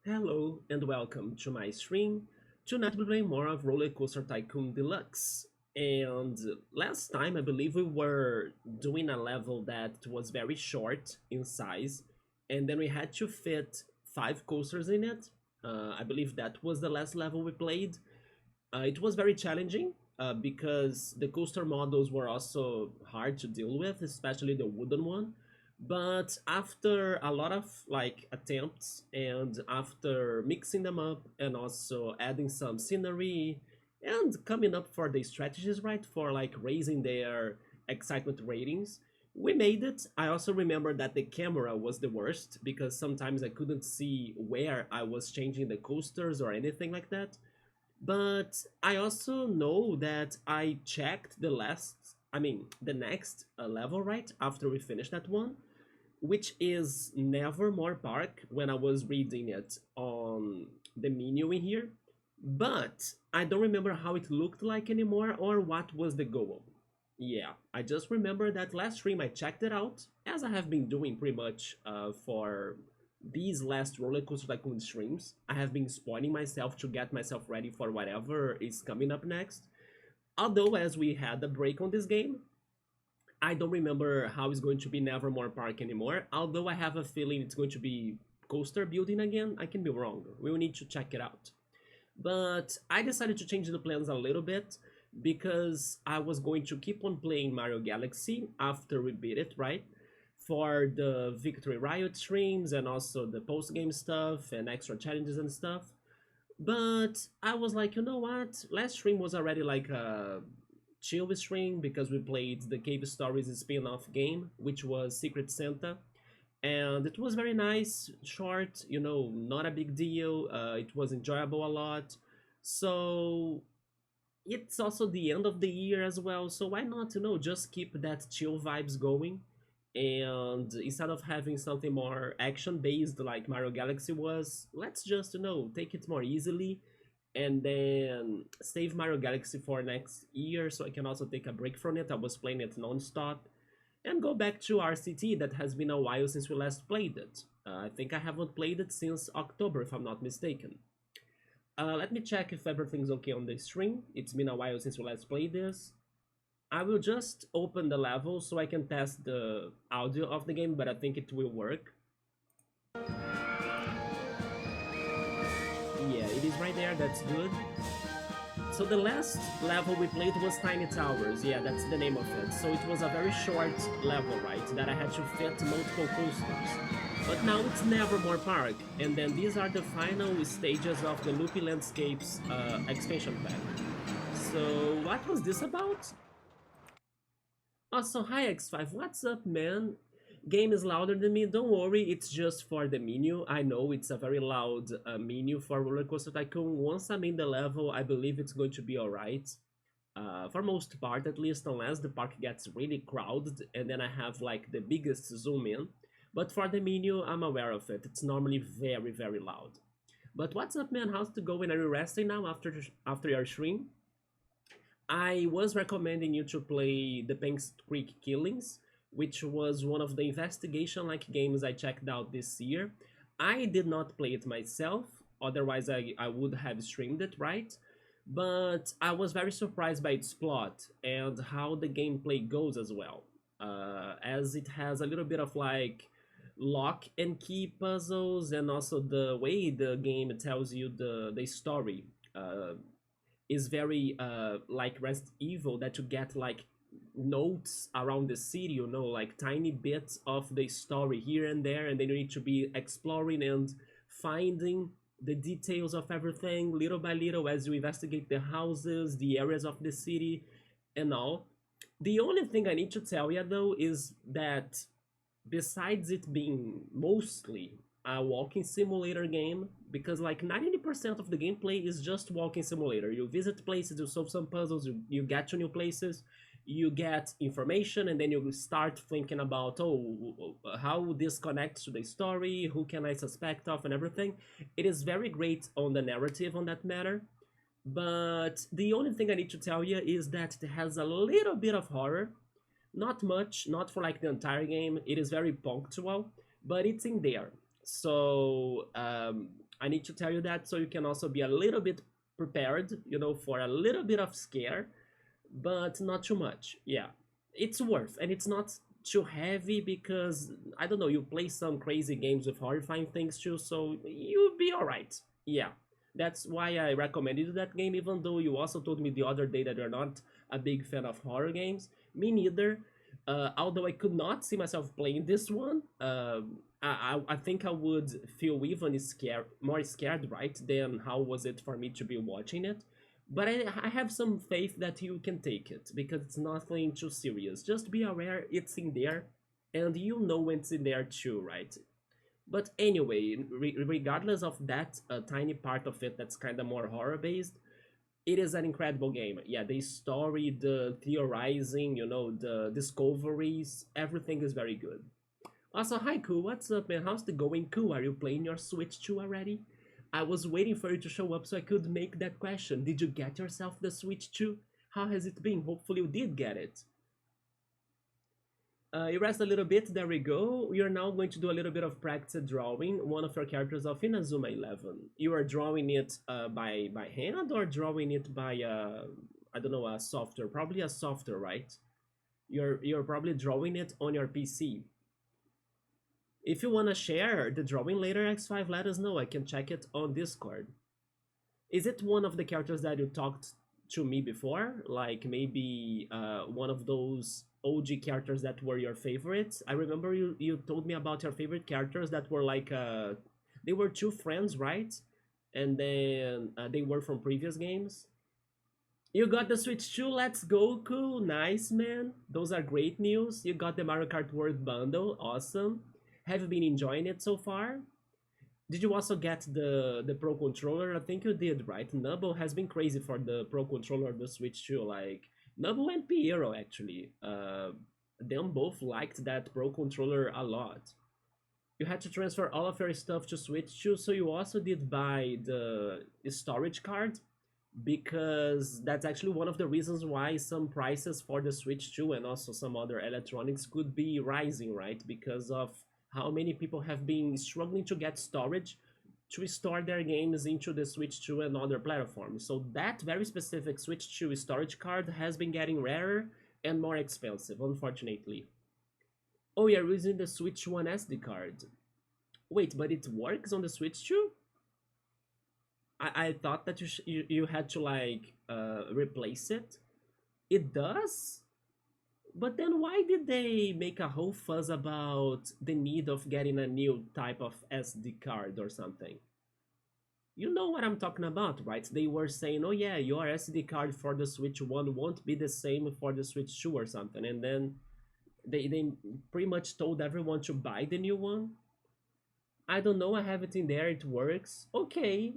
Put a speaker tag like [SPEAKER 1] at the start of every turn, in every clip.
[SPEAKER 1] Hello and welcome to my stream. Tonight we're playing more of RollerCoaster Tycoon Deluxe. And last time I believe we were doing a level that was very short in size, and then we had to fit 5 coasters in it. I believe that was the last level we played. It was very challenging because the coaster models were also hard to deal with, especially the wooden one. But after a lot of like attempts and after mixing them up and also adding some scenery and coming up for the strategies right for like raising their excitement ratings, we made it. I also remember that the camera was the worst because sometimes I couldn't see where I was changing the coasters or anything like that. But I also know that I checked the next level right after we finished that one, which is Nevermore Park when I was reading it on the menu in here. But I don't remember how it looked like anymore or what was the goal. Yeah, I just remember that last stream I checked it out, as I have been doing pretty much for these last roller coaster tycoon streams. I have been spoiling myself to get myself ready for whatever is coming up next. Although, as we had a break on this game, I don't remember how it's going to be Nevermore Park anymore. Although I have a feeling it's going to be coaster building again. I can be wrong. We will need to check it out. But I decided to change the plans a little bit because I was going to keep on playing Mario Galaxy after we beat it, right? For the Victory Riot streams and also the post game stuff and extra challenges and stuff. But I was like, you know what? Last stream was already like a chill stream because we played the Cave Stories spin off game, which was Secret Santa. And it was very nice, short, not a big deal. It was enjoyable a lot. So it's also the end of the year as well, so why not, just keep that chill vibes going, and instead of having something more action based like Mario Galaxy was, let's just take it more easily and then save Mario Galaxy for next year so I can also take a break from it. I was playing it non-stop and go back to RCT. That has been a while since we last played it. I think I haven't played it since October if I'm not mistaken. Let me check if everything's okay on the stream. It's been a while since we last played this. I will just open the level so I can test the audio of the game, but I think it will work. Yeah, it is right there, that's good. So the last level we played was Tiny Towers, yeah, that's the name of it. So it was a very short level, right, that I had to fit multiple coasters. But now it's Nevermore Park, and then these are the final stages of the Loopy Landscapes expansion pack. So what was this about? Also, hi X5, what's up, man? Game is louder than me, don't worry, it's just for the menu. I know it's a very loud menu for RollerCoaster Tycoon. Once I'm in the level, I believe it's going to be alright. For most part, at least, unless the park gets really crowded and then I have like the biggest zoom in. But for the menu, I'm aware of it. It's normally very, very loud. But what's up, man? How's it going? Are you resting now after your stream? I was recommending you to play the Banks Creek Killings, which was one of the investigation-like games I checked out this year. I did not play it myself, otherwise I would have streamed it, right? But I was very surprised by its plot and how the gameplay goes as well, as it has a little bit of like lock and key puzzles, and also the way the game tells you the story is very like Resident Evil, that you get like notes around the city, like tiny bits of the story here and there, and then you need to be exploring and finding the details of everything little by little as you investigate the houses, the areas of the city, and all. The only thing I need to tell you though is that besides it being mostly a walking simulator game, because like 90% of the gameplay is just walking simulator. You visit places, you solve some puzzles, you get to new places, you get information, and then you start thinking about, oh, how this connects to the story, who can I suspect of, and everything. It is very great on the narrative on that matter. But the only thing I need to tell you is that it has a little bit of horror. Not much, not for like the entire game. It is very punctual, but it's in there. So I need to tell you that so you can also be a little bit prepared, for a little bit of scare, but not too much. Yeah, it's worth, and it's not too heavy because I don't know. You play some crazy games with horrifying things too, so you'll be all right. Yeah, that's why I recommended you that game. Even though you also told me the other day that you're not a big fan of horror games, me neither. Although I could not see myself playing this one, I think I would feel even scared, more scared, right? Than how was it for me to be watching it. But I have some faith that you can take it because it's nothing too serious. Just be aware it's in there, and you know when it's in there too, right? But anyway, regardless of that tiny part of it that's kind of more horror based, it is an incredible game. Yeah, the story, the theorizing, the discoveries, everything is very good. Also, hi, Cool. What's up, man? How's the going, Cool? Are you playing your Switch 2 already? I was waiting for you to show up so I could make that question. Did you get yourself the Switch 2? How has it been? Hopefully, you did get it. You rest a little bit. There we go. We are now going to do a little bit of practice drawing one of your characters of Inazuma 11. You are drawing it by hand or drawing it by, I don't know, a software? Probably a software, right? You're probably drawing it on your PC. If you want to share the drawing later, X5, let us know. I can check it on Discord. Is it one of the characters that you talked to me before? Like maybe one of those OG characters that were your favorites? I remember you told me about your favorite characters that were like, they were two friends, right? And then they were from previous games. You got the Switch 2, let's go, cool, nice, man. Those are great news. You got the Mario Kart World Bundle, awesome. Have you been enjoying it so far? Did you also get the Pro Controller? I think you did, right? Nubble has been crazy for the Pro Controller of the Switch too. Like, Nubble and Piero, actually. Them both liked that Pro Controller a lot. You had to transfer all of your stuff to Switch 2, so you also did buy the storage card, because that's actually one of the reasons why some prices for the Switch 2 and also some other electronics could be rising, right? Because of how many people have been struggling to get storage to store their games into the Switch 2 and other platforms. So that very specific Switch 2 storage card has been getting rarer and more expensive, unfortunately. Oh, you're using the Switch 1 SD card. Wait, but it works on the Switch 2? I thought that you had to like replace it. It does? But then why did they make a whole fuss about the need of getting a new type of SD card or something? You know what I'm talking about, right? They were saying, oh yeah, your SD card for the Switch 1 won't be the same for the Switch 2 or something. And then they pretty much told everyone to buy the new one. I don't know, I have it in there, it works. Okay,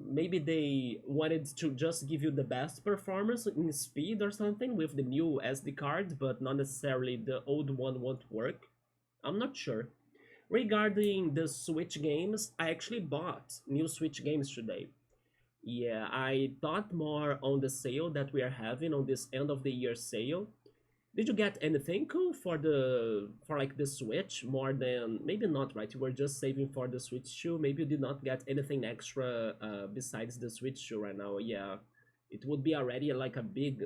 [SPEAKER 1] maybe they wanted to just give you the best performance in speed or something with the new SD card, but not necessarily the old one won't work. I'm not sure. Regarding the Switch games, I actually bought new Switch games today. Yeah, I thought more on the sale that we are having on this end of the year sale. Did you get anything cool for like the Switch more than maybe not, right? You were just saving for the Switch 2. Maybe you did not get anything extra besides the Switch 2 right now. Yeah, it would be already like a big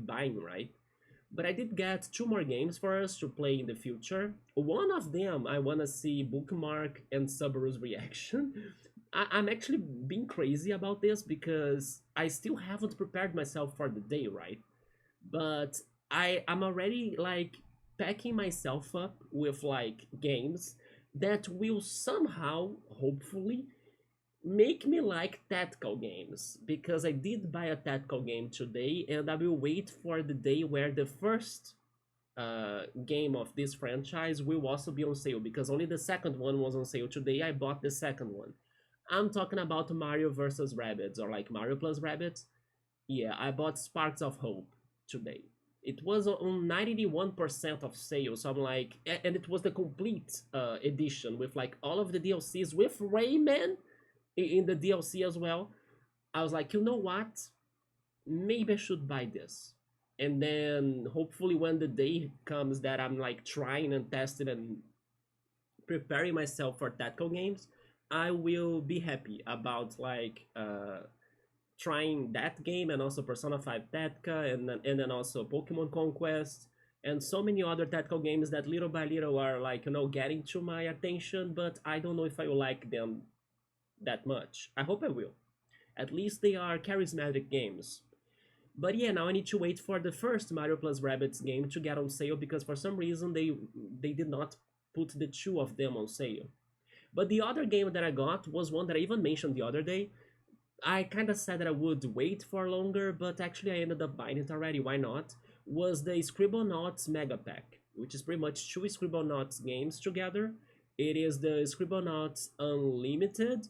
[SPEAKER 1] buying, right? But I did get two more games for us to play in the future. One of them I wanna see Bookmark and Subaru's reaction. I'm actually being crazy about this because I still haven't prepared myself for the day, right? But I'm already like packing myself up with like games that will somehow, hopefully, make me like tactical games, because I did buy a tactical game today and I will wait for the day where the first game of this franchise will also be on sale, because only the second one was on sale today. I bought the second one. I'm talking about Mario vs. Rabbids, or like Mario plus Rabbids. Yeah, I bought Sparks of Hope today. It was on 91% of sale, so I'm like, and it was the complete edition with like all of the DLCs with Rayman in the DLC as well. I was like, you know what? Maybe I should buy this. And then hopefully when the day comes that I'm like trying and testing and preparing myself for tactical games, I will be happy about trying that game and also Persona 5 Tactica and then also Pokemon Conquest and so many other tactical games that little by little are getting to my attention, but I don't know if I will like them that much. I hope I will. At least they are charismatic games. But yeah, now I need to wait for the first Mario plus Rabbids game to get on sale because for some reason they did not put the two of them on sale. But the other game that I got was one that I even mentioned the other day. I kind of said that I would wait for longer, but actually I ended up buying it already. Why not? Was the Scribblenauts Mega Pack, which is pretty much two Scribblenauts games together. It is the Scribblenauts Unlimited,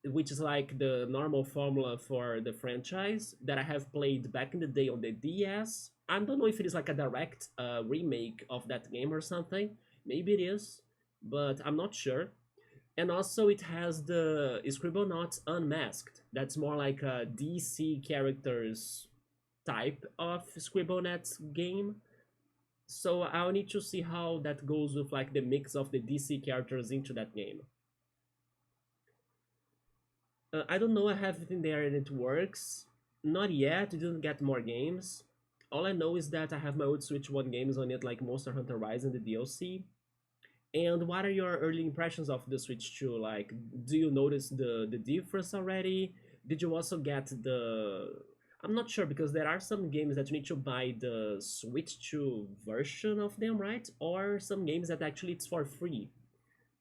[SPEAKER 1] which is like the normal formula for the franchise that I have played back in the day on the DS. I don't know if it is like a direct remake of that game or something. Maybe it is, but I'm not sure. And also it has the Scribblenauts Unmasked. That's more like a DC characters type of Scribblenauts game. So I'll need to see how that goes with like the mix of the DC characters into that game. I don't know, I have it in there and it works. Not yet, we didn't get more games. All I know is that I have my old Switch 1 games on it, like Monster Hunter Rise and the DLC. And what are your early impressions of the Switch 2? Like, do you notice the difference already? Did you also get the... I'm not sure because there are some games that you need to buy the Switch 2 version of them, right? Or some games that actually it's for free.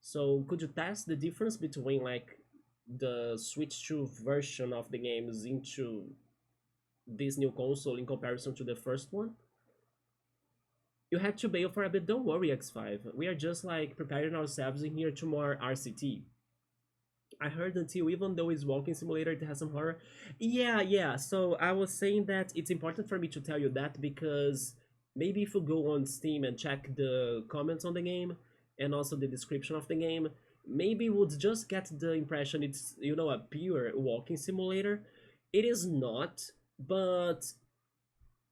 [SPEAKER 1] So could you test the difference between like the Switch 2 version of the games into this new console in comparison to the first one? You had to bail for a bit. Don't worry, X5. We are just like preparing ourselves in here to more RCT. I heard until even though it's walking simulator, it has some horror. Yeah. So I was saying that it's important for me to tell you that because maybe if you go on Steam and check the comments on the game and also the description of the game, maybe you would just get the impression it's a pure walking simulator. It is not, but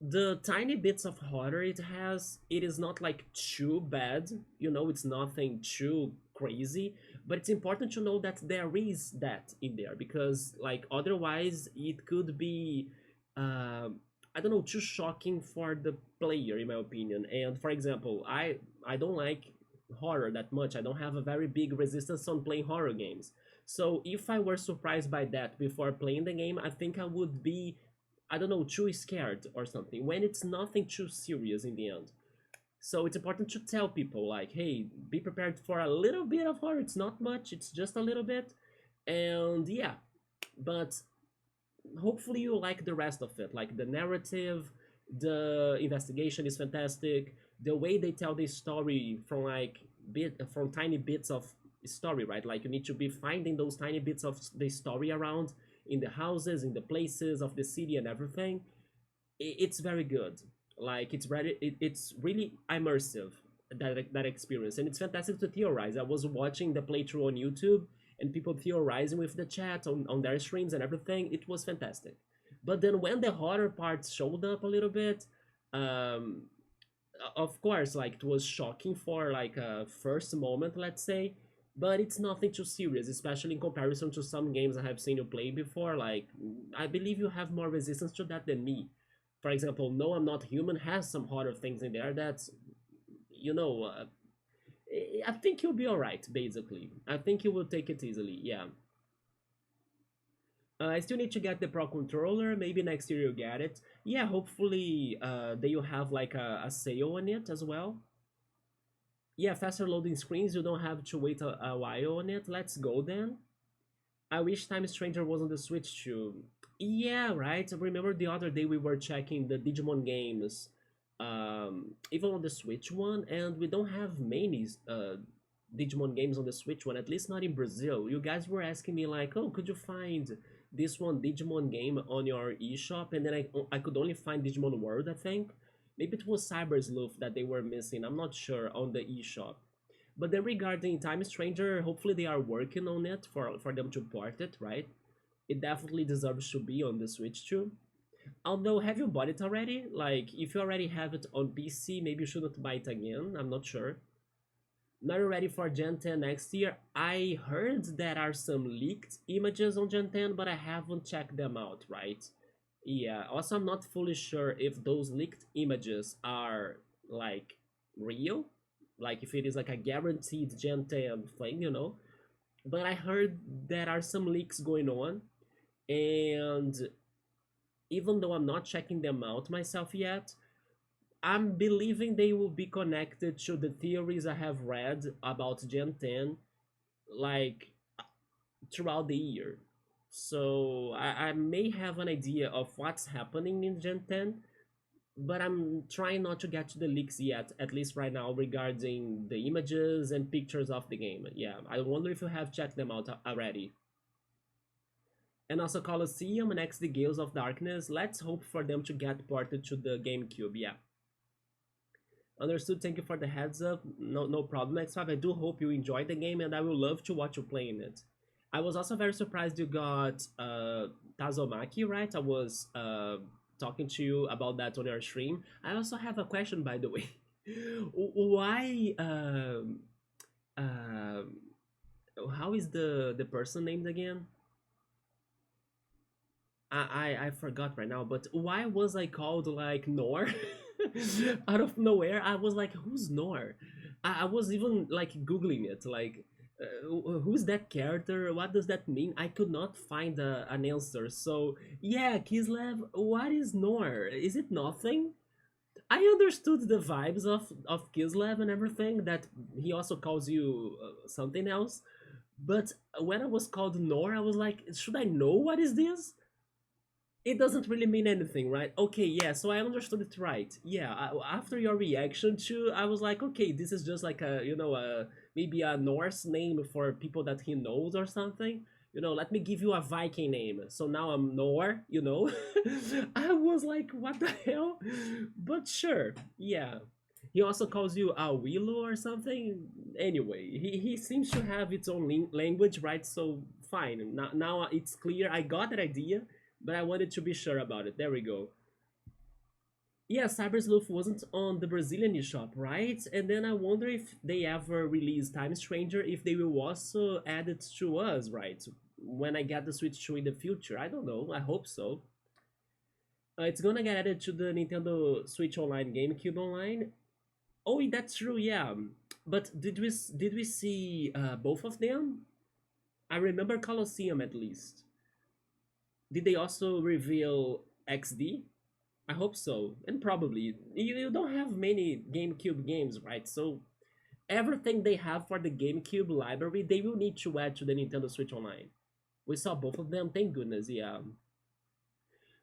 [SPEAKER 1] the tiny bits of horror it has, it is not like too bad, it's nothing too crazy, but it's important to know that there is that in there because like otherwise it could be I don't know, too shocking for the player in my opinion. And for example, I don't like horror that much. I don't have a very big resistance on playing horror games. So if I were surprised by that before playing the game, I think I would be, I don't know, too scared or something, when it's nothing too serious in the end. So it's important to tell people, like, hey, be prepared for a little bit of horror. It's not much, it's just a little bit. And yeah, but hopefully you like the rest of it. Like the narrative, the investigation is fantastic. The way they tell the story from from tiny bits of story, right? Like you need to be finding those tiny bits of the story around in the houses, in the places of the city and everything. It's very good. Like it's really immersive, that experience, and it's fantastic to theorize. I was watching the playthrough on YouTube and people theorizing with the chat on their streams and everything. It was fantastic. But then when the horror parts showed up a little bit, um, of course, like it was shocking for like a first moment, let's say, but it's nothing too serious, especially in comparison to some games I have seen you play before. Like, I believe you have more resistance to that than me. For example, No, I'm Not Human has some horror things in there that's, you know, uh, I think you'll be alright, basically. I think you will take it easily, yeah. I still need to get the Pro Controller. Maybe next year you'll get it. Yeah, hopefully they will have like a sale on it as well. Yeah, faster loading screens. You don't have to wait a while on it. Let's go then. I wish Time Stranger was on the Switch too. Yeah, right. Remember the other day we were checking the Digimon games, even on the Switch one, and we don't have many Digimon games on the Switch one. At least not in Brazil. You guys were asking me like, "Oh, could you find this one Digimon game on your eShop?" And then I could only find Digimon World, I think. Maybe it was Cyber Sleuth that they were missing. I'm not sure on the eShop. But then regarding Time Stranger, hopefully they are working on it for them to port it, right? It definitely deserves to be on the Switch too. Although, have you bought it already? Like, if you already have it on PC, maybe you shouldn't buy it again. I'm not sure. Not ready for Gen 10 next year. I heard there are some leaked images on Gen 10, but I haven't checked them out, right? Yeah, also I'm not fully sure if those leaked images are like real, like if it is like a guaranteed Gen 10 thing, But I heard there are some leaks going on, and even though I'm not checking them out myself yet, I'm believing they will be connected to the theories I have read about Gen 10, like throughout the year. So I may have an idea of what's happening in Gen 10, but I'm trying not to get to the leaks yet, at least right now, regarding the images and pictures of the game. Yeah, I wonder if you have checked them out already. And also Colosseum and XD Gales of Darkness, let's hope for them to get ported to the GameCube, yeah. Understood, thank you for the heads up. No problem, X5. I do hope you enjoyed the game and I will love to watch you playing it. I was also very surprised you got Tazomaki, right? I was talking to you about that on your stream. I also have a question, by the way. Why um how is the person named again? I forgot right now, but why was I called like Nor? Out of nowhere, I was like, who's Nor? I was even like googling it, like, who's that character? What does that mean? I could not find an answer. So yeah, Kislev, what is Nor? Is it nothing? I understood the vibes of Kislev and everything. That he also calls you something else. But when I was called Nor, I was like, should I know what is this? It doesn't really mean anything, right? Okay, yeah, so I understood it right. Yeah, after your reaction to, I was like, okay, this is just like maybe a Norse name for people that he knows or something. Let me give you a Viking name. So now I'm Nor. I was like, what the hell? But sure, yeah. He also calls you a Willow or something. Anyway, he seems to have its own language, right? So fine. Now it's clear. I got that idea, but I wanted to be sure about it. There we go. Yeah, Cyber Sleuth wasn't on the Brazilian eShop, right? And then I wonder if they ever release Time Stranger, if they will also add it to us, right? When I get the Switch 2 in the future. I don't know. I hope so. It's gonna get added to the Nintendo Switch Online, GameCube Online. Oh, that's true, yeah. But did we see both of them? I remember Colosseum at least. Did they also reveal XD? I hope so, and probably you don't have many GameCube games, right? So everything they have for the GameCube library, they will need to add to the Nintendo Switch Online. We saw both of them, thank goodness. Yeah,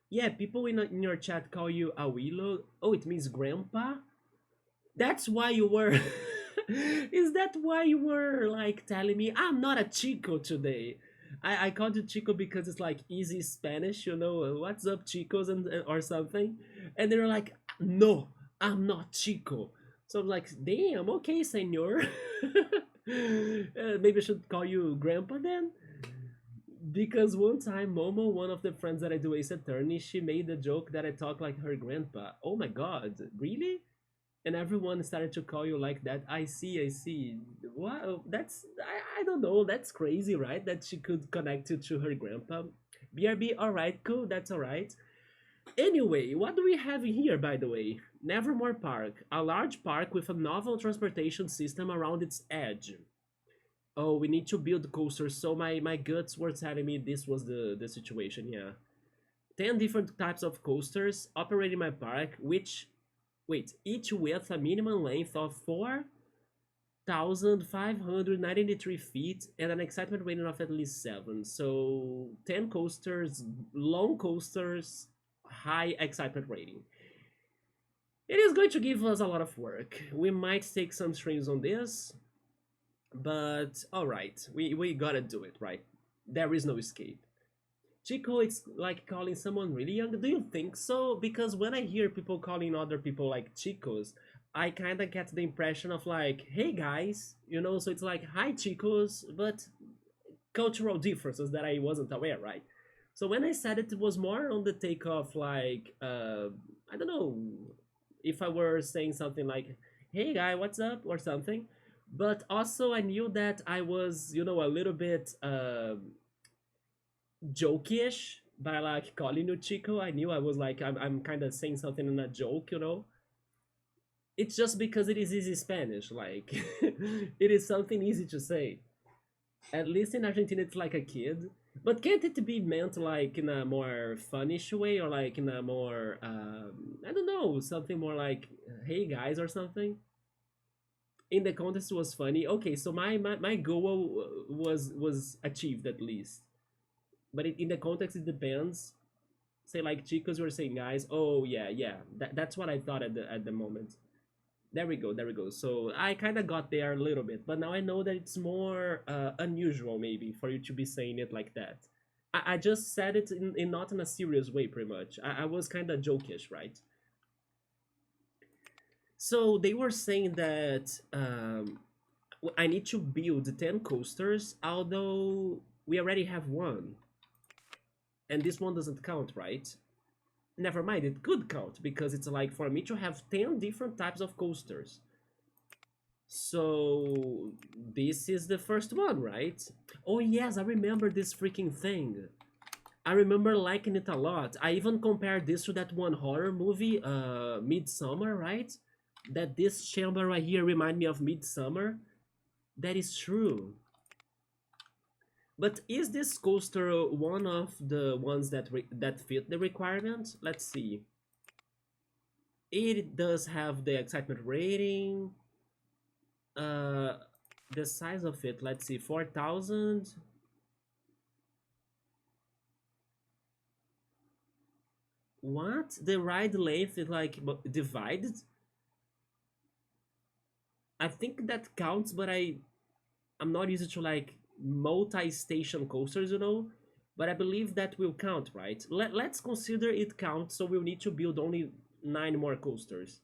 [SPEAKER 1] yeah. People in your chat call you Awilo. Oh, it means grandpa. That's why you were. Is that why you were like telling me I'm not a Chico today? I called you Chico because it's like easy Spanish, what's up, Chicos, and or something. And they were like, no, I'm not Chico. So I'm like, damn, okay, senor. Maybe I should call you Grandpa then? Because one time, Momo, one of the friends that I do Ace Attorney, she made a joke that I talk like her grandpa. Oh my god, really? And everyone started to call you like that. I see. Wow, I don't know, that's crazy, right? That she could connect you to her grandpa. BRB, alright, cool, that's alright. Anyway, what do we have here, by the way? Nevermore Park, a large park with a novel transportation system around its edge. Oh, we need to build coasters, so my guts were telling me this was the situation, yeah. 10 different types of coasters operating my park, which wait, each with a minimum length of 4,593 feet and an excitement rating of at least 7. So 10 coasters, long coasters, high excitement rating. It is going to give us a lot of work. We might take some streams on this, but alright, we gotta do it, right? There is no escape. Chico, it's like calling someone really young. Do you think so? Because when I hear people calling other people like Chicos, I kind of get the impression of like, hey guys, so it's like, hi Chicos, but cultural differences that I wasn't aware, right? So when I said it, it was more on the take of like, I don't know, if I were saying something like, hey guy, what's up, or something. But also, I knew that I was, a little bit jokeish by like calling you Chico. I knew I was like, I'm kind of saying something in a joke. It's just because it is easy Spanish. Like, it is something easy to say. At least in Argentina, it's like a kid. But can't it be meant like in a more funnish way or like in a more, I don't know, something more like, hey guys or something? In the contest was funny. Okay, so my goal was achieved at least. But in the context, it depends. Say like chicos, were saying guys. Oh yeah, yeah. That's what I thought at the moment. There we go. So I kind of got there a little bit, but now I know that it's more unusual maybe for you to be saying it like that. I just said it in not in a serious way, pretty much. I was kind of jokish, right? So they were saying that I need to build 10 coasters, although we already have one, and this one doesn't count, right? Never mind, it could count because it's like for me to have 10 different types of coasters. So this is the first one, right? Oh yes, I remember this freaking thing. I remember liking it a lot. I even compared this to that one horror movie, Midsummer, right? That this chamber right here remind me of Midsummer. That is true. But is this coaster one of the ones that fit the requirement? Let's see. It does have the excitement rating. Uh, the size of it, let's see, 4,000. What? The ride length is like divided? I think that counts, but I'm not used to like multi-station coasters. But I believe that will count, right? Let's consider it counts, so we'll need to build only 9 more coasters.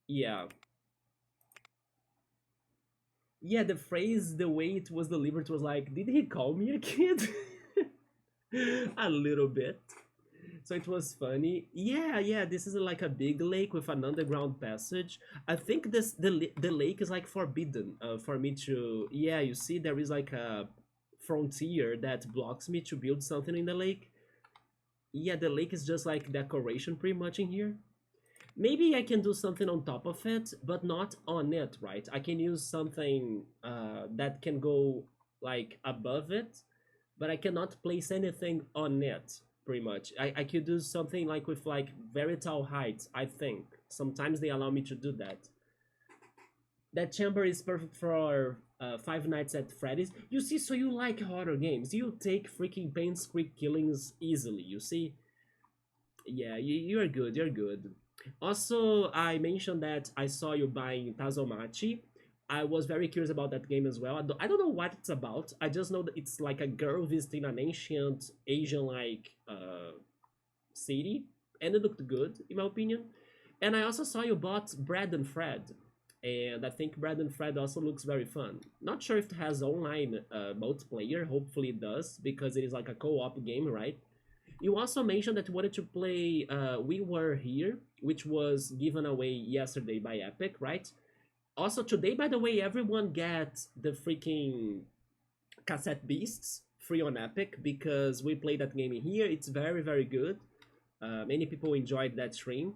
[SPEAKER 1] Yeah. Yeah, the phrase, the way it was delivered was like, did he call me a kid? A little bit. So it was funny. Yeah, yeah, this is like a big lake with an underground passage. I think the lake is like forbidden for me to. Yeah, you see, there is like a frontier that blocks me to build something in the lake. Yeah, the lake is just like decoration pretty much in here. Maybe I can do something on top of it, but not on it, right? I can use something that can go like above it, but I cannot place anything on it, pretty much. I could do something like with like very tall heights, I think. Sometimes they allow me to do that. That chamber is perfect for Five Nights at Freddy's. You see, so you like horror games. You take freaking Pain Creek killings easily, you see? Yeah, you're good, you're good. Also, I mentioned that I saw you buying Tazomachi. I was very curious about that game as well. I don't know what it's about. I just know that it's like a girl visiting an ancient Asian-like city, and it looked good, in my opinion. And I also saw you bought Brad and Fred, and I think Brad and Fred also looks very fun. Not sure if it has online multiplayer. Hopefully it does, because it is like a co-op game, right? You also mentioned that you wanted to play We Were Here, which was given away yesterday by Epic, right? Also, today, by the way, everyone gets the freaking Cassette Beasts free on Epic because we played that game in here. It's very, very good. Many people enjoyed that stream.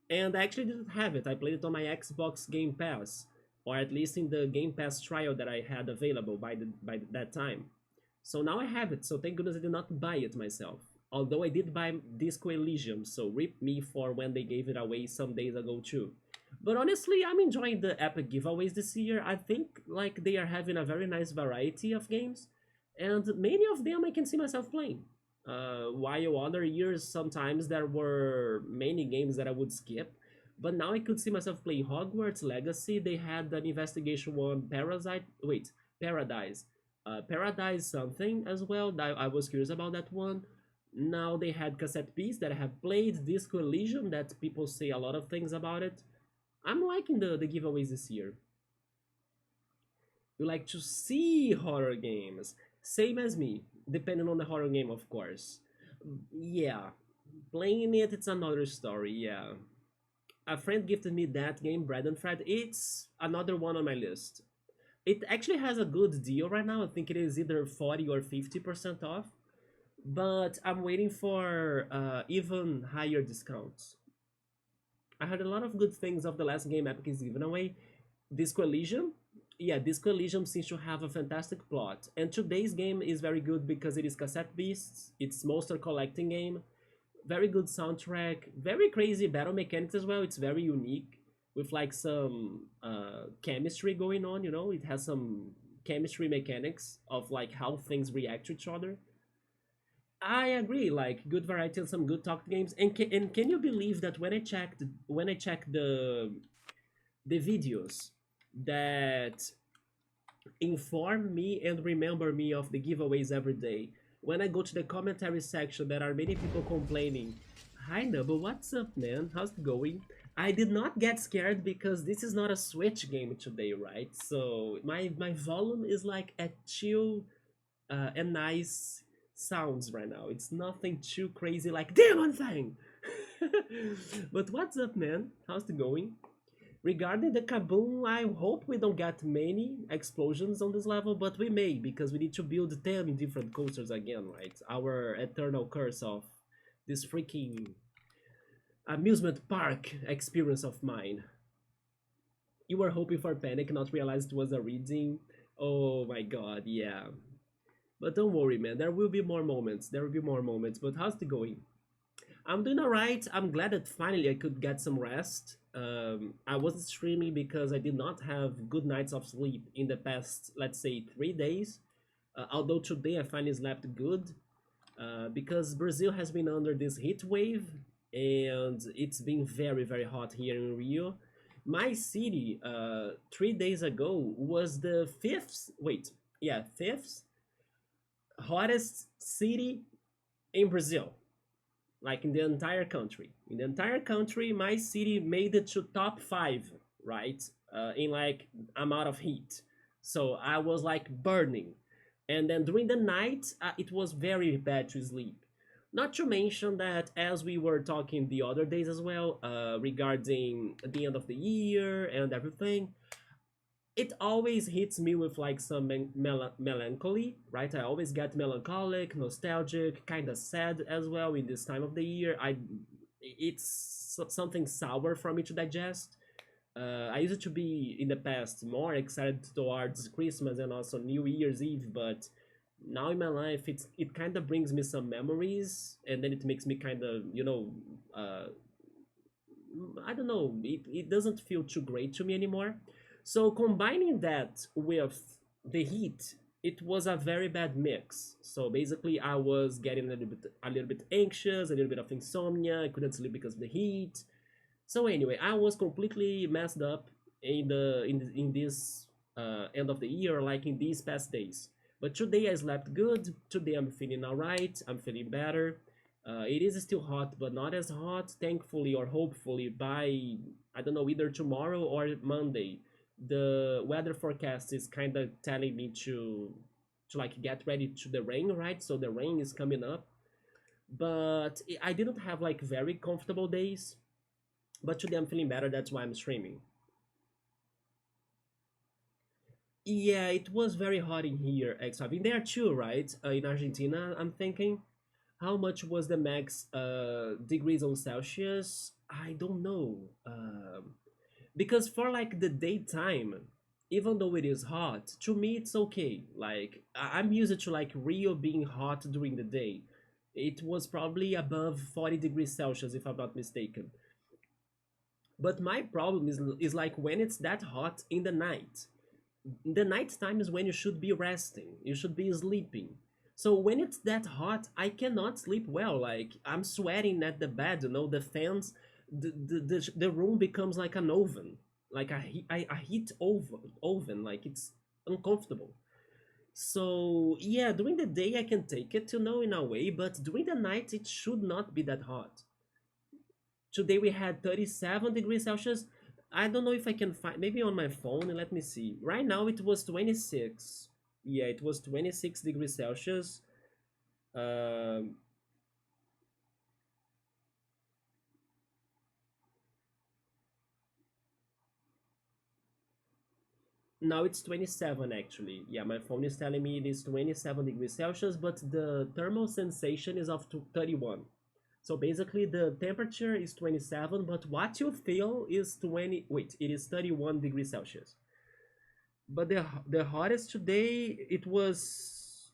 [SPEAKER 1] And I actually didn't have it. I played it on my Xbox Game Pass, or at least in the Game Pass trial that I had available by that time. So now I have it. So thank goodness I did not buy it myself. Although I did buy Disco Elysium, so rip me for when they gave it away some days ago too. But honestly, I'm enjoying the Epic giveaways this year. I think like they are having a very nice variety of games, and many of them I can see myself playing. While other years sometimes there were many games that I would skip, but now I could see myself playing Hogwarts Legacy. They had an investigation one, Paradise, Paradise something as well. I was curious about that one. Now they had Cassette Piece that I have played, Disco Elysium that people say a lot of things about it. I'm liking the giveaways this year. You like to see horror games, same as me, depending on the horror game, of course. Yeah, playing it, it's another story. Yeah, a friend gifted me that game, Bread and Fred. It's another one on my list. It actually has a good deal right now. I think it is either 40 or 50% off. But I'm waiting for even higher discounts. I heard a lot of good things of the last game Epic is giving away. Disco Elysium, yeah, Disco Elysium seems to have a fantastic plot. And today's game is very good because it is cassette beasts. It's monster collecting game. Very good soundtrack. Very crazy battle mechanics as well. It's very unique with like some chemistry going on. You know, it has some chemistry mechanics of like how things react to each other. I agree. Like good variety and some good talk games. And can you believe that when I checked the videos that inform me and remember me of the giveaways every day. When I go to the commentary section, there are many people complaining. Hi Nubble, what's up, man? How's it going? I did not get scared because this is not a Switch game today, right? So my volume is like at chill and nice sounds right now. It's nothing too crazy like Demon Thing. But what's up, man? How's it going? Regarding the Kaboom, I hope we don't get many explosions on this level, but we may, because we need to build 10 different coasters again, right? Our eternal curse of this freaking amusement park experience of mine. You were hoping for panic, not realize it was a reading. Oh my god, yeah. But don't worry, man, there will be more moments. There will be more moments, but how's it going? I'm doing alright. I'm glad that finally I could get some rest. I wasn't streaming because I did not have good nights of sleep in the past, let's say, 3 days. Although today I finally slept good because Brazil has been under this heat wave and it's been very, very hot here in Rio. My city, 3 days ago, was the fifth hottest city in Brazil, like in the entire country. In the entire country, my city made it to top five, right? In like amount of heat. So I was like burning. And then during the night, it was very bad to sleep. Not to mention that, as we were talking the other days as well, regarding the end of the year and everything, it always hits me with like some melancholy, right? I always get melancholic, nostalgic, kind of sad as well in this time of the year. It's something sour for me to digest. I used to be in the past more excited towards Christmas and also New Year's Eve, but now in my life it kind of brings me some memories, and then it makes me kind of I don't know, it doesn't feel too great to me anymore. So combining that with the heat, it was a very bad mix. So basically I was getting a little bit anxious, a little bit of insomnia, I couldn't sleep because of the heat. So anyway, I was completely messed up in this end of the year, like in these past days. But today I slept good. Today I'm feeling alright. I'm feeling better. It is still hot, but not as hot. Thankfully or hopefully by I don't know, either tomorrow or Monday, the weather forecast is kind of telling me to like get ready to the rain, right? So the rain is coming up. But I didn't have like very comfortable days. But today I'm feeling better. That's why I'm streaming. Yeah, it was very hot in here, X. I mean, there too, right? In Argentina, I'm thinking. How much was the max degrees on Celsius? I don't know. Because for like the daytime, even though it is hot, to me it's okay. Like I'm used to like Rio being hot during the day. It was probably above 40 degrees Celsius if I'm not mistaken. But my problem is like when it's that hot in the night. The night time is when you should be resting, you should be sleeping. So when it's that hot, I cannot sleep well. Like I'm sweating at the bed, the fans, the room becomes like an oven, like a heat oven, like it's uncomfortable. So yeah, during the day I can take it, in a way, but during the night it should not be that hot. Today we had 37 degrees Celsius. I don't know if I can find, maybe on my phone. Let me see. Right now it was 26. Yeah, it was 26 degrees Celsius. Um, Now it's 27 actually. Yeah, my phone is telling me it is 27 degrees Celsius, but the thermal sensation is of 31. So basically the temperature is 27, but what you feel is 20, wait, it is 31 degrees Celsius. But the hottest today it was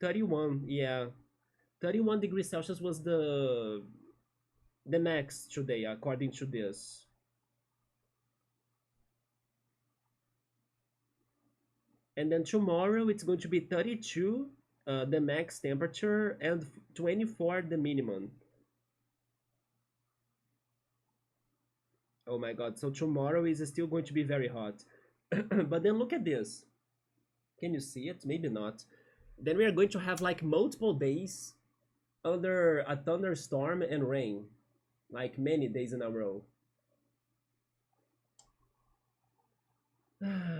[SPEAKER 1] 31. Yeah. 31 degrees Celsius was the max today according to this. And then tomorrow it's going to be 32, the max temperature, and 24 the minimum. Oh my god, so tomorrow is still going to be very hot. But then look at this. Can you see it? Maybe not. Then we are going to have like multiple days under a thunderstorm and rain, like many days in a row.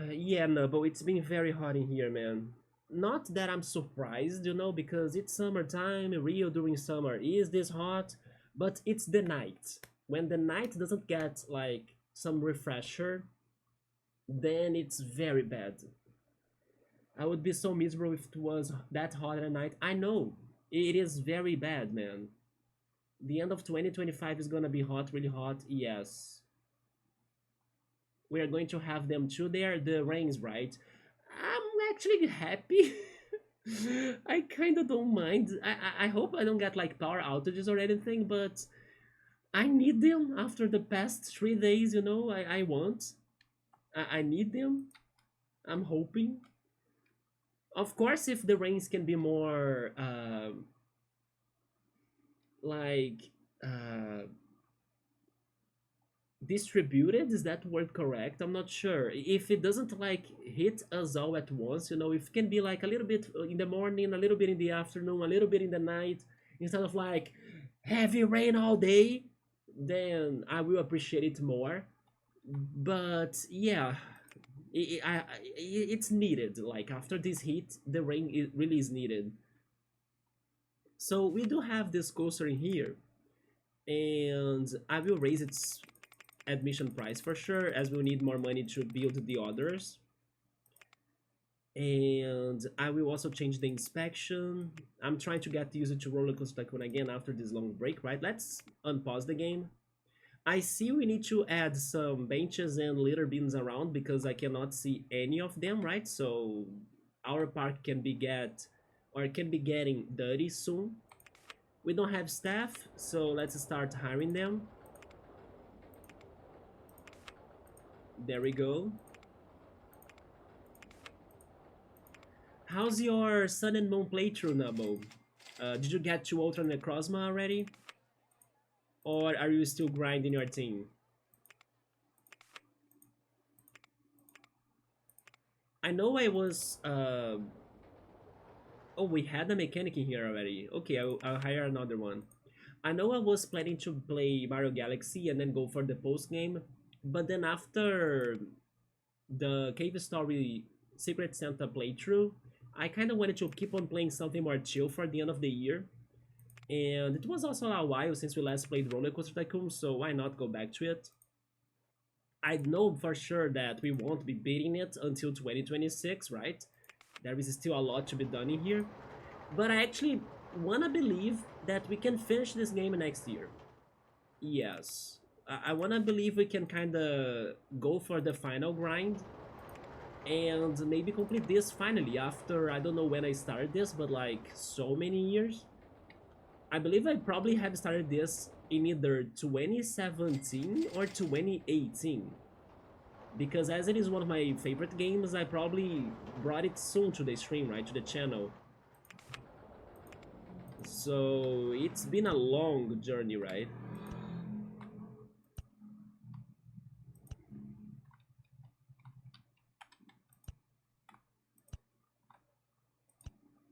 [SPEAKER 1] Yeah, no, but it's been very hot in here, man. Not that I'm surprised, because it's summertime. Rio during summer is this hot, but it's the night. When the night doesn't get like some refresher, then it's very bad. I would be so miserable if it was that hot at night. I know it is very bad, man. The end of 2025 is gonna be hot, really hot. Yes, we are going to have them too. There, the rains, right? I'm actually happy. I kind of don't mind. I hope I don't get like power outages or anything, but I need them after the past 3 days. I want. I need them. I'm hoping. Of course, if the rains can be more like uh, distributed, is that word correct? I'm not sure. If it doesn't like hit us all at once, if it can be like a little bit in the morning, a little bit in the afternoon, a little bit in the night, instead of like heavy rain all day, then I will appreciate it more. But yeah, it's needed. Like after this heat, the rain really is needed. So we do have this coaster in here, and I will raise its admission price for sure, as we'll need more money to build the others. And I will also change the inspection. I'm trying to get used to RollerCoaster Tycoon again after this long break, right? Let's unpause the game. I see we need to add some benches and litter bins around because I cannot see any of them, right? So our park can be getting dirty soon. We don't have staff, so let's start hiring them. There we go. How's your Sun and Moon playthrough, Nabo? Did you get to Ultra Necrozma already? Or are you still grinding your team? I know I was... Oh, we had a mechanic in here already. Okay, I'll hire another one. I know I was planning to play Mario Galaxy and then go for the post-game, but then after the Cave Story Secret Santa playthrough, I kind of wanted to keep on playing something more chill for the end of the year. And it was also a while since we last played RollerCoaster Tycoon, so why not go back to it? I know for sure that we won't be beating it until 2026, right? There is still a lot to be done in here. But I actually wanna believe that we can finish this game next year. Yes. I wanna believe we can kinda go for the final grind and maybe complete this finally after, I don't know when I started this, but like so many years. I believe I probably have started this in either 2017 or 2018. Because as it is one of my favorite games, I probably brought it soon to the stream, right, to the channel. So it's been a long journey, right?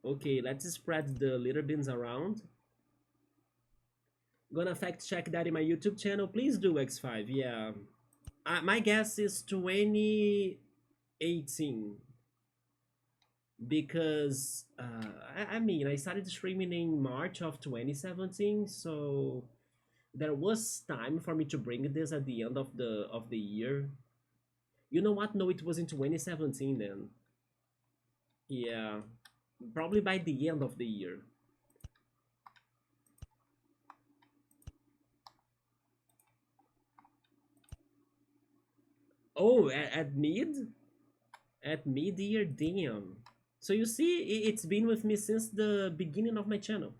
[SPEAKER 1] Okay, let's spread the litter bins around. Gonna fact check that in my YouTube channel. Please do, X5. Yeah. My guess is 2018. Because, I mean, I started streaming in March of 2017, so there was time for me to bring this at the end of the year. You know what? No, it was in 2017 then. Yeah, probably by the end of the year. Oh, at mid? At mid-year? Damn. So you see, it's been with me since the beginning of my channel.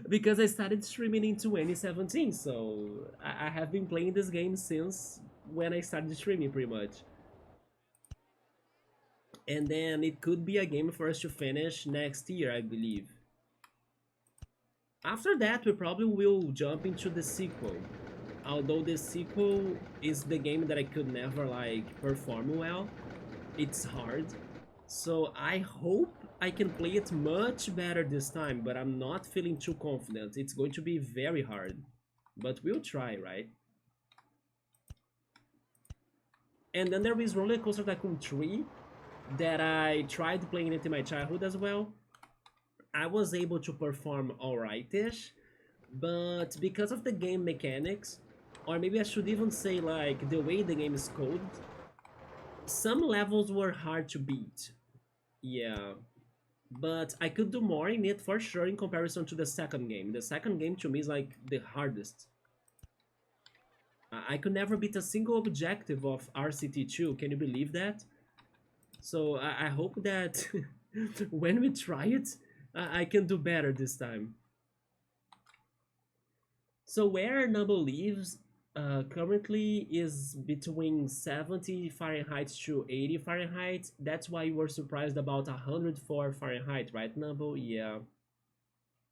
[SPEAKER 1] Because I started streaming in 2017, so I have been playing this game since when I started streaming, pretty much. And then it could be a game for us to finish next year, I believe. After that, we probably will jump into the sequel. Although the sequel is the game that I could never like perform well, it's hard. So I hope I can play it much better this time, but I'm not feeling too confident. It's going to be very hard. But we'll try, right? And then there is RollerCoaster Tycoon 3 that I tried playing it in my childhood as well. I was able to perform alright-ish, but because of the game mechanics, or maybe I should even say like the way the game is coded, some levels were hard to beat. Yeah, but I could do more in it for sure in comparison to the second game. The second game to me is like the hardest. I could never beat a single objective of RCT2. Can you believe that? So I hope that when we try it, I can do better this time. So where number lives currently is between 70 Fahrenheit to 80 Fahrenheit. That's why you were surprised about 104 Fahrenheit, right, Number? Yeah.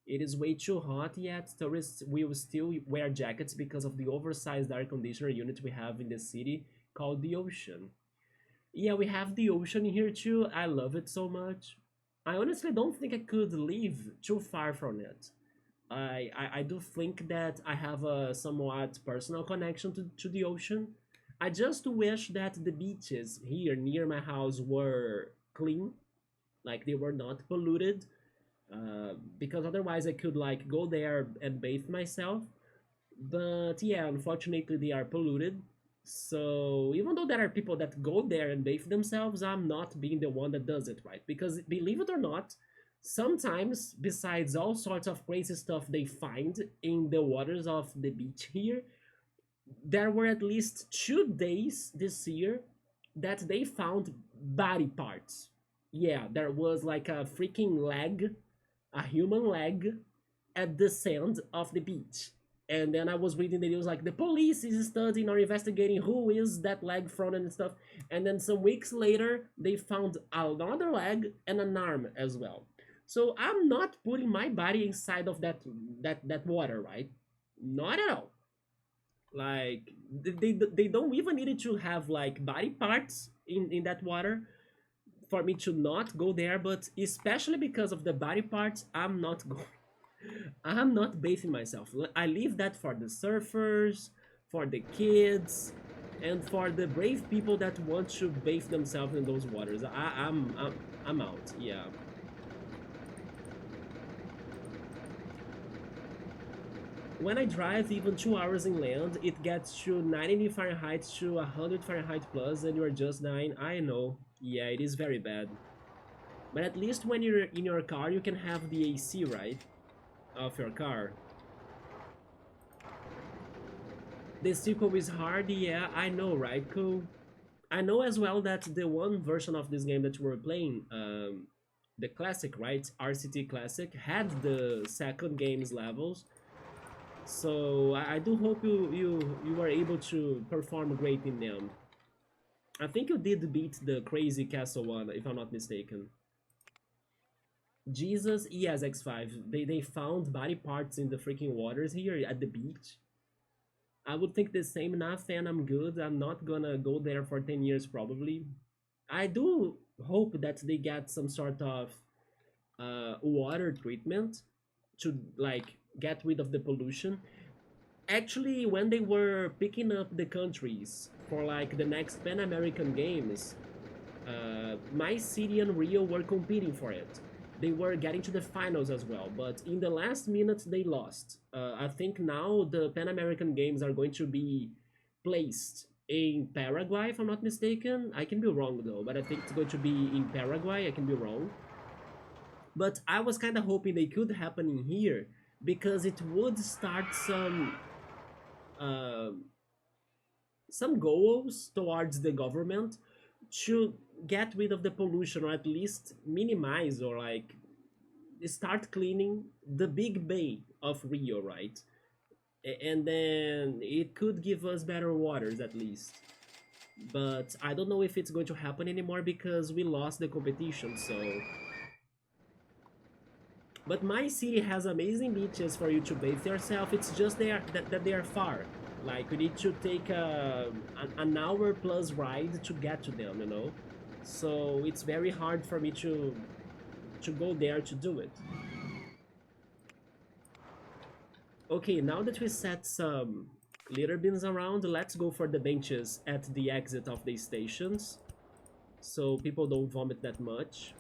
[SPEAKER 1] It is way too hot yet. Tourists will still wear jackets because of the oversized air conditioner unit we have in the city called the Ocean. Yeah, we have the ocean here too. I love it so much. I honestly don't think I could live too far from it. I do think that I have a somewhat personal connection to the ocean. I just wish that the beaches here near my house were clean, like they were not polluted, because otherwise I could like go there and bathe myself. But yeah, unfortunately they are polluted. So even though there are people that go there and bathe themselves, I'm not being the one that does it, right? Because believe it or not, sometimes besides all sorts of crazy stuff they find in the waters of the beach here, there were at least 2 days this year that they found body parts. Yeah, there was like a freaking leg, a human leg, at the sand of the beach. And then I was reading the news like the police is studying or investigating who is that leg from and stuff. And then some weeks later, they found another leg and an arm as well. So I'm not putting my body inside of that water, right? Not at all. Like they don't even need to have like body parts in that water for me to not go there, but especially because of the body parts, I'm not going. I'm not bathing myself. I leave that for the surfers, for the kids, and for the brave people that want to bathe themselves in those waters. I'm out. Yeah. When I drive even 2 hours inland, it gets to 90 Fahrenheit to 100 Fahrenheit plus, and you're just dying. I know. Yeah, it is very bad. But at least when you're in your car, you can have the AC, right? Of your car. The sequel is hard, yeah, I know, right? Cool. I know as well that the one version of this game that we're playing, the classic, right? RCT Classic, had the second game's levels. So I do hope you were able to perform great in them. I think you did beat the Crazy Castle one, if I'm not mistaken. Jesus, yes, X5. They found body parts in the freaking waters here at the beach. I would think the same. Nah, fan, I'm good. I'm not gonna go there for 10 years probably. I do hope that they get some sort of water treatment to like get rid of the pollution. Actually, when they were picking up the countries for like the next Pan American Games, my city and Rio were competing for it. They were getting to the finals as well, but in the last minute they lost. I think now the Pan American Games are going to be placed in Paraguay, if I'm not mistaken. I can be wrong though, but I think it's going to be in Paraguay. I can be wrong. But I was kind of hoping they could happen in here because it would start um some goals towards the government to get rid of the pollution, or at least minimize, or like start cleaning the big bay of Rio, right? And then it could give us better waters at least. But I don't know if it's going to happen anymore because we lost the competition. So, but my city has amazing beaches for you to bathe yourself. It's just that they are far. Like we need to take an hour plus ride to get to them, you know. So it's very hard for me to go there to do it. Okay, now that we set some litter bins around, let's go for the benches at the exit of the stations, so people don't vomit that much.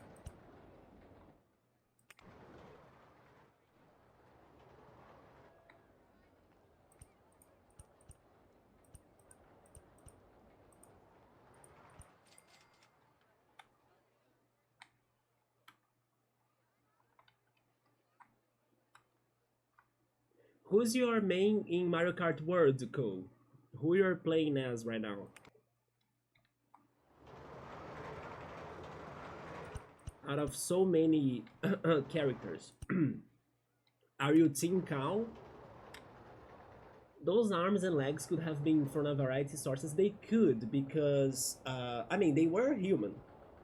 [SPEAKER 1] Who's your main in Mario Kart World, Cole? Who you're playing as right now? Out of so many characters, are you Team Cow? Those arms and legs could have been from a variety of sources. They could, because I mean they were human.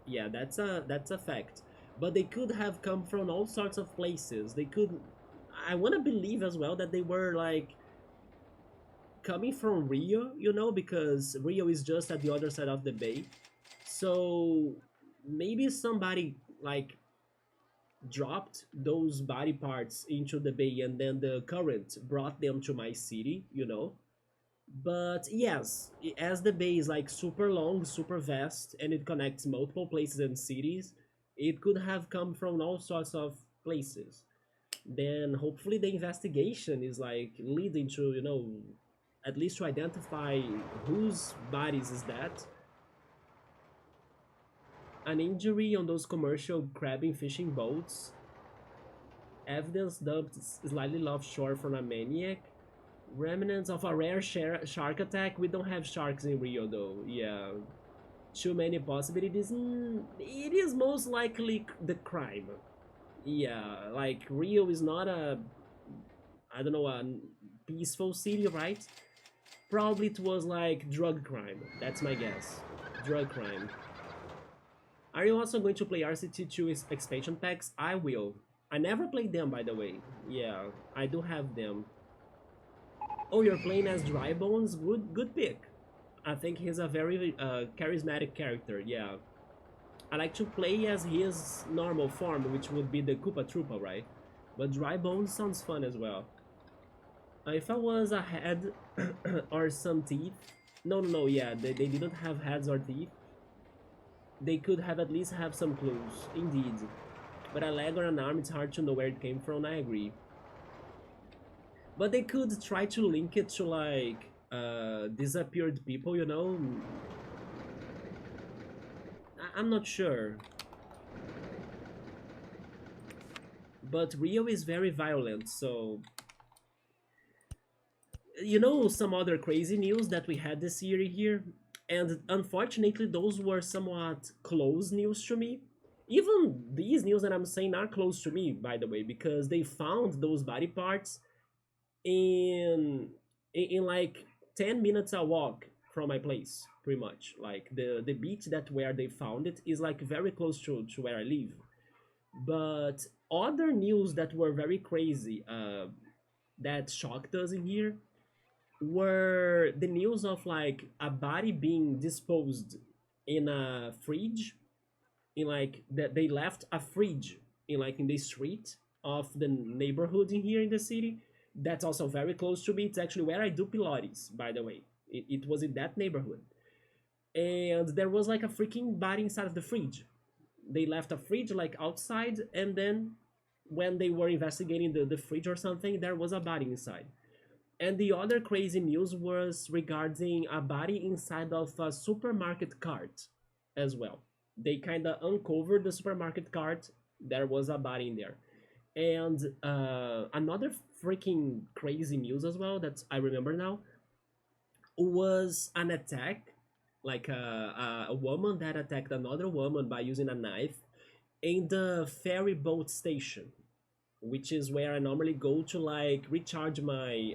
[SPEAKER 1] Yeah, that's a fact. But they could have come from all sorts of places. They could. I want to believe as well that they were like coming from Rio, you know, because Rio is just at the other side of the bay. So maybe somebody like dropped those body parts into the bay and then the current brought them to my city, you know. But yes, as the bay is like super long, super vast, and it connects multiple places and cities, it could have come from all sorts of places. Then hopefully the investigation is like leading to, you know, at least to identify whose bodies is that. An injury on those commercial crabbing fishing boats. Evidence dumped slightly offshore from a maniac. Remnants of a rare shark attack. We don't have sharks in Rio though. Yeah. Too many possibilities. It is most likely the crime. Yeah, like Rio is not a, I don't know, a peaceful city, right? Probably it was like drug crime. That's my guess. Drug crime. Are you also going to play RCT2 expansion packs? I will. I never played them, by the way. Yeah, I do have them. Oh, you're playing as Dry Bones? Good pick. I think he's a very charismatic character, yeah. I like to play as his normal form, which would be the Koopa Troopa, right? But Dry Bones sounds fun as well. If I was a head or some teeth... No, no, no, yeah, they didn't have heads or teeth. They could have at least have some clues, indeed. But a leg or an arm, it's hard to know where it came from, I agree. But they could try to link it to, like, disappeared people, you know? I'm not sure. But Rio is very violent, so... You know some other crazy news that we had this year here? And unfortunately, those were somewhat close news to me. Even these news that I'm saying are close to me, by the way, because they found those body parts in in like 10 minutes a walk from my place, pretty much. Like the beach that where they found it is like very close to where I live. But other news that were very crazy, that shocked us in here, were the news of like a body being disposed in a fridge, in like that they left a fridge in like in the street of the neighborhood in here in the city. That's also very close to me. It's actually where I do Pilates, by the way. It was in that neighborhood. And there was like a freaking body inside of the fridge. They left a fridge like outside, and then when they were investigating the fridge or something, there was a body inside. And the other crazy news was regarding a body inside of a supermarket cart as well. They kind of uncovered the supermarket cart. There was a body in there. And another freaking crazy news as well that I remember now was an attack, like a woman that attacked another woman by using a knife in the ferry boat station, which is where I normally go to like recharge my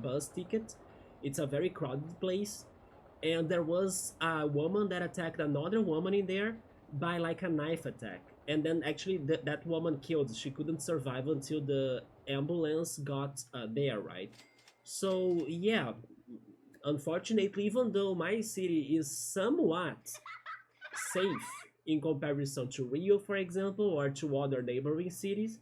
[SPEAKER 1] bus ticket. It's a very crowded place, and there was a woman that attacked another woman in there by like a knife attack. And then actually that woman killed. She couldn't survive until the ambulance got there, right? So yeah, unfortunately, even though my city is somewhat safe in comparison to Rio, for example, or to other neighboring cities,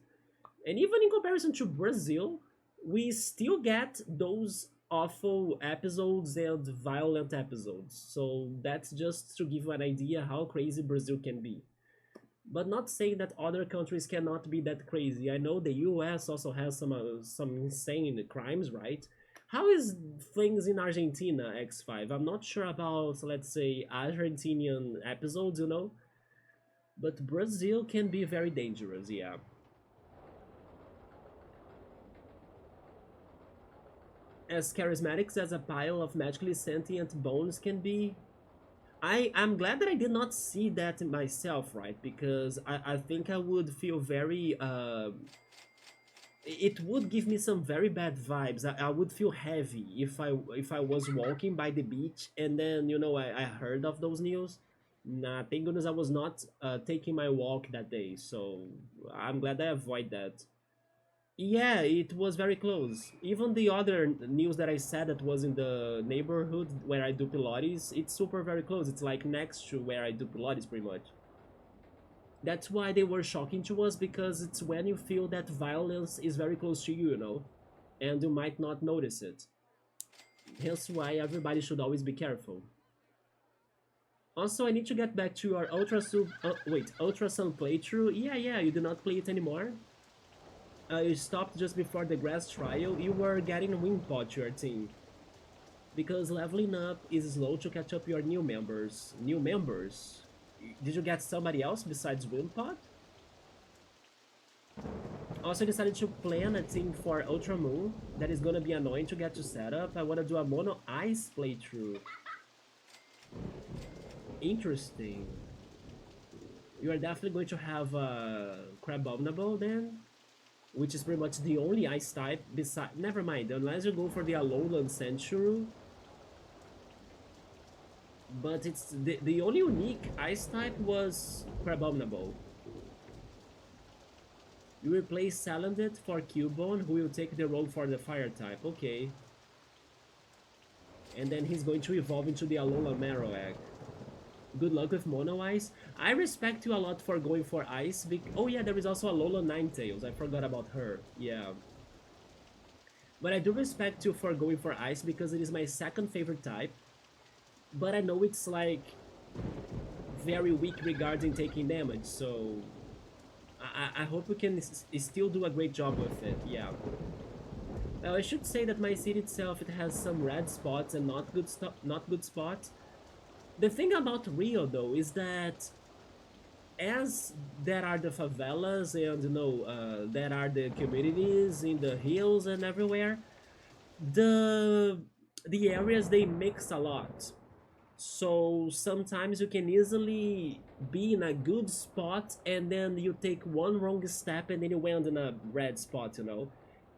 [SPEAKER 1] and even in comparison to Brazil, we still get those awful episodes and violent episodes. So that's just to give you an idea how crazy Brazil can be. But not saying that other countries cannot be that crazy. I know the US also has some insane crimes, right? How is things in Argentina, X5? I'm not sure about, let's say, Argentinian episodes, but Brazil can be very dangerous, yeah. As charismatic as a pile of magically sentient bones can be, I'm glad that I did not see that myself, right? Because I think I would feel very it would give me some very bad vibes. I would feel heavy if I was walking by the beach and then I heard of those news. Nah, thank goodness I was not taking my walk that day, so I'm glad I avoid that. Yeah, it was very close. Even the other news that I said that was in the neighborhood where I do Pilates, it's super very close. It's like next to where I do Pilates pretty much. That's why they were shocking to us because it's when you feel that violence is very close to you, and you might not notice it. Hence why everybody should always be careful. Also, I need to get back to your Ultra Sun playthrough. Yeah, you do not play it anymore. You stopped just before the grass trial. You were getting a wing pod to your team. Because leveling up is slow to catch up your new members. New members? Did you get somebody else besides Wimpod? Also decided to plan a team for Ultra Moon. That is gonna be annoying to get to set up. I wanna do a mono ice playthrough. Interesting. You are definitely going to have Crabominable then, which is pretty much the only ice type beside. Never mind, unless you go for the Alolan Sandshrew. But it's the only unique ice type was Crabominable. You replace Salandit for Cubone, who will take the role for the fire type. Okay. And then he's going to evolve into the Alola Marowak. Good luck with Mono Ice. I respect you a lot for going for Ice. Oh yeah, there is also Alola Ninetales. I forgot about her. Yeah. But I do respect you for going for Ice because it is my second favorite type. But I know it's like very weak regarding taking damage, so I hope we can still do a great job with it, yeah. Now I should say that my city itself, it has some red spots and not good spots. The thing about Rio though is that as there are the favelas and there are the communities in the hills and everywhere, the areas they mix a lot. So sometimes you can easily be in a good spot and then you take one wrong step and then you end in a red spot.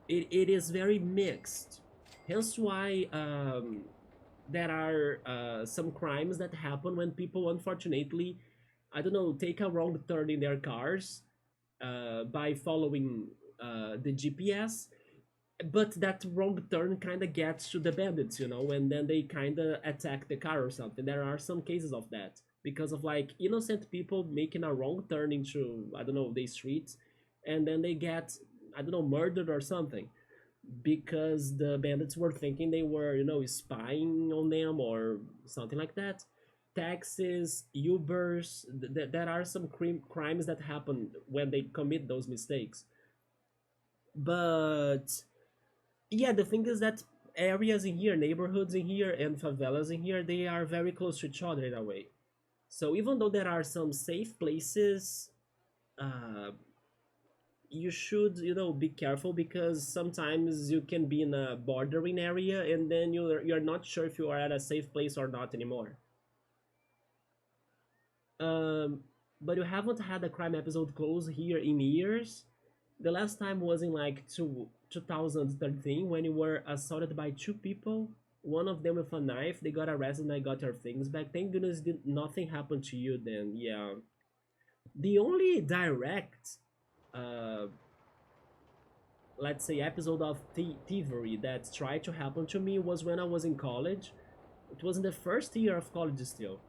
[SPEAKER 1] It is very mixed. Hence why there are some crimes that happen when people unfortunately, I don't know, take a wrong turn in their cars by following the GPS, but that wrong turn kind of gets to the bandits, and then they kind of attack the car or something. There are some cases of that because of like innocent people making a wrong turn into, I don't know, the streets, and then they get, I don't know, murdered or something because the bandits were thinking they were, spying on them or something like that. Taxes, Ubers, there are some crimes that happen when they commit those mistakes. But yeah, the thing is that areas in here, neighborhoods in here, and favelas in here, they are very close to each other in a way. So even though there are some safe places, uh, you should, be careful because sometimes you can be in a bordering area and then you're not sure if you are at a safe place or not anymore. Um, but you haven't had a crime episode close here in years. The last time was in like 2013 when you were assaulted by two people. One of them with a knife. They got arrested and I got your things back. Thank goodness nothing happened to you then. Yeah. The only direct, uh, let's say, episode of thievery that tried to happen to me was when I was in college. It was in the first year of college still,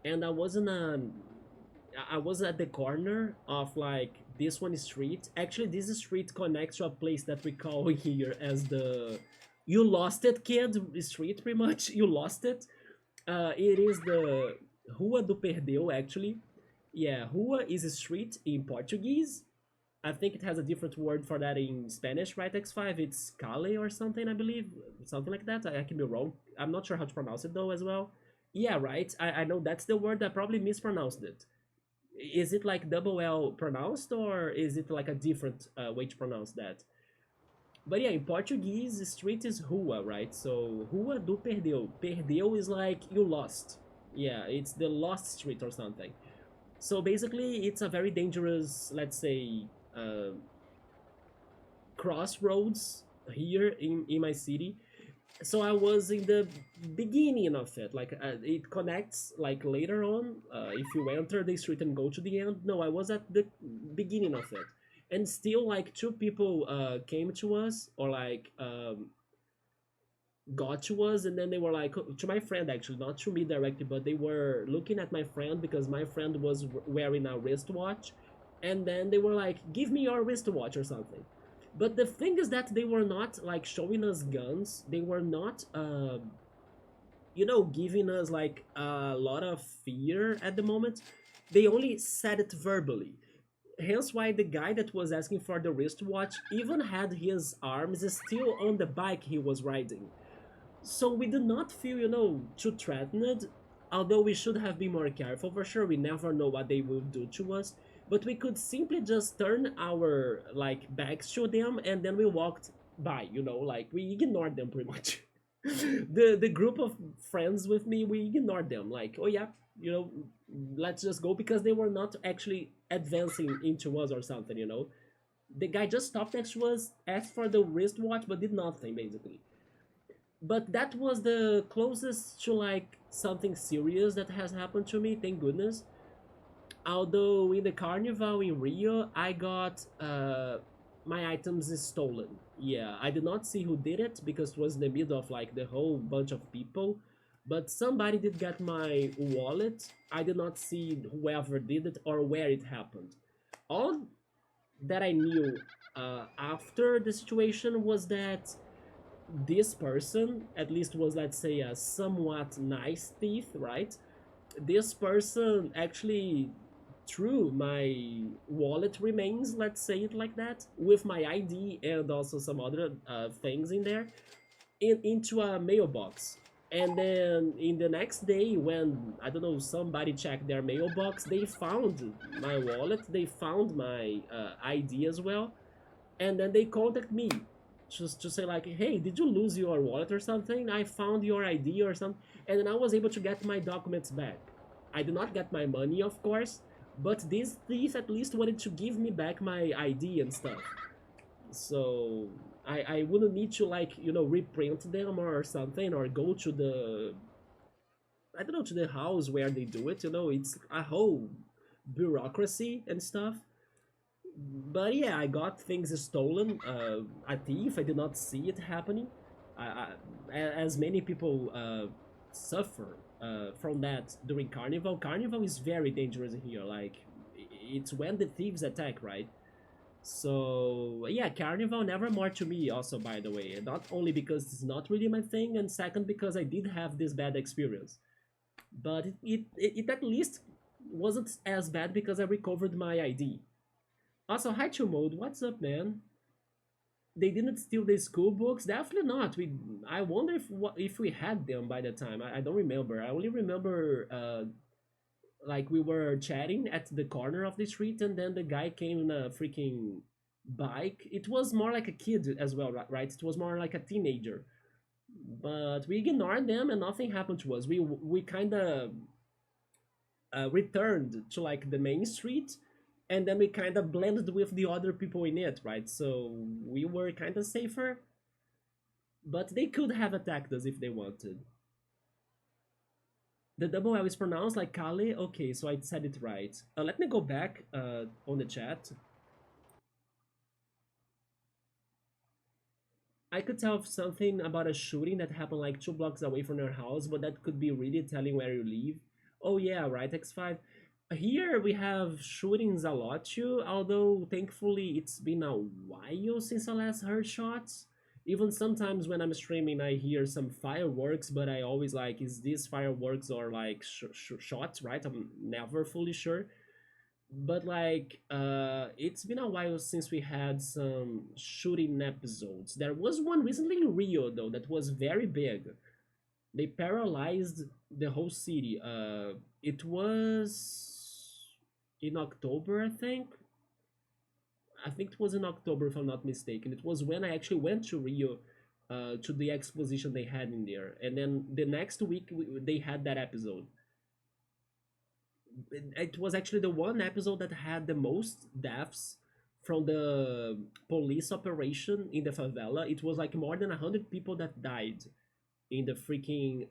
[SPEAKER 1] and I was at the corner of like this one street. Actually, this street connects to a place that we call here as the "you lost it, kid" street. Pretty much, you lost it. It is the Rua do Perdeu, actually. Yeah, Rua is a street in Portuguese. I think it has a different word for that in Spanish, right? X5, it's Cale or something, I believe. Something like that. I can be wrong. I'm not sure how to pronounce it though, as well. Yeah, right. I know that's the word. I probably mispronounced it. Is it like double L pronounced, or is it like a different way to pronounce that? But yeah, in Portuguese, street is rua, right? So Rua do Perdeu. Perdeu is like you lost. Yeah, it's the lost street or something. So basically, it's a very dangerous, let's say, uh, crossroads here in my city. So I was in the beginning of it. Like it connects like later on. If you enter the street and go to the end. No, I was at the beginning of it, and still like two people came to us or like got to us, and then they were like to my friend actually, not to me directly, but they were looking at my friend because my friend was wearing a wristwatch, and then they were like, "Give me your wristwatch" or something. But the thing is that they were not like showing us guns. They were not, giving us like a lot of fear at the moment. They only said it verbally. Hence why the guy that was asking for the wristwatch even had his arms still on the bike he was riding. So we do not feel, too threatened, although we should have been more careful for sure. We never know what they will do to us. But we could simply just turn our like backs to them and then we walked by, like we ignored them pretty much. The group of friends with me, we ignored them. Like, oh yeah, you know, let's just go because they were not actually advancing into us or something. The guy just stopped next to us, asked for the wristwatch, but did nothing basically. But that was the closest to like something serious that has happened to me, thank goodness. Although in the carnival in Rio, I got my items stolen. Yeah, I did not see who did it because it was in the middle of like the whole bunch of people. But somebody did get my wallet. I did not see whoever did it or where it happened. All that I knew after the situation was that this person, at least was, let's say, a somewhat nice thief, right? This person actually threw my wallet remains, let's say it like that, with my ID and also some other things in there, into a mailbox. And then in the next day, when I don't know, somebody checked their mailbox, they found my wallet, they found my ID as well, and then they contact me just to say like, hey, did you lose your wallet or something? I found your ID or something. And then I was able to get my documents back. I did not get my money, of course, but this thief at least wanted to give me back my ID and stuff. So I wouldn't need to like, reprint them or something, or go to the, I don't know, to the house where they do it. It's a whole bureaucracy and stuff. But yeah, I got things stolen. A thief. I did not see it happening. As many people suffer from that during Carnival. Carnival is very dangerous here. Like, it's when the thieves attack, right? So yeah, Carnival Nevermore to me also, by the way. Not only because it's not really my thing, and second because I did have this bad experience. But it at least wasn't as bad because I recovered my ID. Also, hi to Mode, what's up, man? They didn't steal the school books. Definitely not. I wonder if we had them by the time. I don't remember. I only remember like we were chatting at the corner of the street, and then the guy came in a freaking bike. It was more like a kid as well, right? It was more like a teenager. But we ignored them, and nothing happened to us. We kind of returned to like the main street, and then we kind of blended with the other people in it, right? So we were kind of safer, but they could have attacked us if they wanted. The double L is pronounced like Kale. Okay, so I said it right. Let me go back on the chat. I could tell something about a shooting that happened like 2 blocks away from your house, but that could be really telling where you live. Oh yeah, right, X5. Here we have shootings a lot too, although thankfully it's been a while since I last heard shots. Even sometimes when I'm streaming, I hear some fireworks, but I always like, is this fireworks or like shots, right? I'm never fully sure. But like, it's been a while since we had some shooting episodes. There was one recently in Rio though that was very big. They paralyzed the whole city. It was in October, I think. I think it was in October, if I'm not mistaken. It was when I actually went to Rio, to the exposition they had in there, and then the next week they had that episode. It was actually the one episode that had the most deaths from the police operation in the favela. It was like more than 100 people that died in the freaking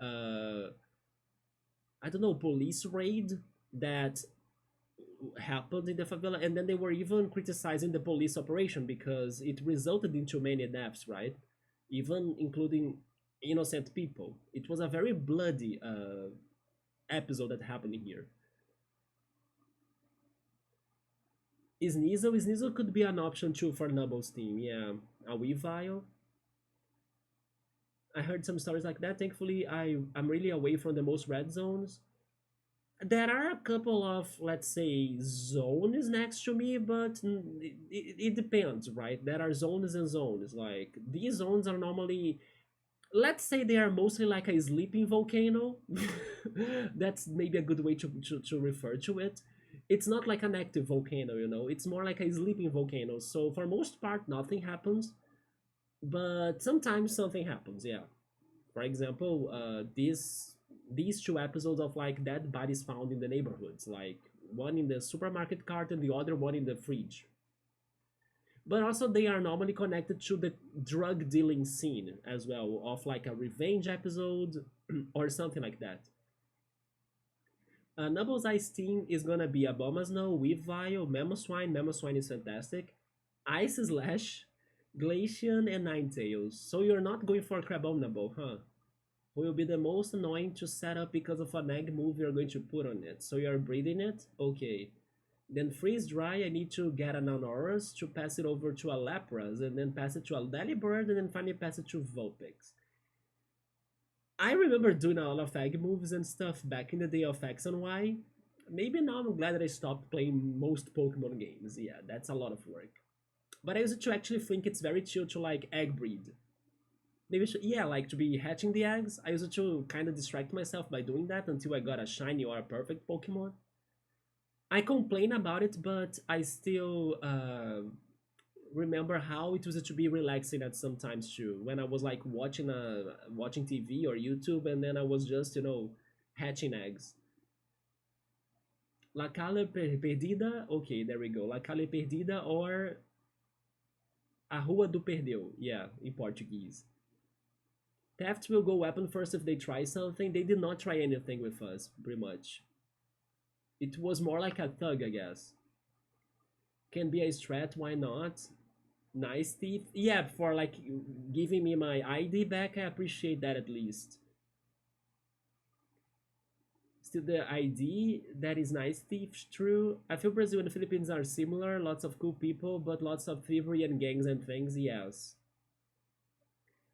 [SPEAKER 1] I don't know, police raid that happened in the favela, and then they were even criticizing the police operation because it resulted in too many deaths, right? Even including innocent people. It was a very bloody episode that happened here. Sneasel could be an option too for Nubble's team. Yeah, a Weavile. I heard some stories like that. Thankfully, I'm really away from the most red zones. There are a couple of, let's say, zones next to me, but it depends, right? There are zones and zones. Like, these zones are normally, let's say they are mostly like a sleeping volcano. That's maybe a good way to refer to it. It's not like an active volcano, it's more like a sleeping volcano. So for most part, nothing happens, but sometimes something happens, yeah. For example, these two episodes of like dead bodies found in the neighborhoods, like one in the supermarket cart and the other one in the fridge. But also they are normally connected to the drug dealing scene as well, of like a revenge episode or something like that. Nubble's Ice team is gonna be Abomasnow, Weavile, Mamoswine. Mamoswine is fantastic. Ice Slash, Glacian, and Ninetales. So you're not going for Crabominable, huh? Who will be the most annoying to set up because of an egg move you're going to put on it. So you're breeding it? Okay. Then Freeze Dry, I need to get an Anorus to pass it over to a Lapras, and then pass it to a Delibird, and then finally pass it to Vulpix. I remember doing a lot of egg moves and stuff back in the day of X and Y. Maybe now I'm glad that I stopped playing most Pokemon games. Yeah, that's a lot of work. But I used to actually think it's very chill to like egg breed. Maybe yeah, like to be hatching the eggs. I used to kind of distract myself by doing that until I got a shiny or a perfect Pokemon. I complain about it, but I still remember how it was to be relaxing at sometimes too. When I was like watching TV or YouTube, and then I was just hatching eggs. La Cala Perdida, okay, there we go. La Cala Perdida or A Rua do Perdeu, yeah, in Portuguese. Theft will go weapon first if they try something. They did not try anything with us, pretty much. It was more like a thug, I guess. Can be a strat, why not? Nice thief. Yeah, for like giving me my ID back, I appreciate that at least. Still the ID, that is nice thief, true. I feel Brazil and the Philippines are similar, lots of cool people, but lots of thievery and gangs and things, yes.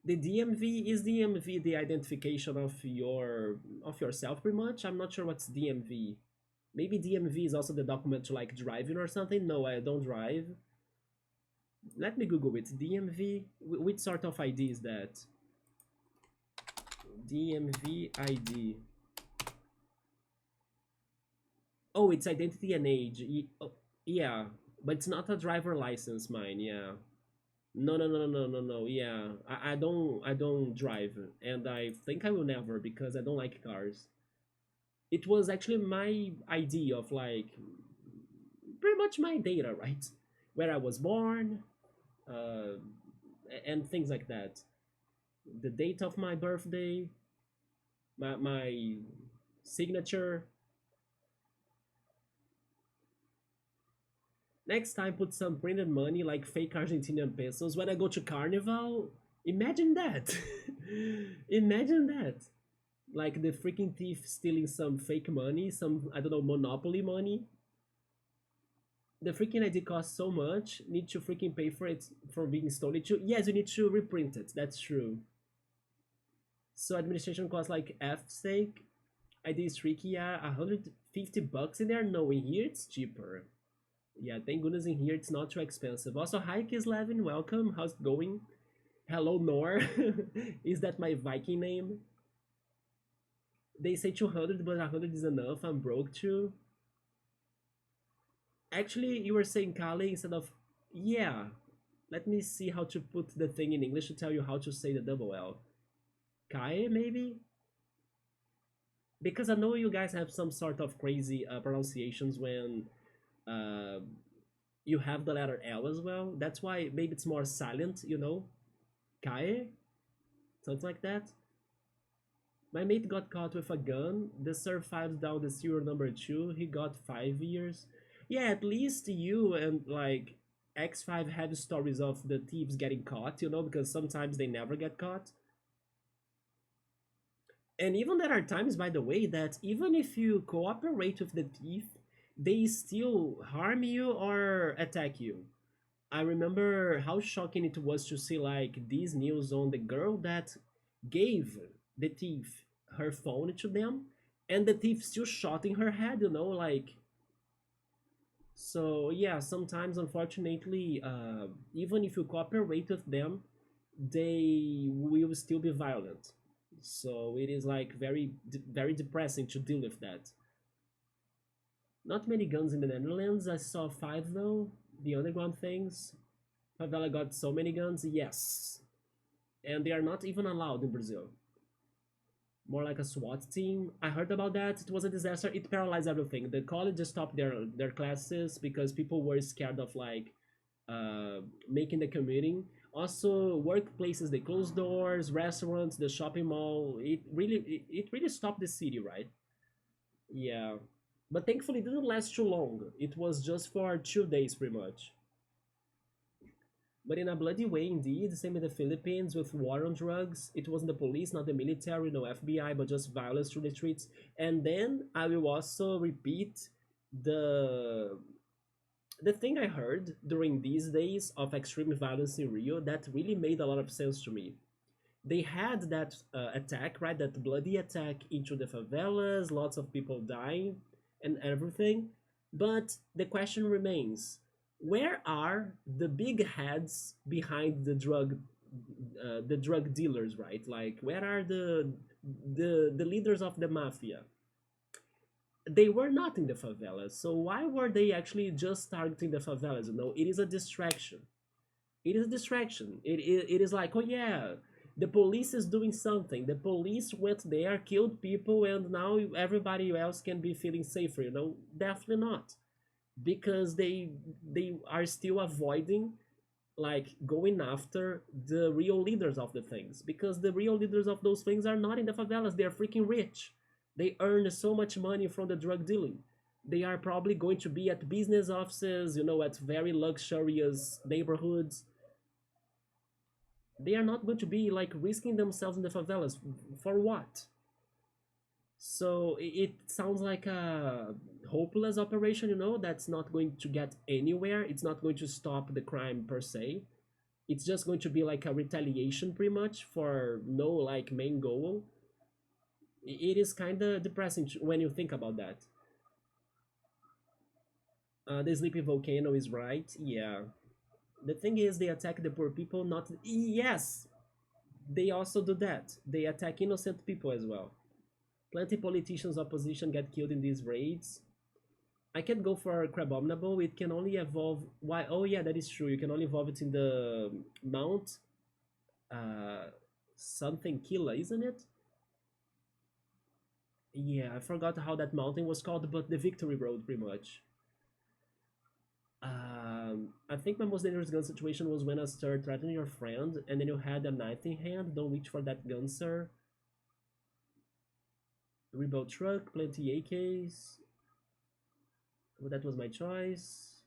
[SPEAKER 1] The DMV, is DMV the identification of yourself pretty much? I'm not sure what's DMV. Maybe DMV is also the document to like driving or something. No, I don't drive. Let me Google it. DMV. Which sort of ID is that? DMV ID. Oh, it's identity and age. Oh, yeah, but it's not a driver license, mine. Yeah. No, no, no, no, no, no, no. Yeah, I don't drive, and I think I will never because I don't like cars. It was actually my idea of like pretty much my data, right? Where I was born, uh, and things like that. The date of my birthday, my signature. Next time, put some printed money like fake Argentinian pesos. When I go to Carnival, imagine that. Imagine that. Like the freaking thief stealing some fake money, some, I don't know, Monopoly money. The freaking ID costs so much, need to freaking pay for it for being stolen. To, yes, you need to reprint it. That's true. So administration costs like F stake. ID is tricky, yeah. 150 bucks in there? No, in here it's cheaper. Yeah, thank goodness in here it's not too expensive. Also, hi Kislevin, welcome. How's it going? Hello Nor. Is that my Viking name? They say 200, but 100 is enough. I'm broke too. Actually, you were saying Kale instead of yeah. Let me see how to put the thing in English to tell you how to say the double L. Kae, maybe? Because I know you guys have some sort of crazy pronunciations when uh, you have the letter L as well. That's why maybe it's more silent, you know? Kae? Something like that. My mate got caught with a gun. The survived down the serial number 2. He got 5 years. Yeah, at least you and like X5 have stories of the thieves getting caught, you know, because sometimes they never get caught. And even there are times, by the way, that even if you cooperate with the thief, they still harm you or attack you. I remember how shocking it was to see like these news on the girl that gave the thief her phone to them, and the thief still shot in her head, you know, like. So yeah, sometimes unfortunately, even if you cooperate with them, they will still be violent. So it is like very depressing to deal with that. Not many guns in the Netherlands. I saw five though. The underground things. Favela got so many guns. Yes, and they are not even allowed in Brazil. More like a SWAT team. I heard about that. It was a disaster. It paralyzed everything. The college just stopped their classes because people were scared of like making the commuting. Also, workplaces they closed doors, restaurants, the shopping mall. It really stopped the city, right? Yeah, but thankfully it didn't last too long. It was just for 2 days, pretty much. But in a bloody way, indeed. Same in the Philippines with war on drugs. It wasn't the police, not the military, no FBI, but just violence through the streets. And then I will also repeat the the thing I heard during these days of extreme violence in Rio that really made a lot of sense to me. They had that attack, right? That bloody attack into the favelas, lots of people dying and everything. But the question remains, where are the big heads behind the drug dealers, right? Like, where are the leaders of the mafia? They were not in the favelas, so why were they actually just targeting the favelas? You know, it is a distraction. It is a distraction. It is like, oh yeah, the police is doing something. The police went there, killed people, and now everybody else can be feeling safer. You know, definitely not, because they are still avoiding like going after the real leaders of the things, because the real leaders of those things are not in the favelas. They are freaking rich. They earn so much money from the drug dealing. They are probably going to be at business offices, you know, at very luxurious neighborhoods. They are not going to be like risking themselves in the favelas for what? So it sounds like a hopeless operation, you know, that's not going to get anywhere. It's not going to stop the crime per se. It's just going to be like a retaliation pretty much for no like main goal. It is kind of depressing when you think about that. The sleepy volcano is right. Yeah. The thing is, they attack the poor people, not. Yes! They also do that. They attack innocent people as well. Plenty politicians opposition get killed in these raids. I can go for Crabominable. It can only evolve. Why? Oh yeah, that is true. You can only evolve it in the Mount uh, something Killa, isn't it? Yeah, I forgot how that mountain was called, but the Victory Road, pretty much. I think my most dangerous gun situation was when I started threatening your friend, and then you had a knife in hand. Don't reach for that gun, sir. Rebuild truck, plenty AKs. Well, that was my choice.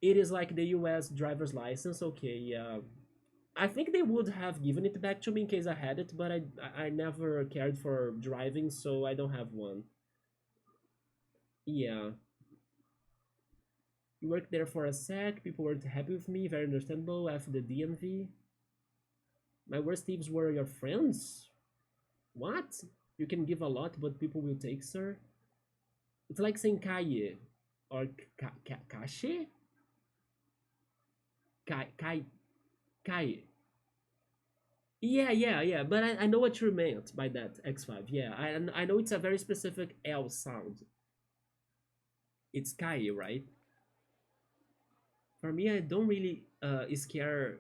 [SPEAKER 1] It is like the US driver's license. Okay, yeah. I think they would have given it back to me in case I had it, but I never cared for driving, so I don't have one. Yeah. You worked there for a sec, people weren't happy with me, very understandable after the DMV. My worst thieves were your friends? What? You can give a lot, but people will take, sir? It's like saying kaye or kashe? Kai, kai. Yeah, but I know what you meant by that, X5. Yeah, I know it's a very specific L sound. It's kai, right? For me, I don't really scare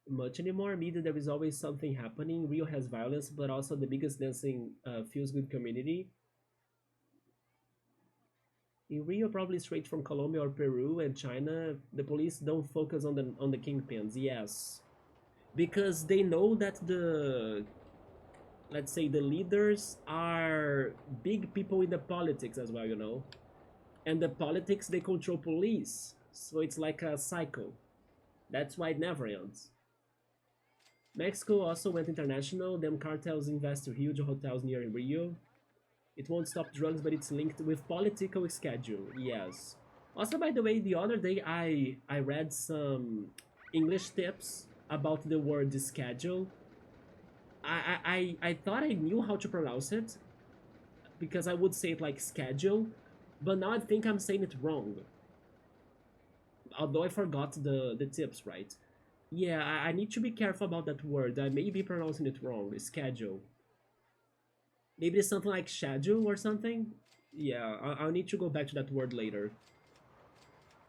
[SPEAKER 1] much anymore. Media there is always something happening. Rio has violence, but also the biggest dancing feels good community. In Rio, probably straight from Colombia or Peru and China, the police don't focus on the kingpins. Yes, because they know that the, let's say, the leaders are big people in the politics as well. And the politics, they control police, so it's like a cycle. That's why it never ends. Mexico also went international. Them cartels invest to huge hotels near Rio. It won't stop drugs, but it's linked with political schedule. Yes. Also, by the way, the other day I read some English tips about the word schedule. I thought I knew how to pronounce it because I would say it like schedule, but now I think I'm saying it wrong. Although I forgot the tips, right? Yeah, I need to be careful about that word. I may be pronouncing it wrong. Schedule. Maybe it's something like schedule or something. Yeah, I'll need to go back to that word later.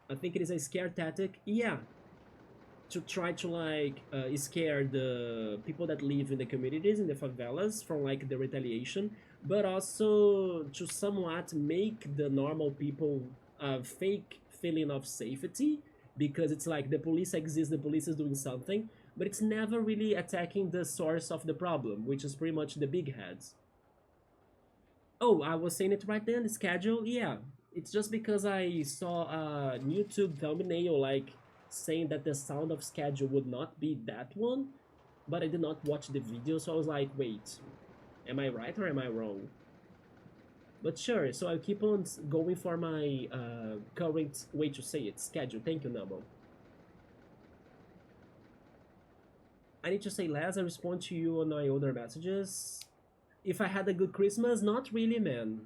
[SPEAKER 1] I think it is a scare tactic. Yeah, to try to like scare the people that live in the communities in the favelas from like the retaliation, but also to somewhat make the normal people a fake feeling of safety, because it's like the police exists, the police is doing something, but it's never really attacking the source of the problem, which is pretty much the big heads. Oh, I was saying it right then, the schedule. Yeah, it's just because I saw a YouTube thumbnail like saying that the sound of schedule would not be that one, but I did not watch the video, so I was like, wait, am I right or am I wrong? But sure, so I'll keep on going for my current way to say it, schedule. Thank you, Namo. I need to say less. I respond to you on my older messages. If I had a good Christmas, not really, man.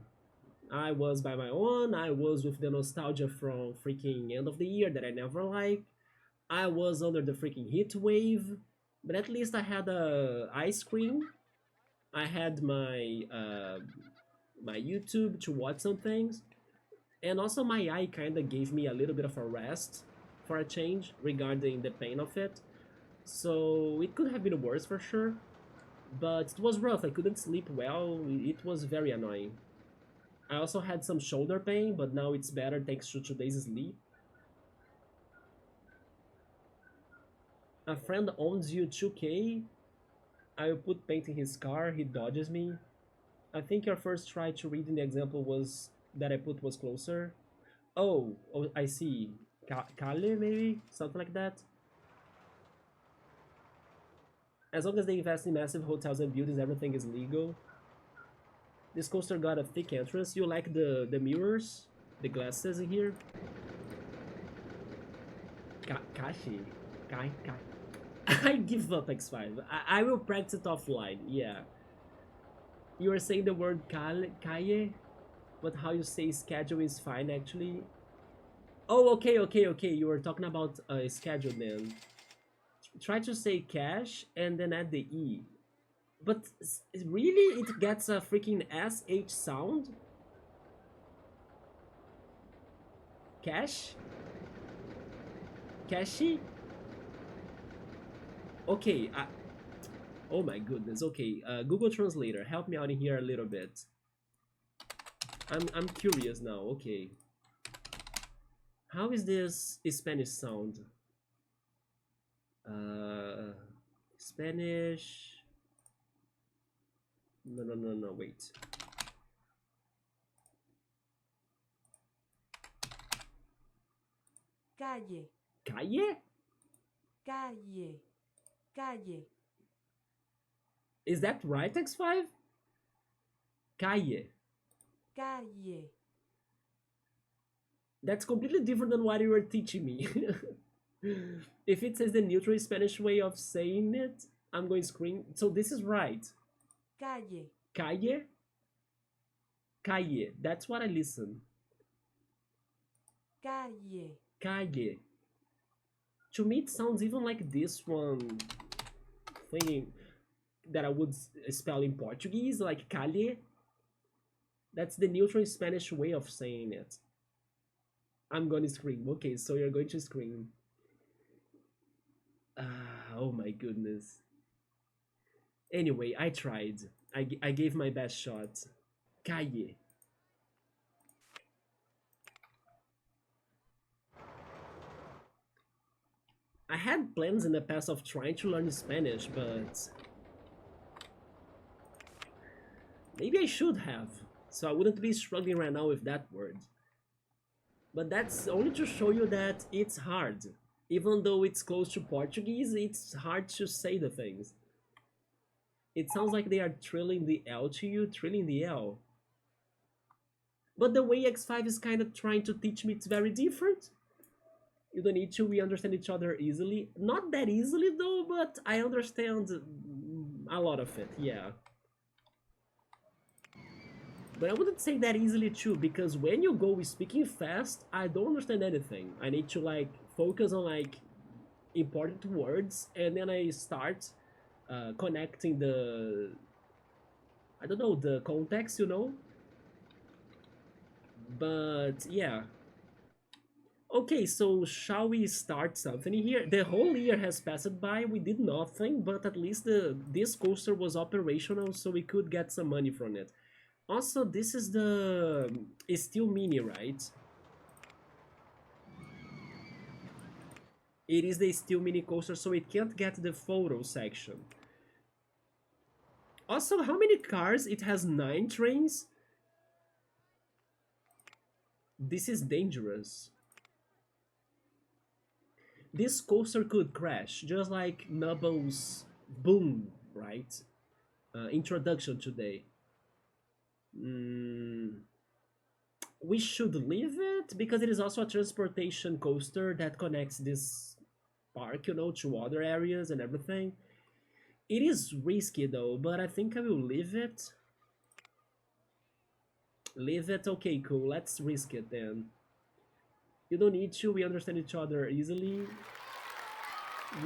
[SPEAKER 1] I was by my own. I was with the nostalgia from freaking end of the year that I never liked. I was under the freaking heat wave, but at least I had a ice cream. I had my YouTube to watch some things, and also my eye kind of gave me a little bit of a rest for a change regarding the pain of it. So it could have been worse for sure, but it was rough. I couldn't sleep well. It was very annoying. I also had some shoulder pain, but now it's better thanks to today's sleep. A friend owns you 2K. I will put paint in his car. He dodges me. I think your first try to read in the example was that I put was closer. Oh, I see. Kale, maybe? Something like that. As long as they invest in massive hotels and buildings, everything is legal. This coaster got a thick entrance. You like the mirrors? The glasses in here? Kashi. Kai. I give up X5. I will practice it offline. Yeah. You were saying the word kaye, but how you say schedule is fine actually. Oh, okay, okay, okay. You were talking about schedule then. Try to say cash and then add the E. But really, it gets a freaking SH sound? Cash? Cashy? Okay, oh my goodness. Okay, Google Translator, help me out in here a little bit. I'm curious now. Okay, how is this Spanish sound? Uh, Spanish. No, no, no, no. Wait.
[SPEAKER 2] Calle,
[SPEAKER 1] Calle?
[SPEAKER 2] calle, calle.
[SPEAKER 1] Is that right, X5? Calle.
[SPEAKER 2] Calle.
[SPEAKER 1] That's completely different than what you were teaching me. If it says the neutral Spanish way of saying it, I'm going to scream. So this is right.
[SPEAKER 2] Calle.
[SPEAKER 1] Calle? Calle. That's what I listen.
[SPEAKER 2] Calle.
[SPEAKER 1] Calle. To me, it sounds even like this one thing that I would spell in Portuguese, like calle. That's the neutral Spanish way of saying it. I'm going to scream. Okay, so you're going to scream. Oh my goodness. Anyway, I tried. I gave my best shot. Calle. I had plans in the past of trying to learn Spanish, but maybe I should have, so I wouldn't be struggling right now with that word. But that's only to show you that it's hard. Even though it's close to Portuguese, it's hard to say the things. It sounds like they are trilling the L to you, trilling the L. But the way X5 is kind of trying to teach me, it's very different. You don't need to, we understand each other easily. Not that easily though, but I understand a lot of it, yeah. But I wouldn't say that easily too, because when you go speaking fast, I don't understand anything. I need to like focus on like important words, and then I start connecting the, I don't know, the context, you know? But yeah. Okay, so shall we start something here? The whole year has passed by, we did nothing, but at least this coaster was operational, so we could get some money from it. Also, this is the Steel Mini, right? It is the Steel Mini coaster, so it can't get the photo section. Also, how many cars? It has 9 trains? This is dangerous. This coaster could crash, just like Nubble's Boom, right? Introduction today. We should leave it because it is also a transportation coaster that connects this park, you know, to other areas and everything. It is risky though, but I think I will leave it. Leave it? Okay, cool. Let's risk it then. You don't need to, we understand each other easily.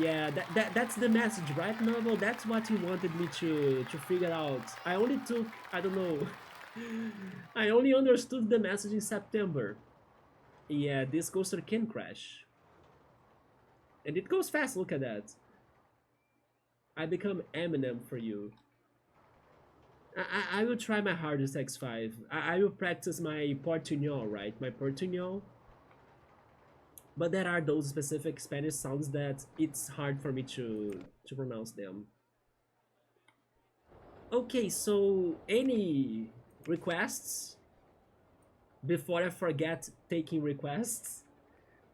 [SPEAKER 1] Yeah, that's the message, right, Novel? That's what you wanted me to figure out. I only took, I don't know, I only understood the message in September. Yeah, this coaster can crash. And it goes fast, look at that. I become Eminem for you. I will try my hardest, X5. I will practice my portuñol, right? My portuñol. But there are those specific Spanish sounds that it's hard for me to pronounce them. Okay, so any requests? Before I forget taking requests?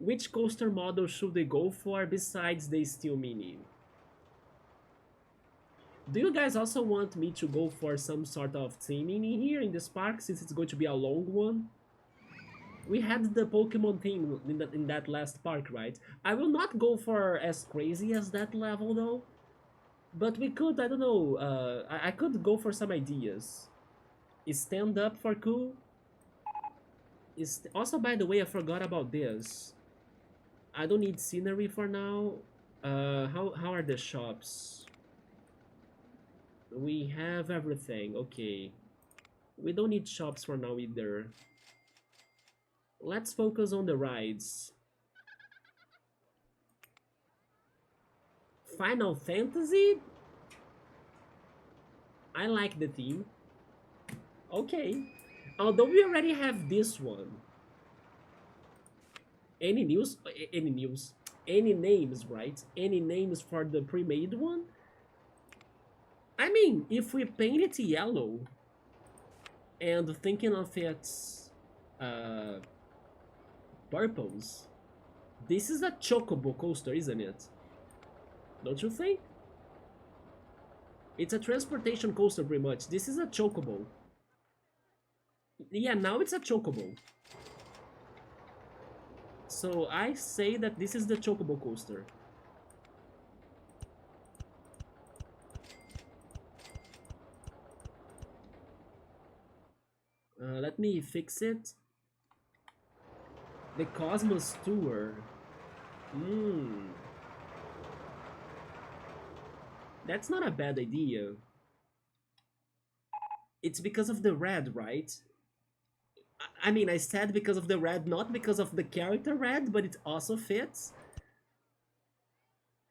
[SPEAKER 1] Which coaster model should they go for besides the Steel Mini? Do you guys also want me to go for some sort of theming in here in this park, since it's going to be a long one? We had the Pokemon theme in that last park, right? I will not go for as crazy as that level though, but we could, I don't know, I could go for some ideas. Is stand up for cool? Is also, by the way, I forgot about this. I don't need scenery for now. How are the shops? We have everything. Okay. We don't need shops for now either. Let's focus on the rides. Final Fantasy? I like the theme. Okay. Although we already have this one. Any news? Any news? Any names, right? Any names for the pre-made one? I mean, if we paint it yellow and thinking of its uh, purples, this is a chocobo coaster, isn't it? Don't you think? It's a transportation coaster pretty much. This is a chocobo. Yeah, now it's a chocobo. So I say that this is the chocobo coaster. Let me fix it. The Cosmos Tour. Hmm. That's not a bad idea. It's because of the red, right? I mean, I said because of the red, not because of the character red, but it also fits.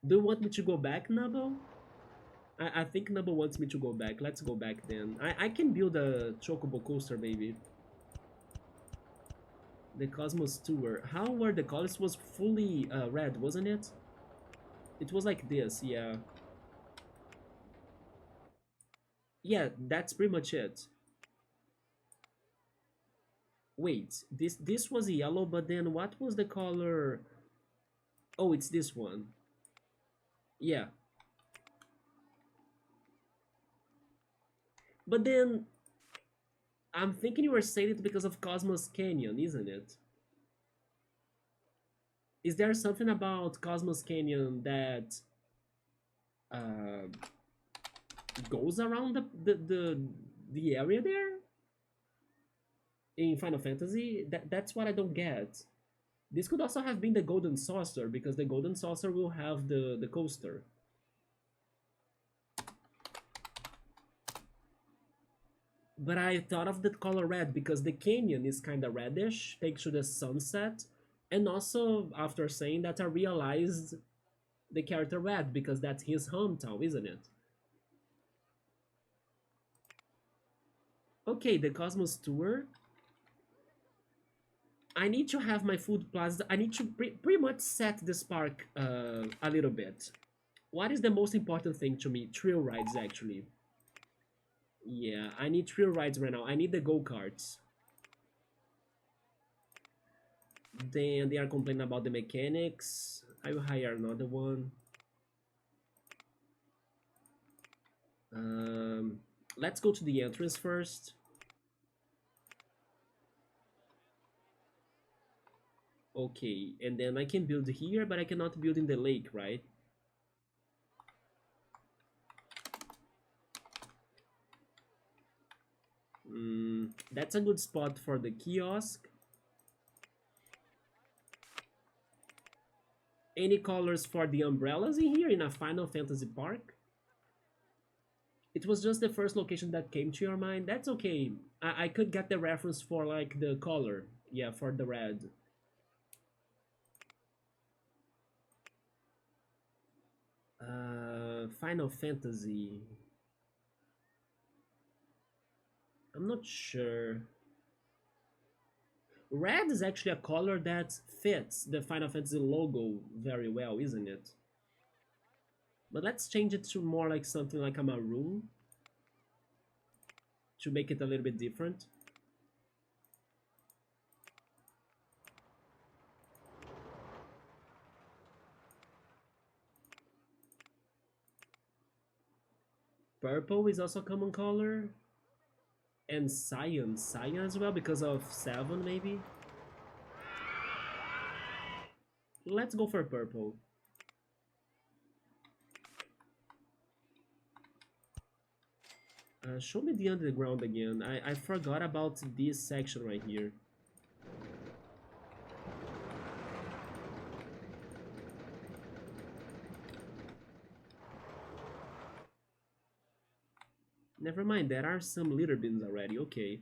[SPEAKER 1] Do you want me to go back, Nabo? I think Nabo wants me to go back. Let's go back then. I can build a chocobo coaster, maybe. The Cosmos Tour. How were the colors? Was fully red, wasn't it? It was like this, yeah. Yeah, that's pretty much it. Wait, this was yellow, but then what was the color? Oh, it's this one. Yeah. But then I'm thinking you were saying it because of Cosmos Canyon, isn't it? Is there something about Cosmos Canyon that uh, goes around the area there in Final Fantasy? That's what I don't get. This could also have been the Golden Saucer because the Golden Saucer will have the coaster. But I thought of the color red because the canyon is kind of reddish, thanks to the sunset. And also, after saying that, I realized the character red because that's his hometown, isn't it? Okay, the Cosmos Tour. I need to have my food plaza. I need to pretty much set this park a little bit. What is the most important thing to me? Trail rides, actually. Yeah, I need trail rides right now. I need the go-karts. Then they are complaining about the mechanics. I will hire another one. Um, let's go to the entrance first. Okay, and then I can build here, but I cannot build in the lake, right? That's a good spot for the kiosk. Any colors for the umbrellas in here in a Final Fantasy park? It was just the first location that came to your mind. That's okay. I could get the reference for like the color. Yeah, for the red. Final Fantasy. I'm not sure. Red is actually a color that fits the Final Fantasy logo very well, isn't it? But let's change it to more like something like a maroon to make it a little bit different. Purple is also a common color. And cyan. Cyan as well because of 7 maybe. Let's go for purple. Show me the underground again. I forgot about this section right here. Never mind, there are some litter bins already, okay.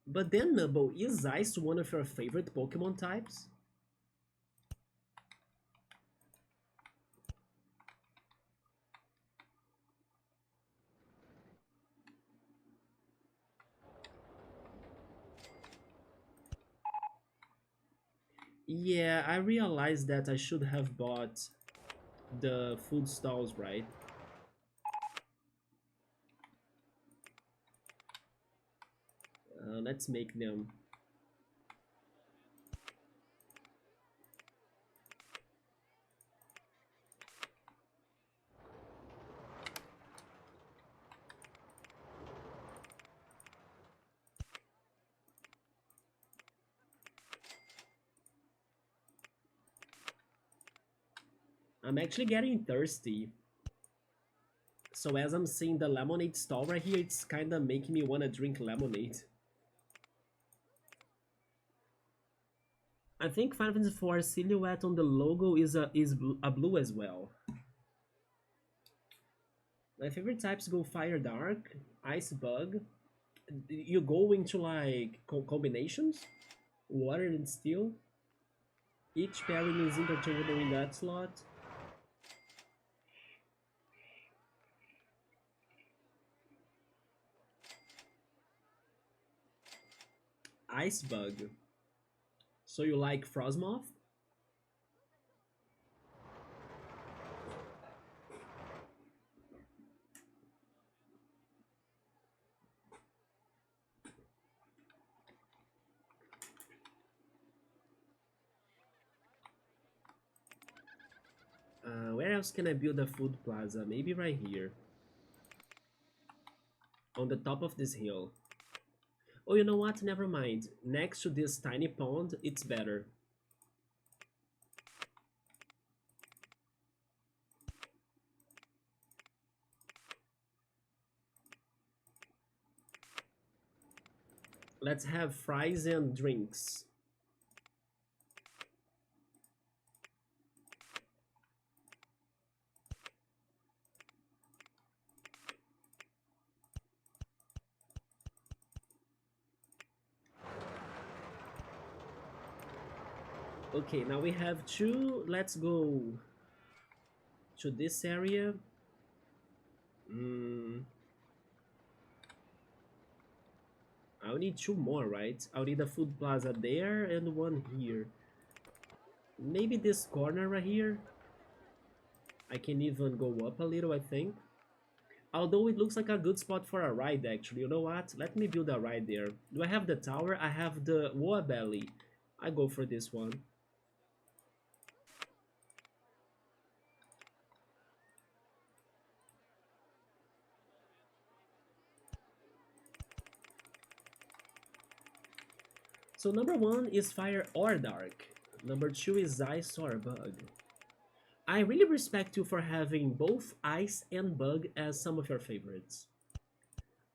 [SPEAKER 1] But then, Nubble, is Ice one of your favorite Pokemon types? Yeah, I realized that I should have bought the food stalls, right? Let's make them. I'm actually getting thirsty. So as I'm seeing the lemonade stall right here, it's kind of making me want to drink lemonade. I think Final Fantasy IV silhouette on the logo is a blue as well. My favorite types go Fire Dark, Ice Bug. You go into like combinations, Water and Steel. Each pairing is interchangeable in that slot. Ice Bug. So you like Frostmoth? Where else can I build a food plaza? Maybe right here. On the top of this hill. Oh, you know what? Never mind. Next to this tiny pond, it's better. Let's have fries and drinks. Okay, now we have two. Let's go to this area. Mm, I'll need two more, right? I'll need a food plaza there and one here. Maybe this corner right here. I can even go up a little, I think. Although it looks like a good spot for a ride, actually. You know what? Let me build a ride there. Do I have the tower? I have the Woa Belly. I go for this one. So number one is Fire or Dark. Number two is Ice or Bug. I really respect you for having both Ice and Bug as some of your favorites.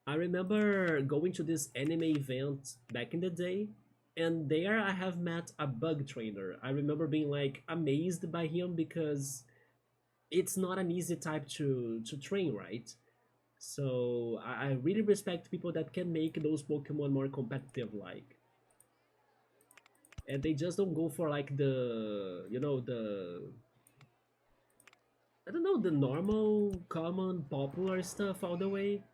[SPEAKER 1] I remember going to this anime event back in the day, and there I have met a bug trainer. I remember being like amazed by him because it's not an easy type to train, right? So I really respect people that can make those Pokemon more competitive like. And they just don't go for like the the I don't know, the normal, common, popular stuff all the way.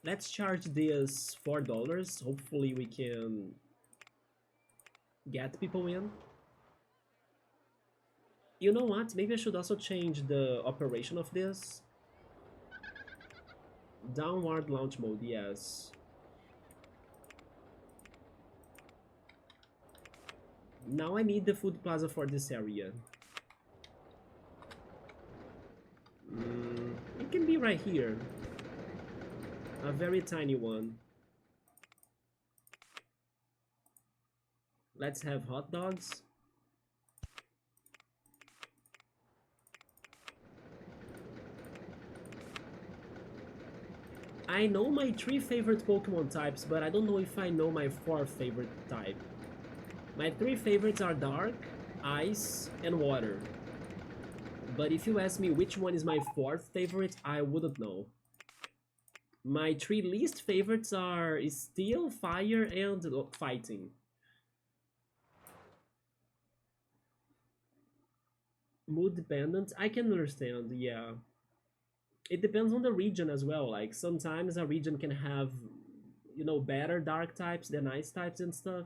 [SPEAKER 1] Let's charge this $4. Hopefully we can get people in. You know what? Maybe I should also change the operation of this. Downward launch mode, yes. Now I need the food plaza for this area. It can be right here. A very tiny one. Let's have hot dogs. I know my 3 favorite Pokemon types, but I don't know if I know my 4th favorite type. My 3 favorites are Dark, Ice, and Water. But if you ask me which one is my 4th favorite, I wouldn't know. My 3 least favorites are Steel, Fire, and Fighting. Mood dependent, I can understand, yeah. It depends on the region as well. Like sometimes a region can have, better dark types than ice types and stuff.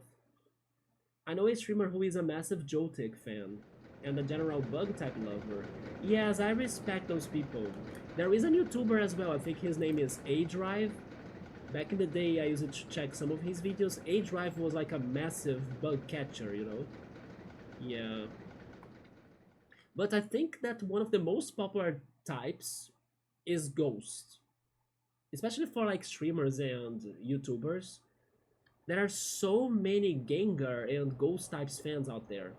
[SPEAKER 1] I know a streamer who is a massive Joltik fan and a general bug type lover. Yes, I respect those people. There is a YouTuber as well, I think his name is A Drive. Back in the day, I used to check some of his videos. A Drive was like a massive bug catcher, you know? Yeah. But I think that one of the most popular types is Ghost. Especially for like streamers and YouTubers. There are so many Gengar and Ghost types fans out there.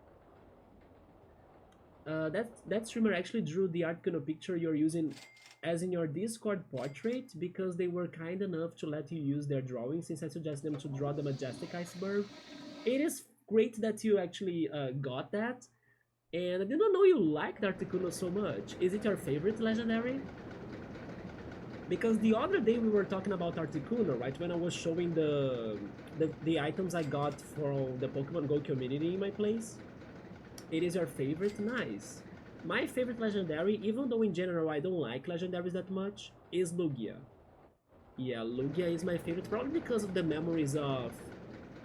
[SPEAKER 1] That streamer actually drew the Articuno picture you're using as in your Discord portrait because they were kind enough to let you use their drawing since I suggested them to draw the majestic iceberg. It is great that you actually got that, and I didn't know you liked Articuno so much. Is it your favorite legendary? Because the other day we were talking about Articuno, right? When I was showing the items I got from the Pokemon Go community in my place. It is your favorite? Nice. My favorite legendary, even though in general I don't like legendaries that much, is Lugia. Yeah, Lugia is my favorite, probably because of the memories of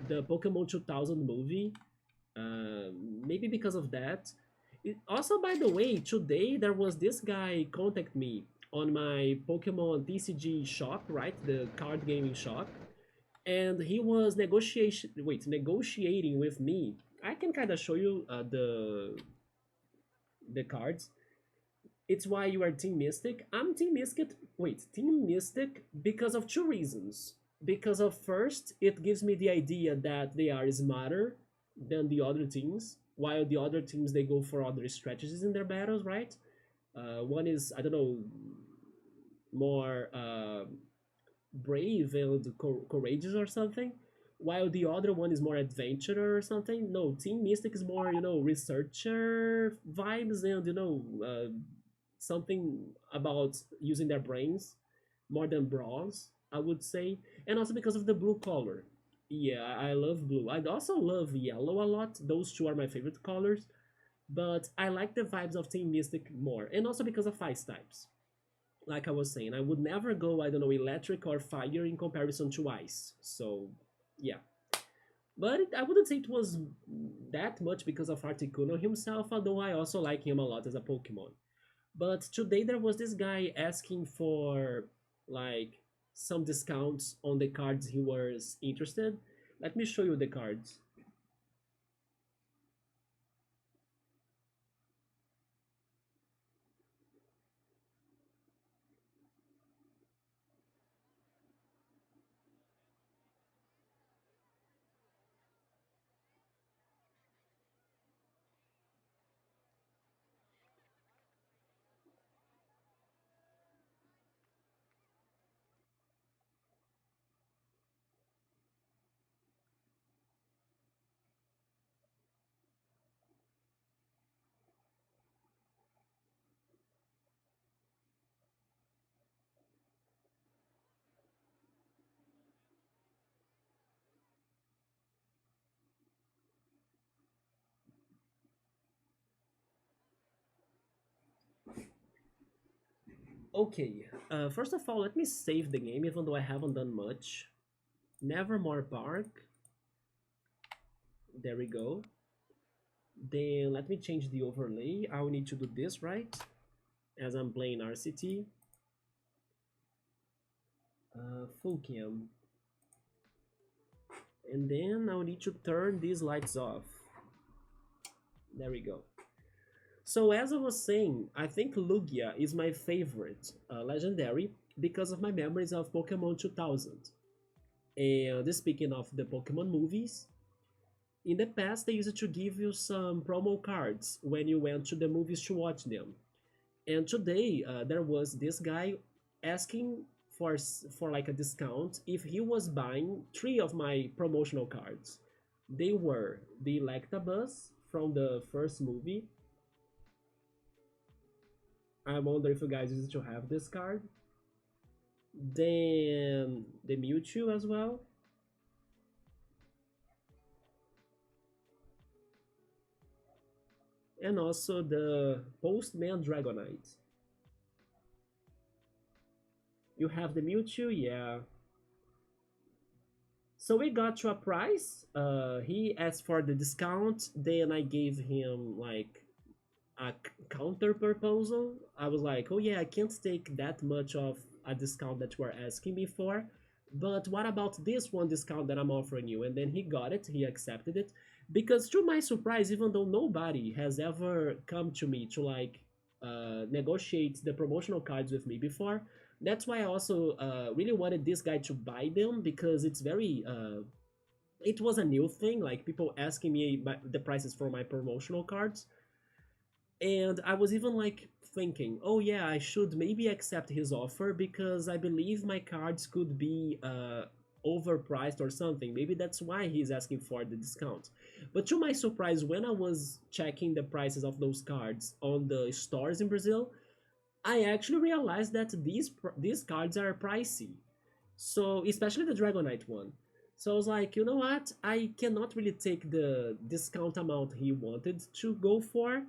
[SPEAKER 1] the Pokemon 2000 movie. Maybe because of that. Also, by the way, today there was this guy contact me on my Pokemon TCG shop, right? The card gaming shop. And he was negotiating with me. I can kind of show you the cards. It's why you are Team Mystic. I'm Team Mystic. Wait, Team Mystic because of 2 reasons. Because of first, it gives me the idea that they are smarter than the other teams, while the other teams they go for other strategies in their battles, right? One is I don't know more brave and courageous or something, while the other one is more adventurer or something. No, Team Mystic is more researcher vibes and something about using their brains more than brawls, I would say, and also because of the blue color. Yeah, I love blue. I also love yellow a lot. Those two are my favorite colors, but I like the vibes of Team Mystic more, and also because of ice types. Like I was saying, I would never go, I don't know, electric or fire in comparison to ice. So, yeah. But I wouldn't say it was that much because of Articuno himself, although I also like him a lot as a Pokemon. But today there was this guy asking for, like, some discounts on the cards he was interested. Let me show you the cards. Okay, first of all, let me save the game, even though I haven't done much. Nevermore Park. There we go. Then let me change the overlay. I will need to do this, right? As I'm playing RCT. Full cam. And then I'll need to turn these lights off. There we go. So as I was saying, I think Lugia is my favorite legendary because of my memories of Pokemon 2000. And speaking of the Pokemon movies, In the past, they used to give you some promo cards when you went to the movies to watch them. And today, there was this guy asking for like a discount if he was buying three of my promotional cards. They were the Electabuzz from the first movie. I wonder if you guys used to have this card. Then the Mewtwo as well, and also the Postman Dragonite. You have the Mewtwo, yeah. So we got to a price. He asked for the discount. Then I gave him like a counter proposal. I was like, oh yeah, I can't take that much of a discount that you are asking me for. But what about this one discount that I'm offering you? And then he got it, he accepted it. Because to my surprise, even though nobody has ever come to me to like negotiate the promotional cards with me before, that's why I also really wanted this guy to buy them because it's very it was a new thing, like people asking me the prices for my promotional cards. And I was even like thinking, oh yeah, I should maybe accept his offer because I believe my cards could be overpriced or something. Maybe that's why he's asking for the discount. But to my surprise, when I was checking the prices of those cards on the stores in Brazil, I actually realized that these cards are pricey. So especially the Dragonite one. So I was like, you know what? I cannot really take the discount amount he wanted to go for,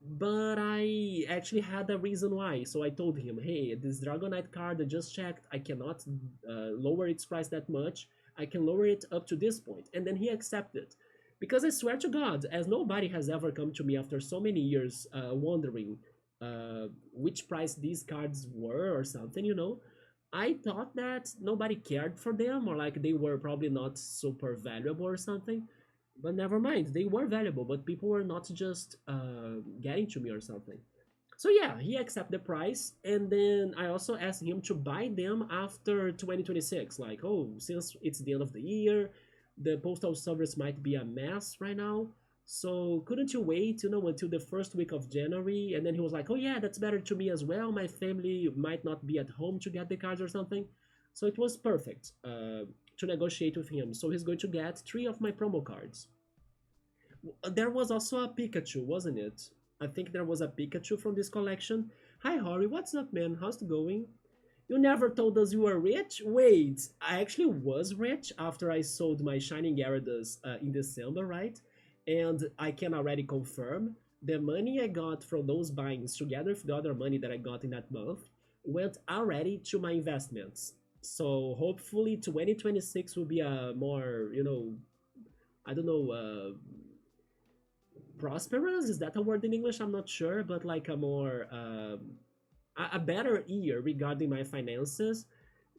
[SPEAKER 1] but I actually had a reason why. So I told him, hey, this Dragonite card I just checked, I cannot lower its price that much. I can lower it up to this point. And then he accepted. Because I swear to God, as nobody has ever come to me after so many years wondering which price these cards were or something, I thought that nobody cared for them or like they were probably not super valuable or something. But never mind, they were valuable, but people were not just getting to me or something. So yeah, he accepted the price, and then I also asked him to buy them after 2026. Like, oh, since it's the end of the year, the postal service might be a mess right now. So couldn't you wait, until the first week of January? And then he was like, oh yeah, that's better to me as well. My family might not be at home to get the cards or something. So it was perfect to negotiate with him. So he's going to get three of my promo cards. There was also a Pikachu, wasn't it? I think there was a Pikachu from this collection. Hi, Hori, what's up, man? How's it going? You never told us you were rich? Wait, I actually was rich after I sold my Shining Gyarados in December, right? And I can already confirm the money I got from those buyings, together with the other money that I got in that month, went already to my investments. So hopefully 2026 will be a more, I don't know, prosperous, is that a word in English? I'm not sure, but like a more a better year regarding my finances.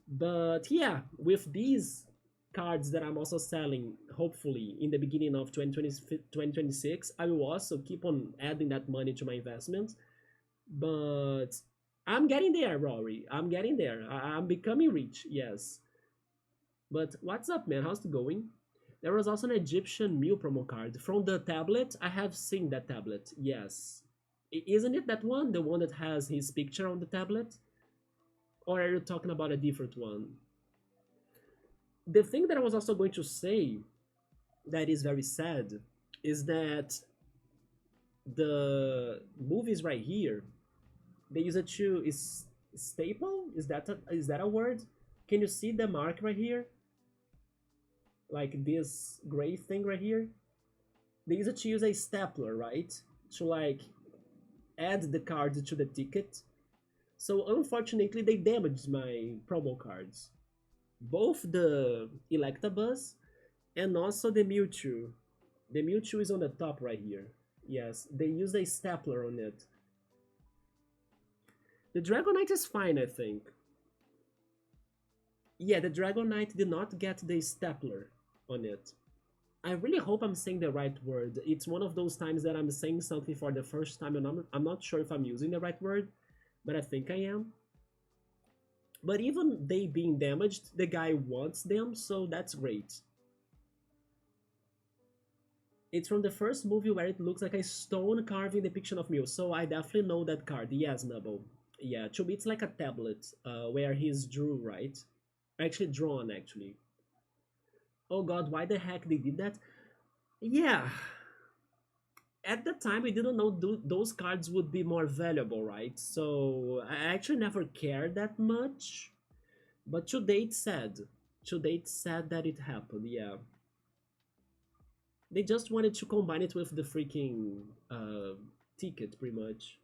[SPEAKER 1] But yeah, with these cards that I'm also selling, hopefully in the beginning of 2026, I will also keep on adding that money to my investments. But I'm getting there, Rory. I'm getting there. I'm becoming rich, yes. But what's up, man? How's it going? There was also an Egyptian Mew promo card from the tablet. I have seen that tablet. Yes. Isn't it that one? The one that has his picture on the tablet? Or are you talking about a different one? The thing that I was also going to say that is very sad is that the movies right here, they use it to is staple? Is that a word? Can you see the mark right here? Like this gray thing right here? They used to use a stapler, right? To like add the card to the ticket. So unfortunately, they damaged my promo cards. Both the Electabuzz and also the Mewtwo. The Mewtwo is on the top right here. Yes, they use a stapler on it. The Dragonite is fine, I think. Yeah, the Dragonite did not get the stapler on it. I really hope I'm saying the right word. It's one of those times that I'm saying something for the first time and I'm not sure if I'm using the right word, but I think I am. But even they being damaged, the guy wants them, so that's great. It's from the first movie where it looks like a stone carving depiction of Mew. So I definitely know that card. Yes, Nubble. Yeah, to me it's like a tablet where he's drew, right? Actually drawn, actually. Oh god, why the heck they did that? Yeah, at the time we didn't know those cards would be more valuable, right? So I actually never cared that much. But today it's sad. Today it's sad that it happened, yeah. They just wanted to combine it with the freaking ticket, pretty much.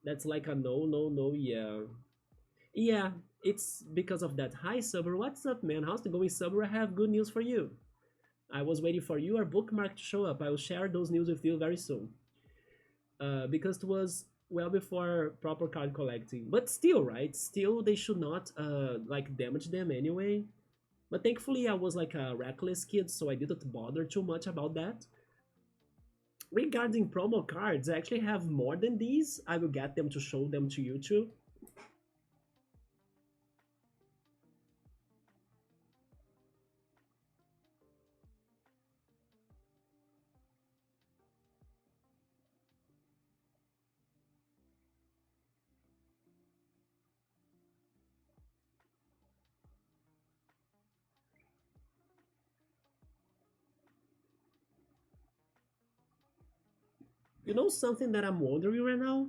[SPEAKER 1] That's like a no, no, no, yeah. Yeah, it's because of that. Hi, Subber. What's up, man? How's it going, Subber? I have good news for you. I was waiting for your bookmark to show up. I will share those news with you very soon. Because it was well before proper card collecting. But still, right? Still, they should not like damage them anyway. But thankfully, I was like a reckless kid, so I didn't bother too much about that. Regarding promo cards, I actually have more than these. I will get them to show them to you too. You know something that I'm wondering right now?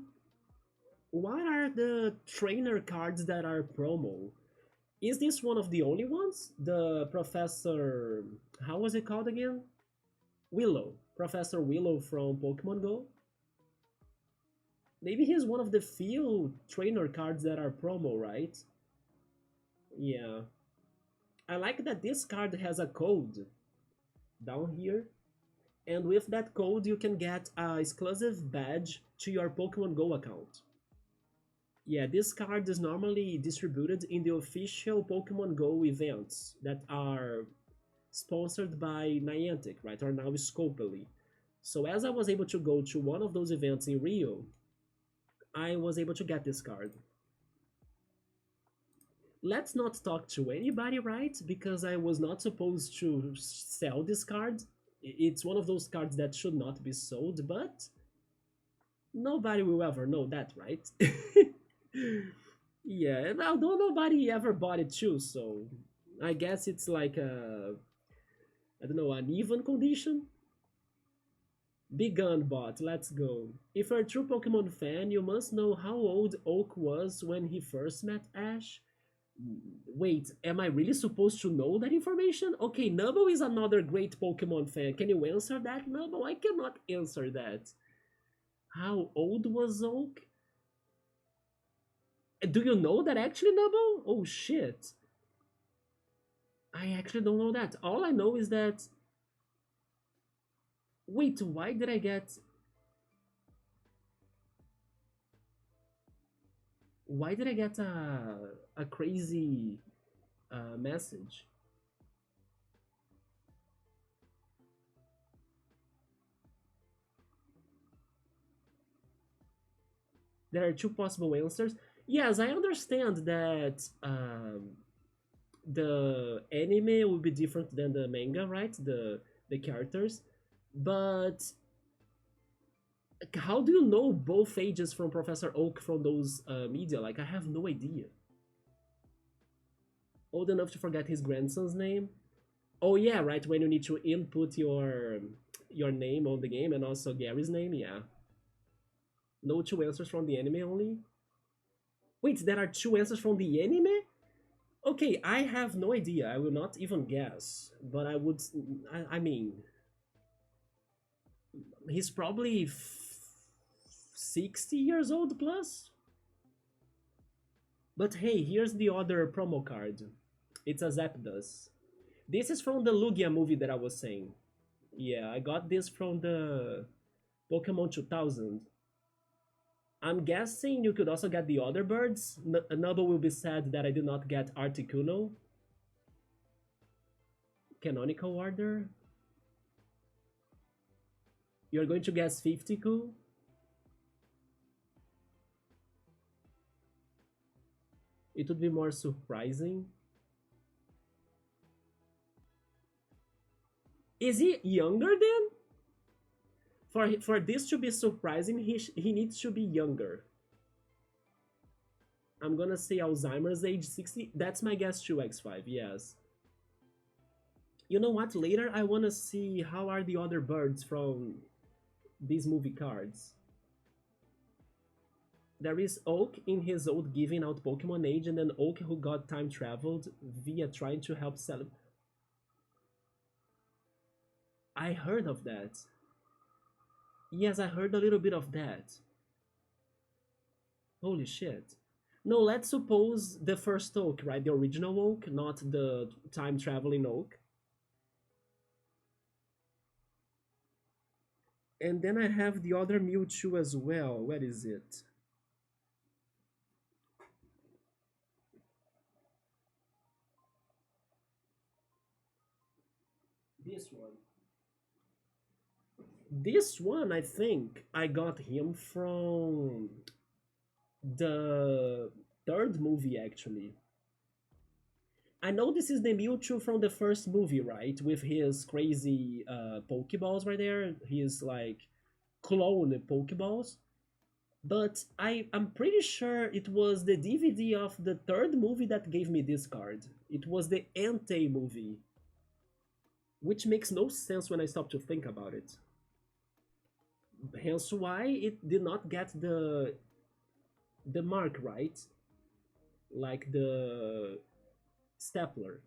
[SPEAKER 1] What are the trainer cards that are promo? Is this one of the only ones? The Professor. How was it called again? Willow. Professor Willow from Pokemon Go? Maybe he's one of the few trainer cards that are promo, right? Yeah. I like that this card has a code down here. And with that code, you can get a exclusive badge to your Pokemon Go account. Yeah, this card is normally distributed in the official Pokemon Go events that are sponsored by Niantic, right? Or now Scopely. So as I was able to go to one of those events in Rio, I was able to get this card. Let's not talk to anybody, right? Because I was not supposed to sell this card. It's one of those cards that should not be sold, but nobody will ever know that, right? Yeah, and although nobody ever bought it too, so I guess it's like a, I don't know, an even condition. Begun bot, let's go. If you're a true Pokemon fan, you must know how old Oak was when he first met Ash. Wait, am I really supposed to know that information? Okay, Nubble is another great Pokemon fan. Can you answer that, Nubble? I cannot answer that. How old was Oak? Do you know that actually, Nubble? Oh shit. I actually don't know that. All I know is that. Wait, why did I get. Why did I get a crazy message? There are two possible answers. Yes, I understand that the anime will be different than the manga, right? The characters, but how do you know both ages from Professor Oak from those media? Like, I have no idea. Old enough to forget his grandson's name? Oh yeah, right. When you need to input your name on the game and also Gary's name, yeah. No two answers from the anime only. Wait, there are two answers from the anime? Okay, I have no idea. I will not even guess. But I would. I mean, he's probably 60 years old plus? But hey, here's the other promo card. It's a Zapdos. This is from the Lugia movie that I was saying. Yeah, I got this from the Pokemon 2000. I'm guessing you could also get the other birds. Nubble will be sad that I did not get Articuno. Canonical order. You're going to guess 50, cool? It would be more surprising. Is he younger then? For this to be surprising, he needs to be younger. I'm gonna say Alzheimer's age 60. That's my guess too, X5, yes. You know what? Later I wanna see how are the other birds from these movie cards. There is Oak in his old giving out Pokemon age, and then Oak who got time traveled via trying to help sell. I heard of that. Yes, I heard a little bit of that. Holy shit. No, let's suppose the first Oak, right? The original Oak, not the time traveling Oak. And then I have the other Mewtwo as well. Where is it? This one. This one, I think I got him from the third movie, actually. I know this is the Mewtwo from the first movie, right? With his crazy Pokeballs right there. His like clone Pokeballs. But I'm pretty sure it was the DVD of the third movie that gave me this card. It was the Entei movie. Which makes no sense when I stop to think about it. Hence why it did not get the mark right. Like the stapler.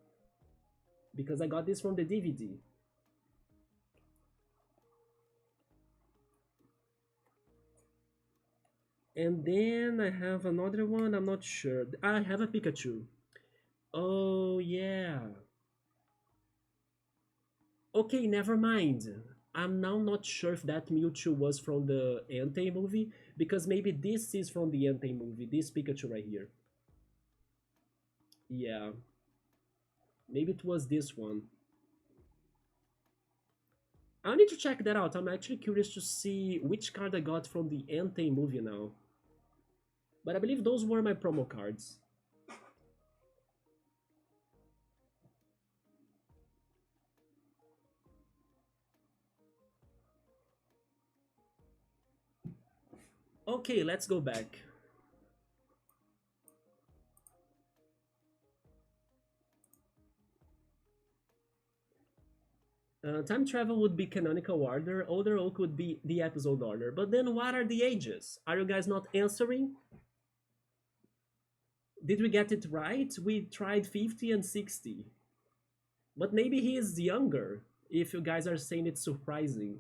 [SPEAKER 1] Because I got this from the DVD. And then I have another one, I'm not sure. I have a Pikachu. Oh, yeah. Okay, never mind. I'm now not sure if that Mewtwo was from the Entei movie, because maybe this is from the Entei movie, this Pikachu right here. Yeah. Maybe it was this one. I need to check that out. I'm actually curious to see which card I got from the Entei movie now. But I believe those were my promo cards. Okay, let's go back. Time travel would be canonical order, older oak would be the episode order. But then what are the ages? Are you guys not answering? Did we get it right? We tried 50 and 60. But maybe he is younger, if you guys are saying it's surprising.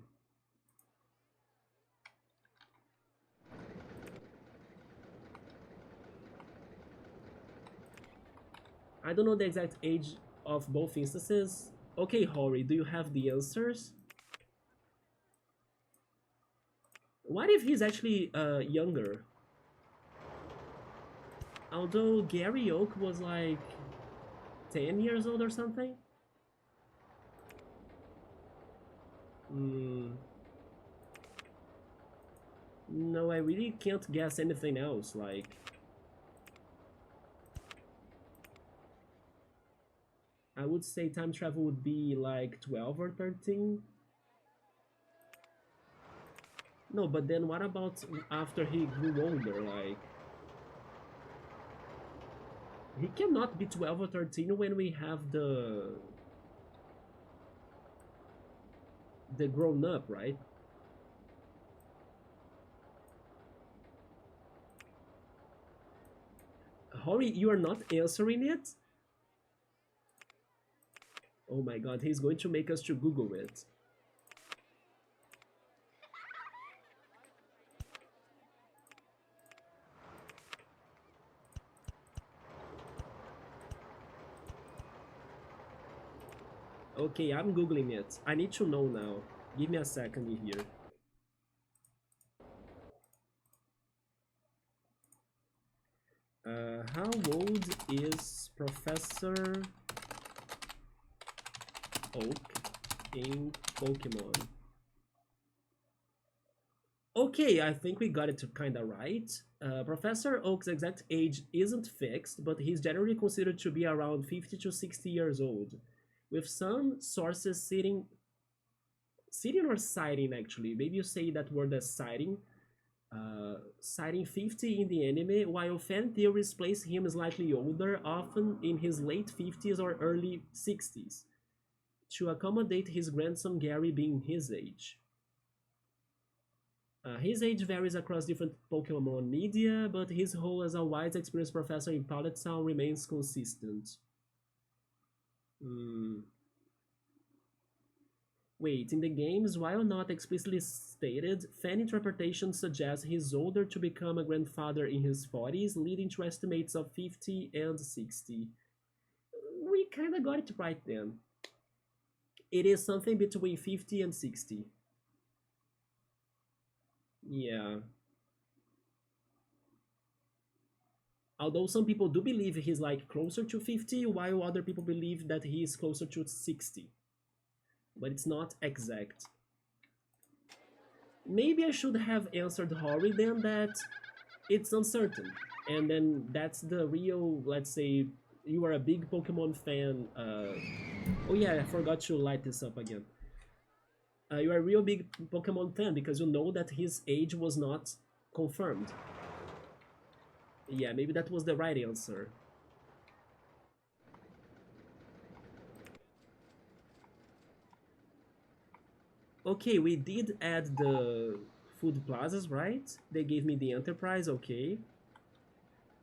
[SPEAKER 1] I don't know the exact age of both instances. Okay, Hori, do you have the answers? What if he's actually younger? Although Gary Oak was like 10 years old or something? Hmm. No, I really can't guess anything else, like... I would say time travel would be like 12 or 13. No, but then what about after he grew older, like... He cannot be 12 or 13 when we have the grown up, right? Hori, you are not answering it? Oh my god, he's going to make us to Google it. Okay, I'm googling it. I need to know now. Give me a second here. How old is Professor Oak in Pokemon? Okay, I think we got it kinda right. Professor Oak's exact age isn't fixed, but he's generally considered to be around 50 to 60 years old, with some sources citing Sighting or sighting, actually. Maybe you say that word as sighting. Citing 50 in the anime, while fan theories place him slightly older, often in his late 50s or early 60s, to accommodate his grandson Gary being his age. His age varies across different Pokemon media, but his role as a wise, experienced professor in Pallet Town remains consistent. Hmm. Wait, in the games, while not explicitly stated, fan interpretation suggests he's older to become a grandfather in his 40s, leading to estimates of 50 and 60. We kinda got it right then. It is something between 50 and 60. Yeah. Although some people do believe he's like closer to 50, while other people believe that he is closer to 60. But it's not exact. Maybe I should have answered Hori then that it's uncertain. And then that's the real, let's say, you are a big Pokemon fan. Oh yeah, I forgot to light this up again. You are a real big Pokemon fan because you know that his age was not confirmed. Yeah, maybe that was the right answer. Okay, we did add the food plazas, right? They gave me the Enterprise, okay.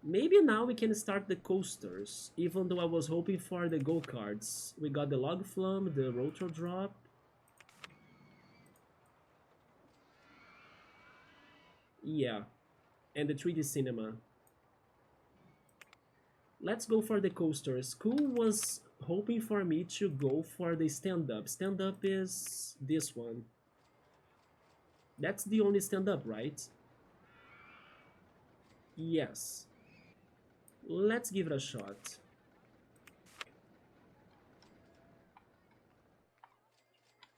[SPEAKER 1] Maybe now we can start the coasters, even though I was hoping for the go-karts. We got the Log Flum, the Rotor Drop. Yeah, and the 3D cinema. Let's go for the coasters. School was hoping for me to go for the stand-up. Stand-up is this one. That's the only stand-up, right? Yes. Let's give it a shot.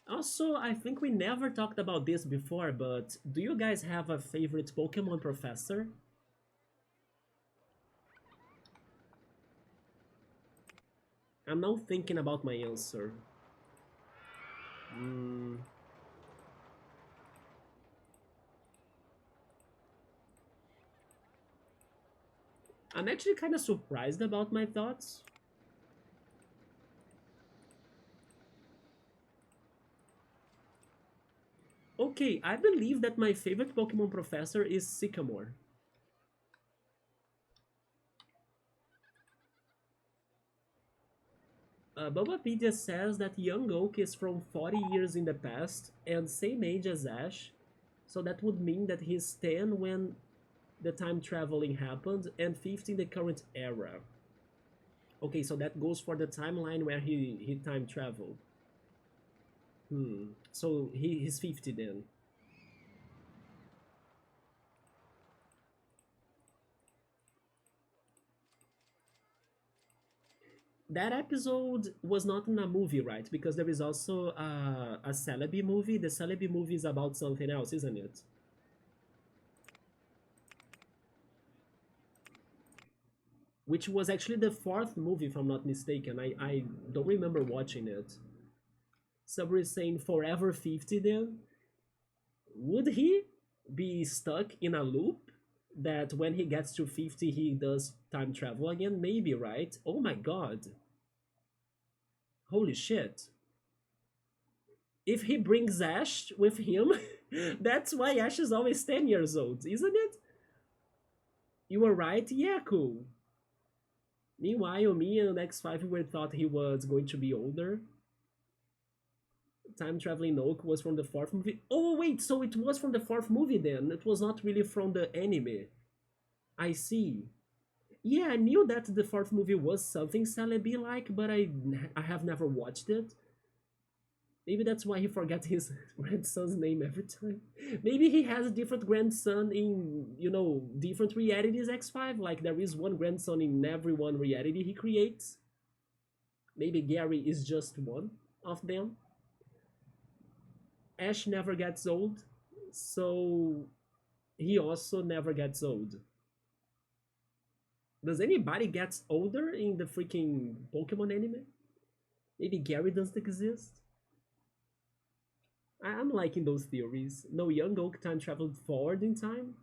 [SPEAKER 1] Also, I think we never talked about this before, but do you guys have a favorite Pokemon professor? I'm now thinking about my answer. Hmm. I'm actually kind of surprised about my thoughts. Okay, I believe that my favorite Pokemon professor is Sycamore. Bulbapedia says that young Oak is from 40 years in the past and same age as Ash, so that would mean that he's 10 when the time traveling happened and 50 in the current era. Okay, so that goes for the timeline where he time traveled. So he's 50 then. That episode was not in a movie, right? Because there is also a Celebi movie. The Celebi movie is about something else, isn't it? Which was actually the fourth movie, if I'm not mistaken. I don't remember watching it. Somebody is saying Forever 50 then? Would he be stuck in a loop that when he gets to 50 he does time travel again? Maybe, right? Oh my god. Holy shit. If he brings Ash with him, that's why Ash is always 10 years old, isn't it? You were right? Yeah, cool. Meanwhile, me and X5 were thought he was going to be older. Time Traveling Oak was from the fourth movie. Oh, wait, so it was from the fourth movie then. It was not really from the anime. I see. Yeah, I knew that the fourth movie was something Celebi like, but I have never watched it. Maybe that's why he forgets his grandson's name every time. Maybe he has a different grandson in, different realities X5. Like there is one grandson in every one reality he creates. Maybe Gary is just one of them. Ash never gets old, so he also never gets old. Does anybody get older in the freaking Pokemon anime? Maybe Gary doesn't exist? I'm liking those theories. No young oak time traveled forward in time?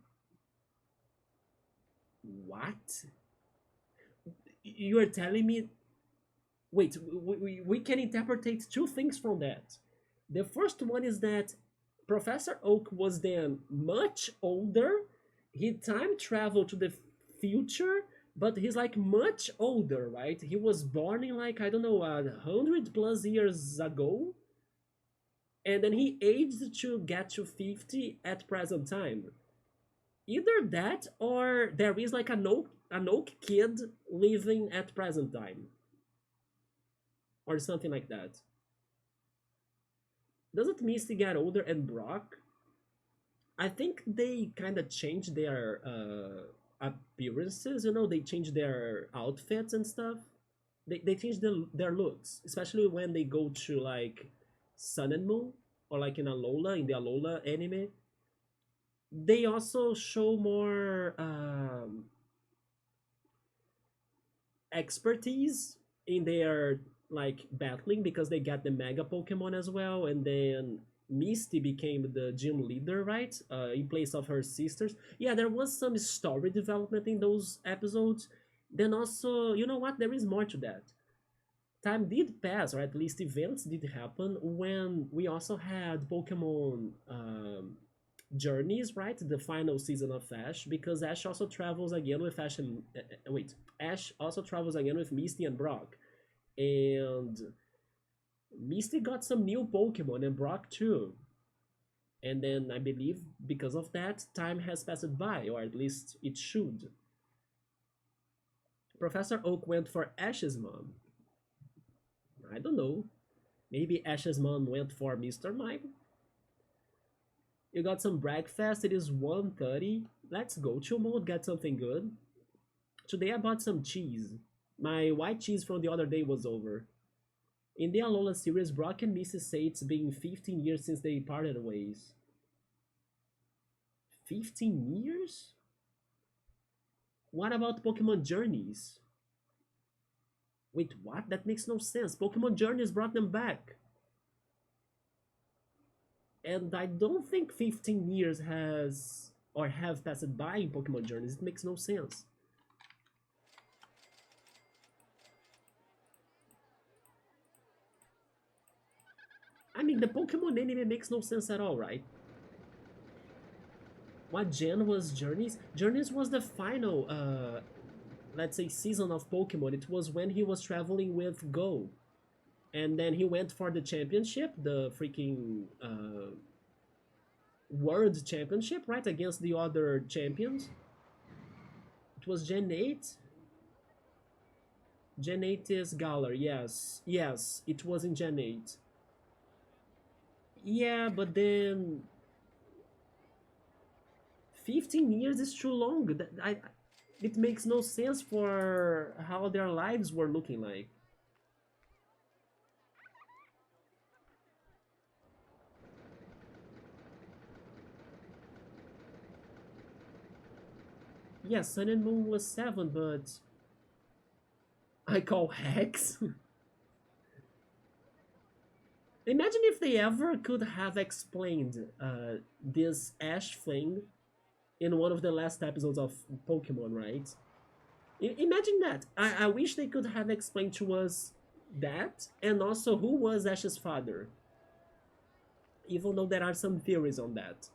[SPEAKER 1] What? You are telling me. Wait, we can interpret two things from that. The first one is that Professor Oak was then much older. He time traveled to the future, but he's like much older, right? He was born in like, I don't know, 100 plus years ago, and then he aged to get to 50 at present time. Either that or there is like an oak kid living at present time or something like that. Doesn't Misty get older and Brock? I think they kind of changed their appearances. You know, they changed their outfits and stuff. They changed their looks, especially when they go to like Sun and Moon or like in Alola in the Alola anime. They also show more expertise in their like battling because they got the mega pokemon as well, and then Misty became the gym leader, right, in place of her sisters. Yeah, there was some story development in those episodes. Then also, you know what, there is more to that. Time did pass, or at least events did happen when we also had pokemon journeys, right? The final season of Ash, because Ash also travels again with Ash and wait, Ash also travels again with Misty and Brock, and Misty got some new Pokemon and Brock too. And then I believe because of that, time has passed by, or at least it should. Professor Oak went for Ash's mom. I don't know. Maybe Ash's mom went for Mr. Mime. You got some breakfast. It is 1:30. Let's go chill mode, get something good. Today I bought some cheese. My white cheese from the other day was over. In the Alola series, Brock and Mrs. say it's been 15 years since they parted ways. 15 years? What about Pokemon Journeys? Wait, what? That makes no sense. Pokemon Journeys brought them back. And I don't think 15 years has or have passed by in Pokemon Journeys. It makes no sense. I mean, the Pokemon anime makes no sense at all, right? What gen was Journeys? Journeys was the final, let's say, season of Pokemon. It was when he was traveling with Go. And then he went for the championship, the freaking world championship, right? Against the other champions. It was Gen 8. Gen 8 is Galar, yes. Yes, it was in Gen 8. Yeah, but then 15 years is too long. It makes no sense for how their lives were looking like. Yes, Sun and Moon was 7, but I call Hex. Imagine if they ever could have explained this Ash thing in one of the last episodes of Pokemon, right? Imagine that. I wish they could have explained to us that, and also who was Ash's father, even though there are some theories on that.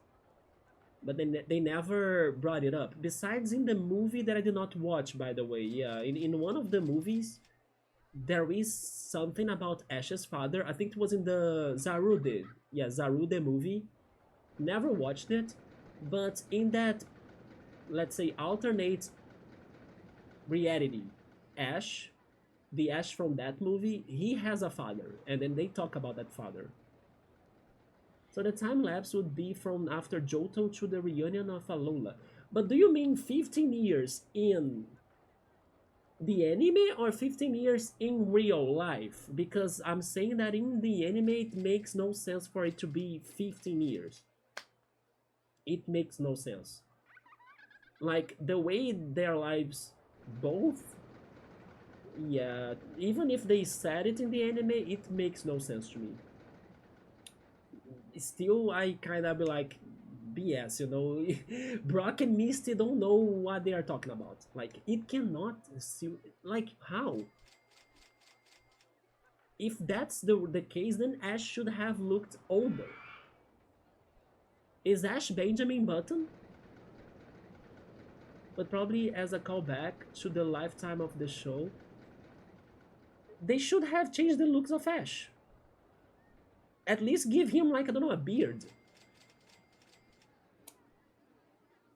[SPEAKER 1] But they never brought it up. Besides in the movie that I did not watch, by the way, yeah, in one of the movies, there is something about Ash's father. I think it was in the Zarude, yeah, Zarude movie. Never watched it, but in that, let's say, alternate reality, Ash, the Ash from that movie, he has a father, and then they talk about that father. So the time lapse would be from after Johto to the reunion of Alola. But do you mean 15 years in the anime or 15 years in real life? Because I'm saying that in the anime it makes no sense for it to be 15 years. It makes no sense. Like the way their lives both, yeah, even if they said it in the anime, it makes no sense to me. still I kind of be like, BS, you know. Brock and Misty don't know what they are talking about. Like, it cannot still, like, how? If that's the case, then Ash should have looked older. Is Ash Benjamin Button? But probably as a callback to the lifetime of the show, they should have changed the looks of Ash. At least give him, like, I don't know, a beard.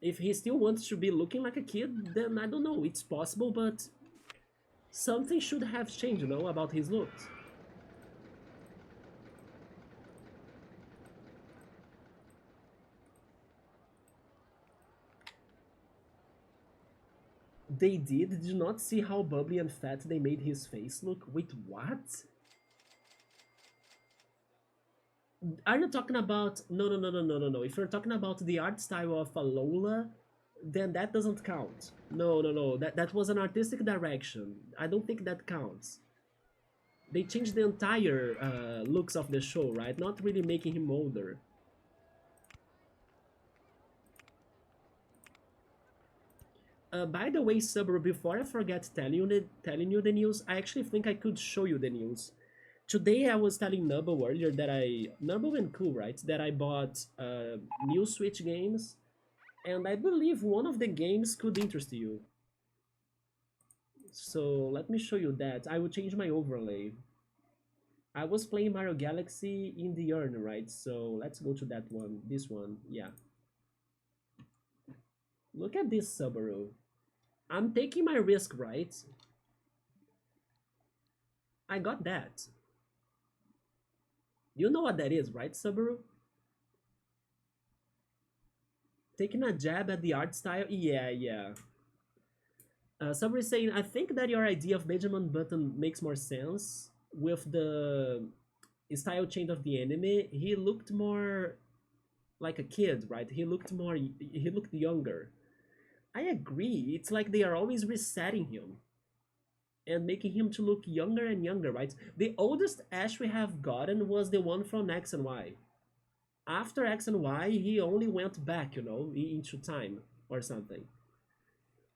[SPEAKER 1] If he still wants to be looking like a kid, then I don't know, it's possible, but something should have changed, you know, about his looks. They did not see how bubbly and fat they made his face look. Wait, what? Are you talking about... No, no, no, no, no, no, no. If you're talking about the art style of Alola, then that doesn't count. No, no, no. That was an artistic direction. I don't think that counts. They changed the entire looks of the show, right? Not really making him older. By the way, Subaru, before I forget telling you the news, I actually think I could show you the news. Today I was telling Nubble earlier that Nubble and Cool, right? That I bought new Switch games, and I believe one of the games could interest you. So let me show you that. I will change my overlay. I was playing Mario Galaxy in the urn, right? So let's go to that one. This one, yeah. Look at this, Subaru. I'm taking my risk, right? I got that. You know what that is, right, Subaru? Taking a jab at the art style? Yeah, yeah. Subaru is saying, I think that your idea of Benjamin Button makes more sense with the style change of the anime. He looked more like a kid, right? He looked younger. I agree. It's like they are always resetting him and making him to look younger and younger, right? The oldest Ash we have gotten was the one from X and Y. After X and Y, he only went back, you know, into time or something.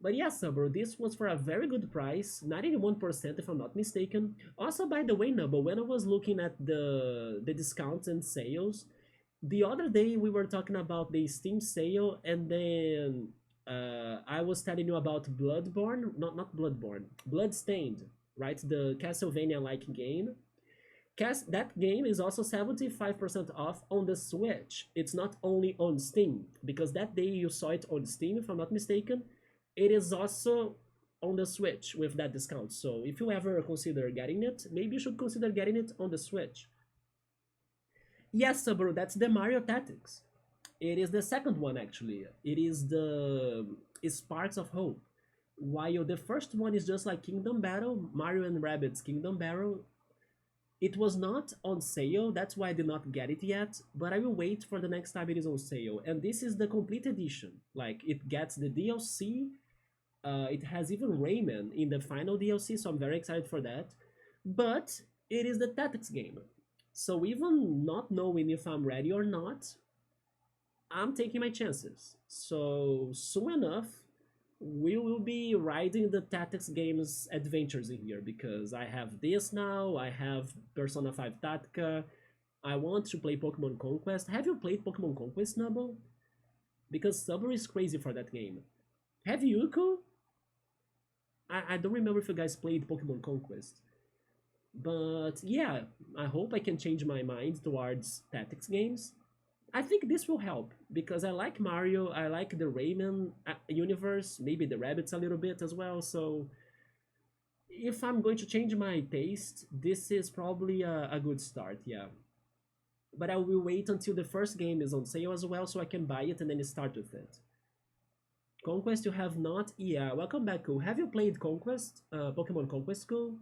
[SPEAKER 1] But yes, Subaru, this was for a very good price, 91% if I'm not mistaken. Also, by the way, Nubble, when I was looking at the discounts and sales, the other day we were talking about the Steam sale, and then I was telling you about Bloodborne, not Bloodborne, Bloodstained, right? The Castlevania-like game. That game is also 75% off on the Switch. It's not only on Steam, because that day you saw it on Steam, if I'm not mistaken. It is also on the Switch with that discount. So if you ever consider getting it, maybe you should consider getting it on the Switch. Yes, Subaru, that's the Mario Tactics. It is the second one, actually. It is the Sparks of Hope. While the first one is just like Kingdom Battle, Mario and Rabbids Kingdom Battle, it was not on sale, that's why I did not get it yet, but I will wait for the next time it is on sale. And this is the complete edition. Like, it gets the DLC, it has even Rayman in the final DLC, so I'm very excited for that. But it is the Tactics game. So even not knowing if I'm ready or not, I'm taking my chances. So soon enough, we will be riding the Tactics games adventures in here, because I have this now, I have Persona 5 Tactica, I want to play Pokemon Conquest. Have you played Pokemon Conquest, Nubble? Because Subaru is crazy for that game. Have you, Uko? I don't remember if you guys played Pokemon Conquest. But yeah, I hope I can change my mind towards Tactics games. I think this will help, because I like Mario, I like the Rayman universe, maybe the rabbits a little bit as well, so if I'm going to change my taste, this is probably a good start, yeah. But I will wait until the first game is on sale as well, so I can buy it and then start with it. Conquest you have not? Yeah, welcome back, Cool. Have you played Conquest? Pokemon Conquest, Cool?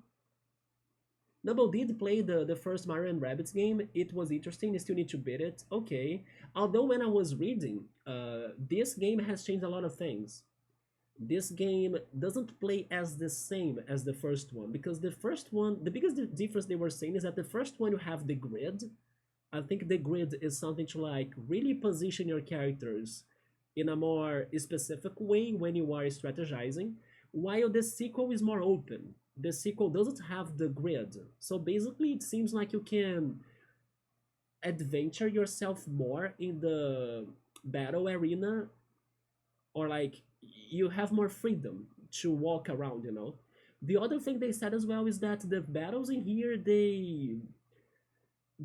[SPEAKER 1] Double did play the first Mario and Rabbids game. It was interesting. You still need to beat it. Okay. Although when I was reading, this game has changed a lot of things. This game doesn't play as the same as the first one, because the first one, the biggest difference they were saying is that the first one you have the grid, I think the grid is something to like really position your characters in a more specific way when you are strategizing, while the sequel is more open. The sequel doesn't have the grid. So basically it seems like you can adventure yourself more in the battle arena, or like you have more freedom to walk around, you know. The other thing they said as well is that the battles in here they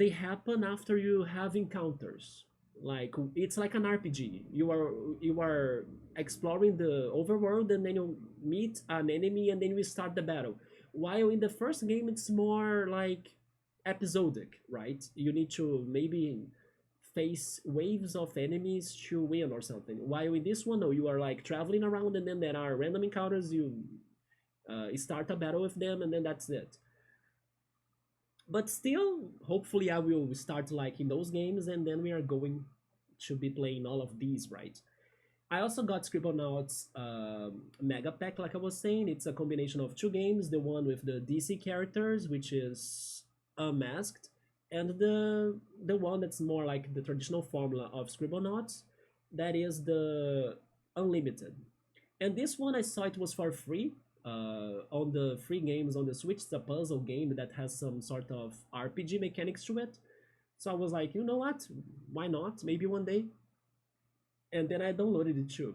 [SPEAKER 1] happen after you have encounters. Like it's like an RPG. You are exploring the overworld, and then you meet an enemy, and then you start the battle. While in the first game it's more like episodic, right? You need to maybe face waves of enemies to win or something. While in this one, no, you are like traveling around, and then there are random encounters. You start a battle with them, and then that's it. But still, hopefully I will start liking those games, and then we are going to be playing all of these, right? I also got Scribblenauts Mega Pack, like I was saying. It's a combination of two games, the one with the DC characters, which is Unmasked, and the one that's more like the traditional formula of Scribblenauts, that is the Unlimited. And this one I saw it was for free on the free games on the Switch. It's a puzzle game that has some sort of RPG mechanics to it. So I was like, you know what? Why not? Maybe one day. And then I downloaded it too.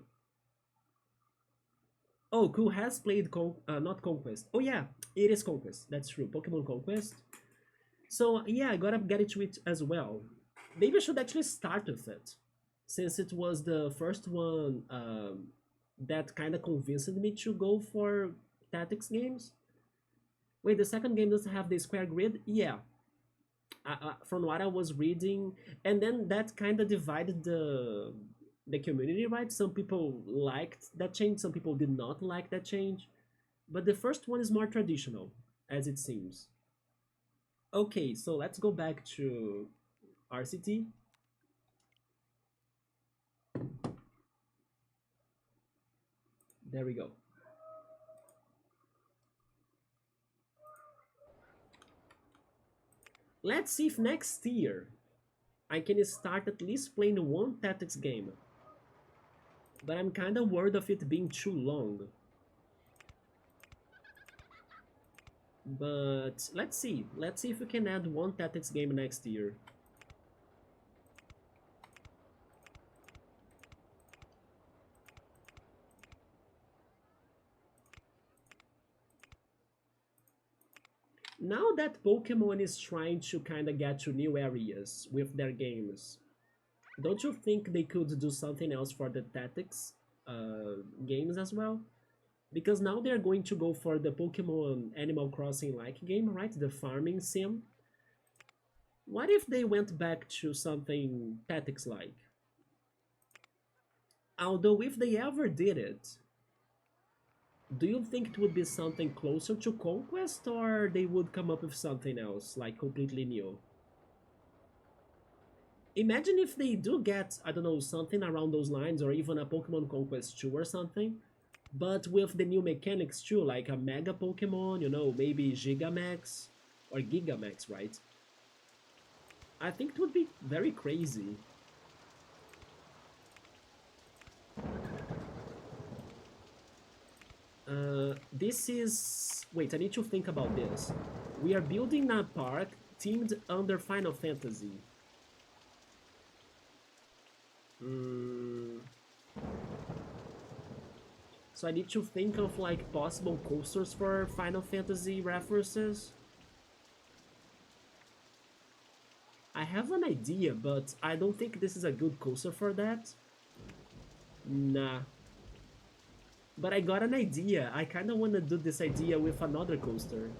[SPEAKER 1] Oh, who has played not Conquest? Oh yeah, it is Conquest. That's true. Pokemon Conquest. So yeah, I gotta get into it as well. Maybe I should actually start with it, since it was the first one that kind of convinced me to go for tactics games. Wait, the second game doesn't have the square grid? Yeah, from what I was reading, and then that kind of divided the community, right? Some people liked that change, some people did not like that change. But the first one is more traditional, as it seems. Okay, so let's go back to RCT. There we go. Let's see if next year I can start at least playing one tactics game. But I'm kinda worried of it being too long. But let's see. Let's see if we can add one tactics game next year. Now that Pokemon is trying to kinda get to new areas with their games, don't you think they could do something else for the tactics games as well? Because now they're going to go for the Pokemon Animal Crossing like game, right? The farming sim. What if they went back to something tactics like? Although if they ever did it, do you think it would be something closer to Conquest, or they would come up with something else, like completely new? Imagine if they do get, I don't know, something around those lines, or even a Pokemon Conquest 2 or something, but with the new mechanics too, like a Mega Pokemon, you know, maybe Gigamax or Gigamax, right? I think it would be very crazy. This is... Wait, I need to think about this. We are building a park themed under Final Fantasy. Mm, so I need to think of like possible coasters for Final Fantasy references. I have an idea, but I don't think this is a good coaster for that. Nah. But I got an idea. I kind of want to do this idea with another coaster.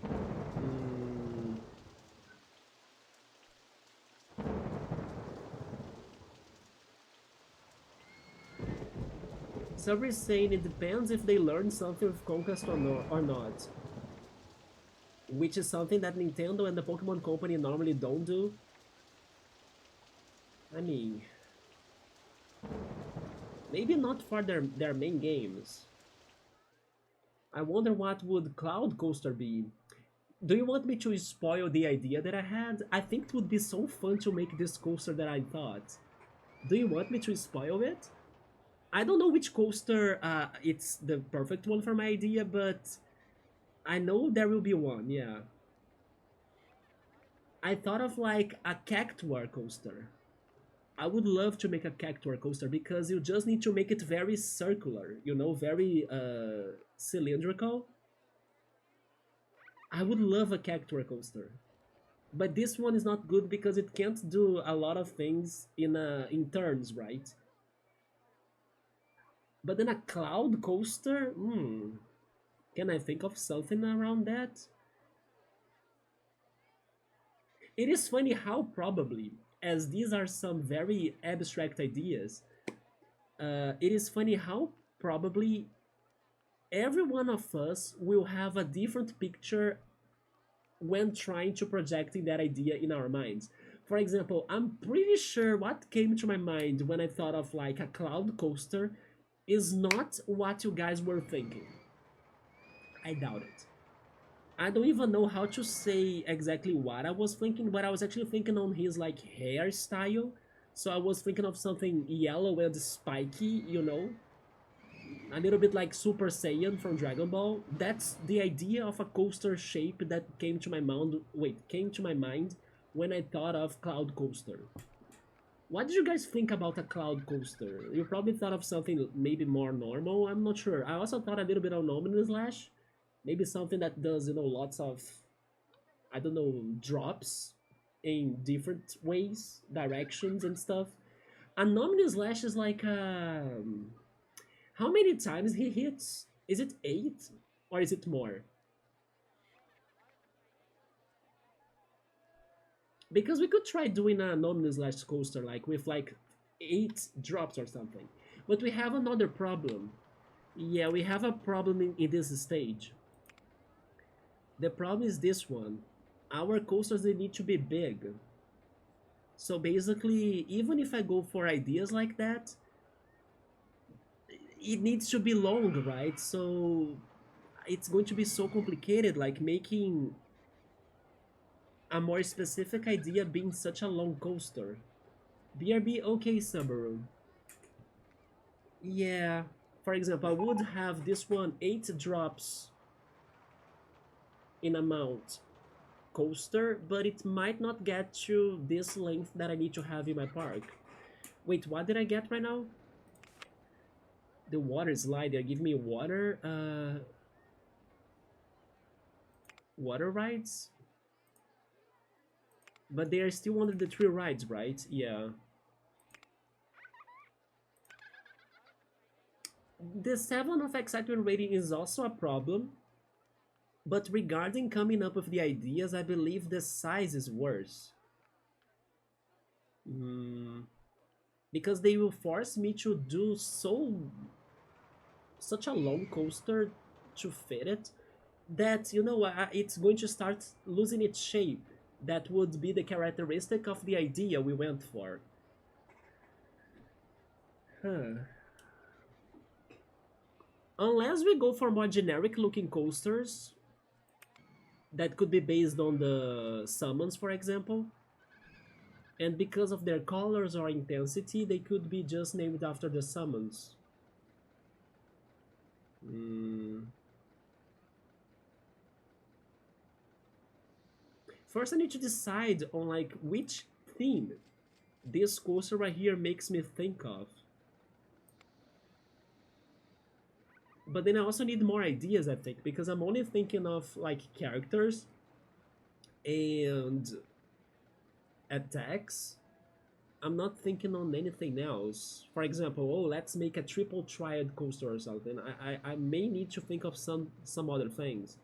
[SPEAKER 1] Mm, Somebody's saying it depends if they learn something with Conquest or not. Which is something that Nintendo and the Pokemon Company normally don't do. I mean, maybe not for their main games. I wonder what would Cloud Coaster be. Do you want me to spoil the idea that I had? I think it would be so fun to make this coaster that I thought. Do you want me to spoil it? I don't know which coaster it's the perfect one for my idea, but I know there will be one, yeah. I thought of like a cactuar coaster. I would love to make a cactuar coaster because you just need to make it very circular, you know, very cylindrical. I would love a cactuar coaster. But this one is not good because it can't do a lot of things in turns, right? But then a cloud coaster, can I think of something around that? It is funny how probably, as these are some very abstract ideas, it is funny how probably every one of us will have a different picture when trying to projecting that idea in our minds. For example, I'm pretty sure what came to my mind when I thought of like a cloud coaster is not what you guys were thinking. I doubt it. I don't even know how to say exactly what I was thinking, but I was actually thinking on his like hairstyle. So I was thinking of something yellow and spiky, you know, a little bit like Super Saiyan from Dragon Ball. That's the idea of a coaster shape that came to my mind. Wait, came to my mind when I thought of Cloud Coaster. What did you guys think about a Cloud Coaster? You probably thought of something maybe more normal. I'm not sure. I also thought a little bit of Nominal Slash, maybe something that does lots of, I don't know, drops in different ways, directions and stuff. A Nominal Slash is like how many times he hits? Is it 8 or is it more? Because we could try doing a Nominal Slash coaster like with like 8 drops or something. But we have another problem. Yeah, we have a problem in this stage. The problem is this one. Our coasters they need to be big. So basically, even if I go for ideas like that, it needs to be long, right? So it's going to be so complicated, like making a more specific idea being such a long coaster. BRB, okay, Subaru. Yeah, for example, I would have this one 8 drops in amount coaster, but it might not get to this length that I need to have in my park. Wait, what did I get right now? The water slide, they give me water rides? But they are still under the 3 rides, right? Yeah. The 7 of excitement rating is also a problem, but regarding coming up with the ideas, I believe the size is worse. Mm, because they will force me to do such a long coaster to fit it that it's going to start losing its shape. That would be the characteristic of the idea we went for. Huh. Unless we go for more generic looking coasters that could be based on the summons, for example, and because of their colors or intensity, they could be just named after the summons. Mm. First, I need to decide on like which theme this coaster right here makes me think of. But then I also need more ideas, I think, because I'm only thinking of like characters and attacks. I'm not thinking on anything else. For example, oh, let's make a triple triad coaster or something. I may need to think of some other things.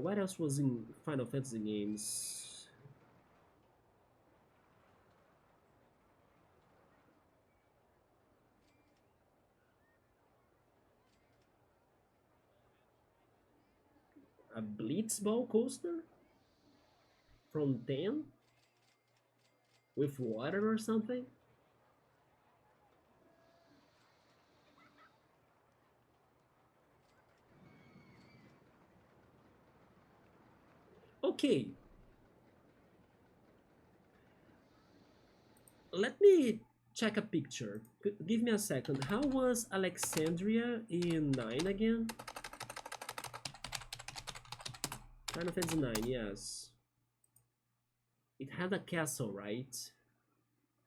[SPEAKER 1] What else was in Final Fantasy games? A Blitzball coaster from 10 with water or something? Okay, let me check a picture. Give me a second. How was Alexandria in 9 again? Final Fantasy 9, yes. It had a castle, right?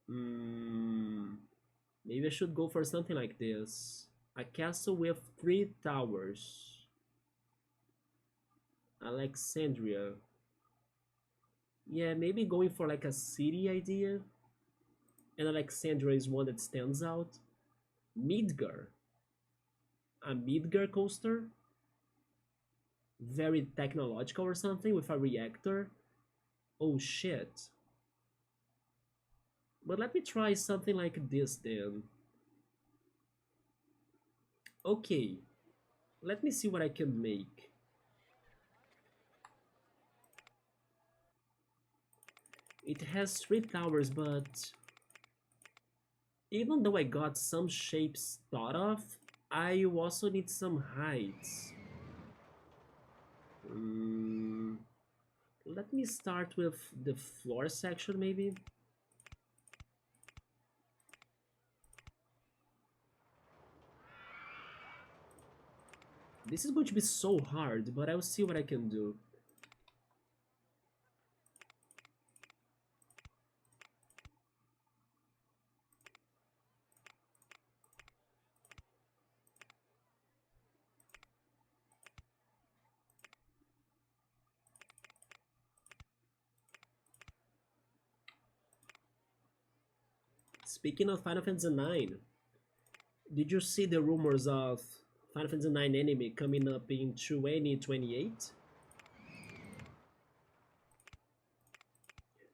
[SPEAKER 1] Hmm. Maybe I should go for something like this. A castle with 3 towers. Alexandria. Yeah, maybe going for like a city idea. And Alexandria is one that stands out. Midgar. A Midgar coaster. Very technological or something with a reactor. Oh shit. But let me try something like this then. Okay, let me see what I can make. It has 3 towers, but even though I got some shapes thought of, I also need some heights. Mm, let me start with the floor section maybe. This is going to be so hard, but I'll see what I can do. Speaking of Final Fantasy IX, did you see the rumors of Final Fantasy IX anime coming up in 2028?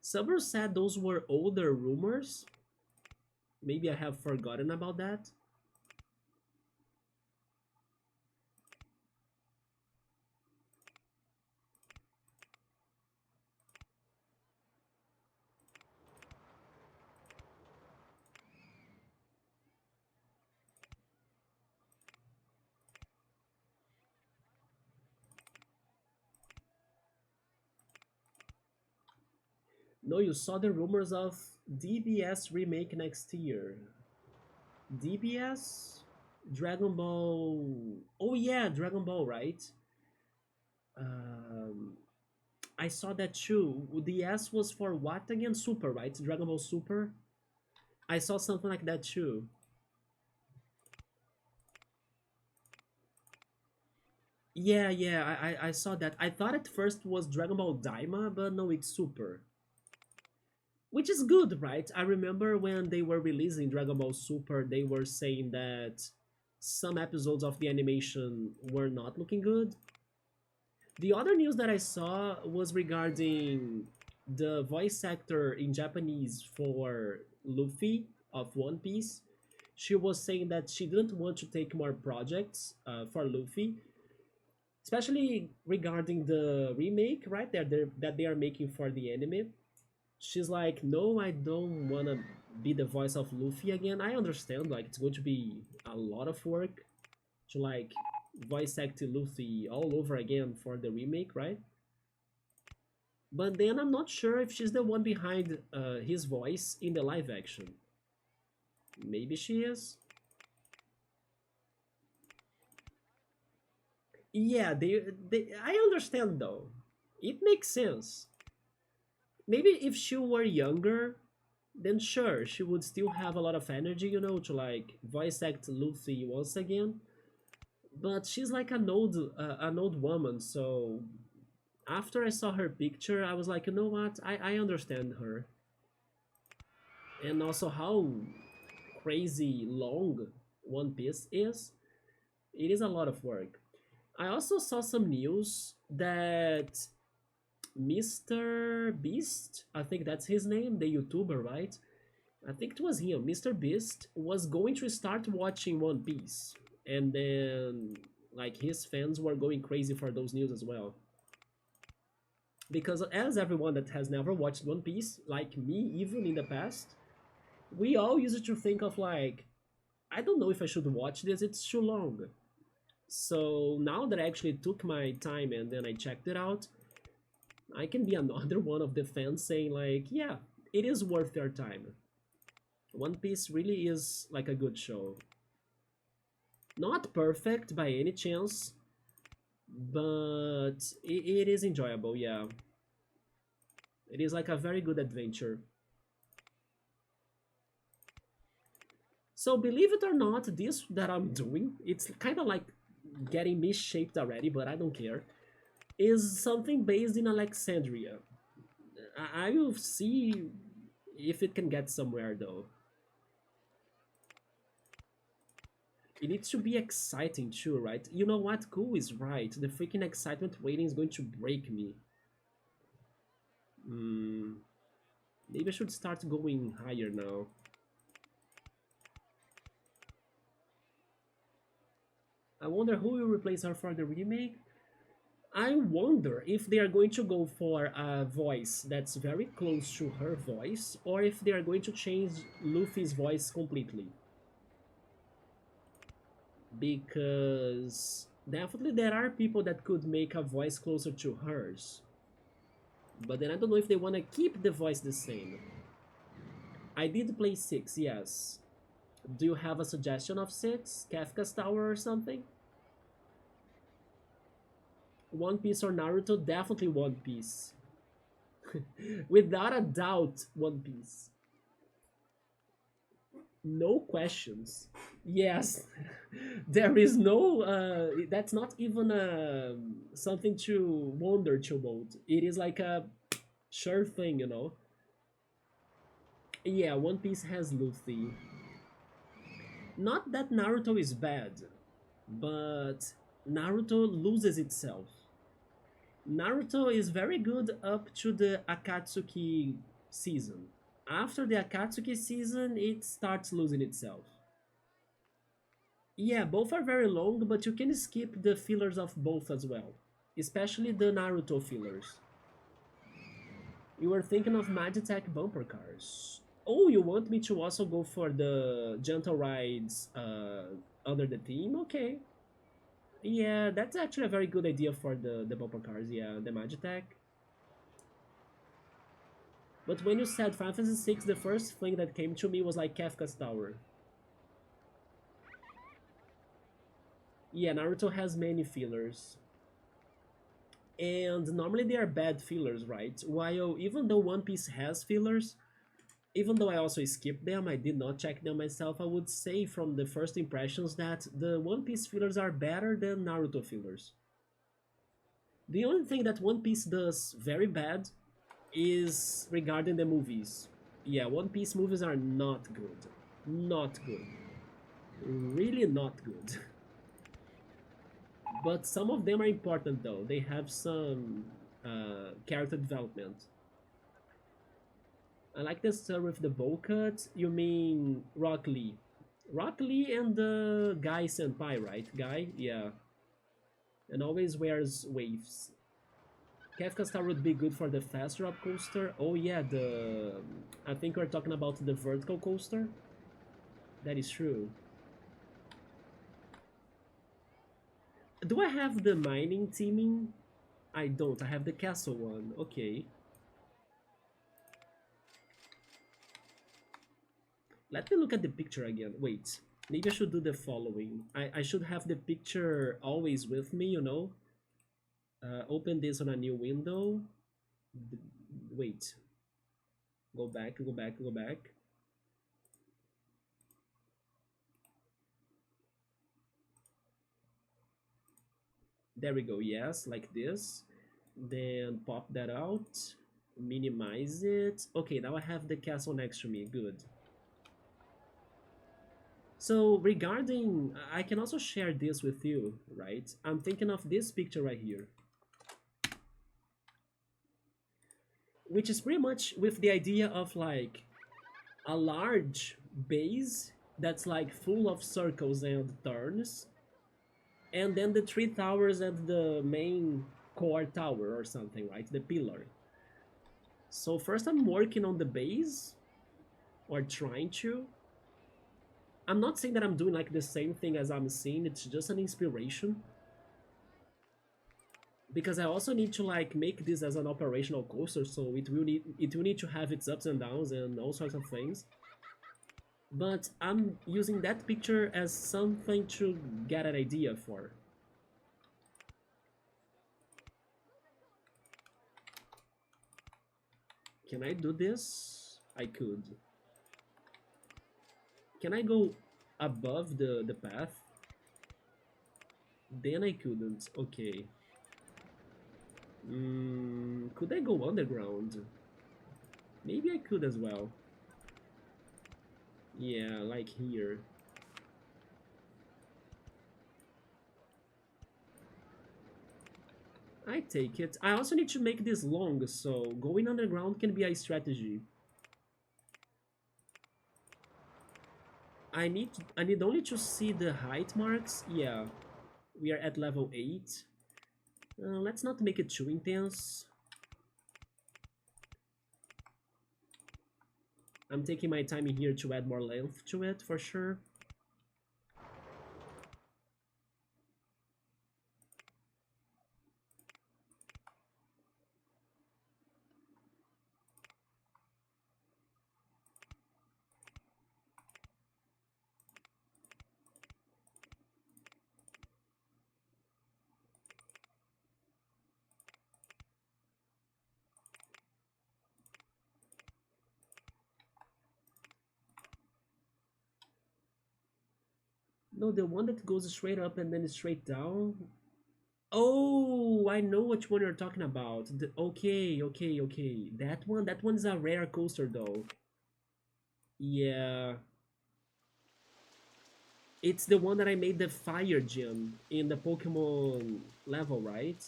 [SPEAKER 1] Someone said those were older rumors. Maybe I have forgotten about that. No, you saw the rumors of DBS remake next year. DBS? Dragon Ball. Oh, yeah, Dragon Ball, right? Um, I saw that too. The S was for what again? Super, right? Dragon Ball Super? I saw something like that too. Yeah, yeah, I saw that. I thought at first was Dragon Ball Daima, but no, it's Super. Which is good, right? I remember when they were releasing Dragon Ball Super, they were saying that some episodes of the animation were not looking good. The other news that I saw was regarding the voice actor in Japanese for Luffy of One Piece. She was saying that she didn't want to take more projects for Luffy, especially regarding the remake, right? That they are making for the anime. She's like, no, I don't want to be the voice of Luffy again. I understand, like, it's going to be a lot of work to, like, voice act Luffy all over again for the remake, right? But then I'm not sure if she's the one behind his voice in the live action. Maybe she is. Yeah, I understand though. It makes sense. Maybe if she were younger, then sure, she would still have a lot of energy, to like voice act Luffy once again. But she's like an old woman, so after I saw her picture, I was like, you know what? I understand her. And also how crazy long One Piece is. It is a lot of work. I also saw some news that Mr. Beast, I think that's his name, the YouTuber, right? I think it was him. Mr. Beast was going to start watching One Piece. And then, like, his fans were going crazy for those news as well. Because, as everyone that has never watched One Piece, like me, even in the past, we all used to think of, like, I don't know if I should watch this, it's too long. So now that I actually took my time and then I checked it out, I can be another one of the fans saying like, yeah, it is worth their time. One Piece really is like a good show. Not perfect by any chance, but it is enjoyable, yeah. It is like a very good adventure. So believe it or not, this that I'm doing, it's kind of like getting misshaped already, but I don't care. Is something based in Alexandria. I will see if it can get somewhere though. It needs to be exciting too, right? You know what? Cool is right. The freaking excitement rating is going to break me. Hmm. Maybe I should start going higher now. I wonder who will replace her for the remake. I wonder if they are going to go for a voice that's very close to her voice, or if they are going to change Luffy's voice completely. Because definitely there are people that could make a voice closer to hers. But then I don't know if they want to keep the voice the same. I did play 6, yes. Do you have a suggestion of 6? Kafka's Tower or something? One Piece or Naruto? Definitely One Piece. Without a doubt, One Piece. No questions. Yes, there is no. That's not even something to wonder to about. It is like a sure thing, you know. Yeah, One Piece has Luffy. Not that Naruto is bad, but Naruto loses itself. Naruto is very good up to the Akatsuki season. After the Akatsuki season, it starts losing itself. Yeah, both are very long, but you can skip the fillers of both as well. Especially the Naruto fillers. You were thinking of Magitech bumper cars. Oh, you want me to also go for the gentle rides under the theme? Okay. Yeah, that's actually a very good idea for the bumper cars. Yeah, the Magitech. But when you said Final Fantasy 6, the first thing that came to me was like Kafka's Tower. Yeah, Naruto has many fillers. And normally they are bad fillers, right? While even though One Piece has fillers, even though I also skipped them, I did not check them myself, I would say from the first impressions that the One Piece fillers are better than Naruto fillers. The only thing that One Piece does very bad is regarding the movies. Yeah, One Piece movies are not good. Not good. Really not good. But some of them are important though. They have some character development. I like this with the bowl cut. You mean Rock Lee? Rock Lee and the Guy Senpai, right? Guy, yeah, and always wears waves. Kafka Star would be good for the fast drop coaster. Oh yeah, the I think we're talking about the vertical coaster. That is true. Do I have the mining teaming? I don't. I have the castle one. Okay. Let me look at the picture again. Wait. Maybe I should do the following. I should have the picture always with me, you know? Open this on a new window. Wait. Go back, go back, go back. There we go. Yes, like this. Then pop that out. Minimize it. Okay, now I have the castle next to me. Good. So regarding, I can also share this with you, right? I'm thinking of this picture right here, which is pretty much with the idea of like a large base that's like full of circles and turns, and then the three towers and the main core tower or something, right? The pillar. So first I'm working on the base, or trying to. I'm not saying that I'm doing like the same thing as I'm seeing, it's just an inspiration. because I also need to like make this as an operational coaster, so it will need to have its ups and downs and all sorts of things. But I'm using that picture as something to get an idea for. Can I do this? I could. Can I go above the path? Then I couldn't. Okay. Could I go underground? Maybe I could as well. Yeah, like here. I take it. I also need to make this long, so going underground can be a strategy. I need only to see the height marks. Yeah, we are at level 8. Let's not make it too intense. I'm taking my time in here to add more length to it for sure. No, the one that goes straight up and then straight down. Oh, I know which one you're talking about. Okay, okay, okay. That one's a rare coaster though. Yeah, it's the one that I made the fire gym in the Pokemon level, right?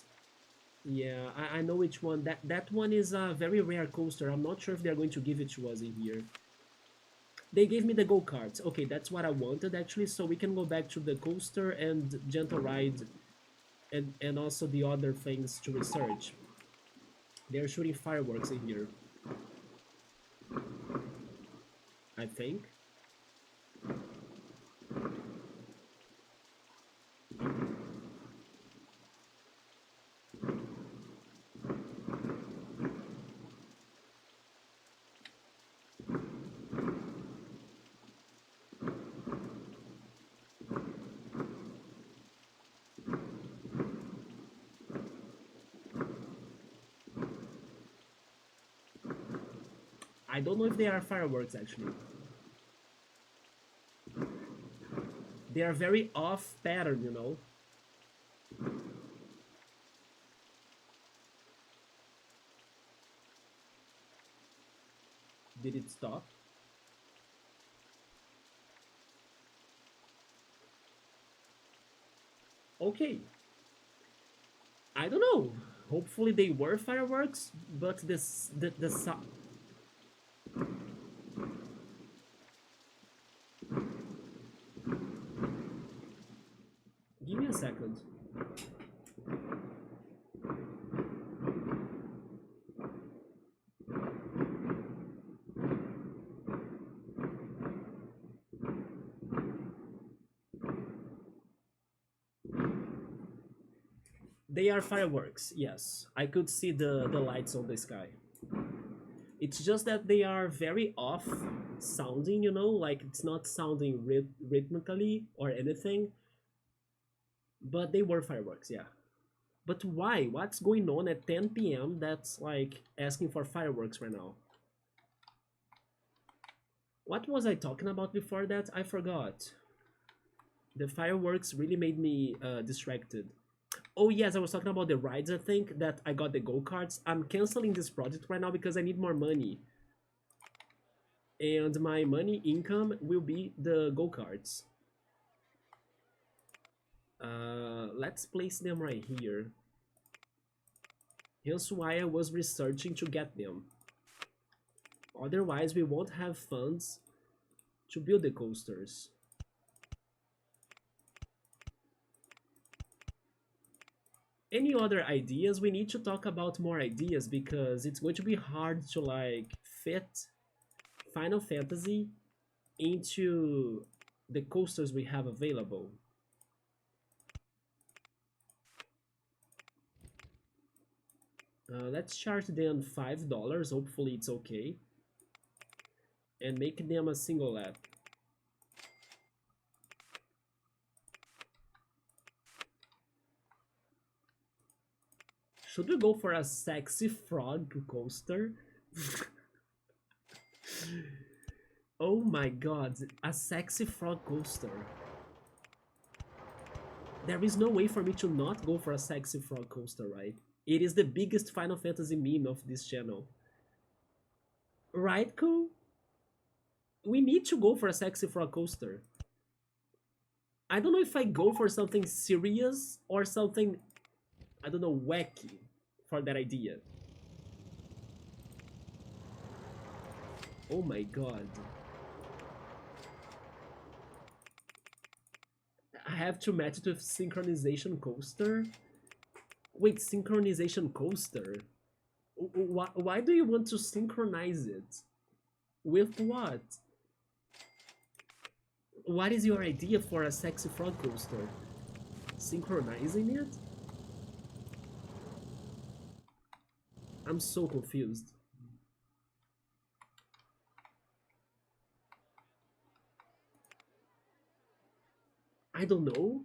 [SPEAKER 1] Yeah, I know which one. That one is a very rare coaster. I'm not sure if they're going to give it to us in here. They gave me the go-karts. Okay, that's what I wanted actually, so we can go back to the coaster and gentle ride and also the other things to research. They're shooting fireworks in here, I think. I don't know if they are fireworks actually. They are very off pattern, you know. Did it stop? Okay. I don't know. Hopefully they were fireworks, but the give me a second. They are fireworks. Yes, I could see the lights on the sky. It's just that they are very off sounding, you know, like it's not sounding rhythmically or anything, but they were fireworks, yeah. But why? What's going on at 10 p.m. that's like asking for fireworks right now? What was I talking about before that? I forgot. The fireworks really made me distracted. Oh yes, I was talking about the rides. I think that I got the go-karts. I'm canceling this project right now because I need more money. And my money income will be the go-karts. Let's place them right here. Hence why I was researching to get them. Otherwise, we won't have funds to build the coasters. Any other ideas? We need to talk about more ideas because it's going to be hard to like fit Final Fantasy into the coasters we have available. Let's charge them $5. Hopefully it's okay. And make them a single lap. Should we go for a sexy frog coaster? Oh my god, a sexy frog coaster. There is no way for me to not go for a sexy frog coaster, right? It is the biggest Final Fantasy meme of this channel. Right, cool? We need to go for a sexy frog coaster. I don't know if I go for something serious or something, I don't know, wacky for that idea. Oh my god. I have to match it with synchronization coaster? Wait, synchronization coaster? Why do you want to synchronize it? With what? What is your idea for a sexy frog coaster? Synchronizing it? I'm so confused. I don't know.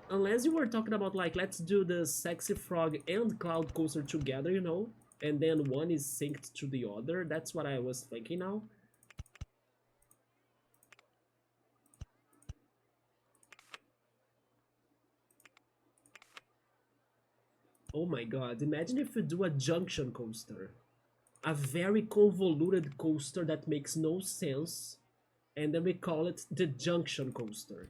[SPEAKER 1] Unless you were talking about like, let's do the sexy frog and cloud coaster together, you know? And then one is synced to the other. That's what I was thinking now. Oh my god, imagine if we do a junction coaster. A very convoluted coaster that makes no sense. And then we call it the junction coaster.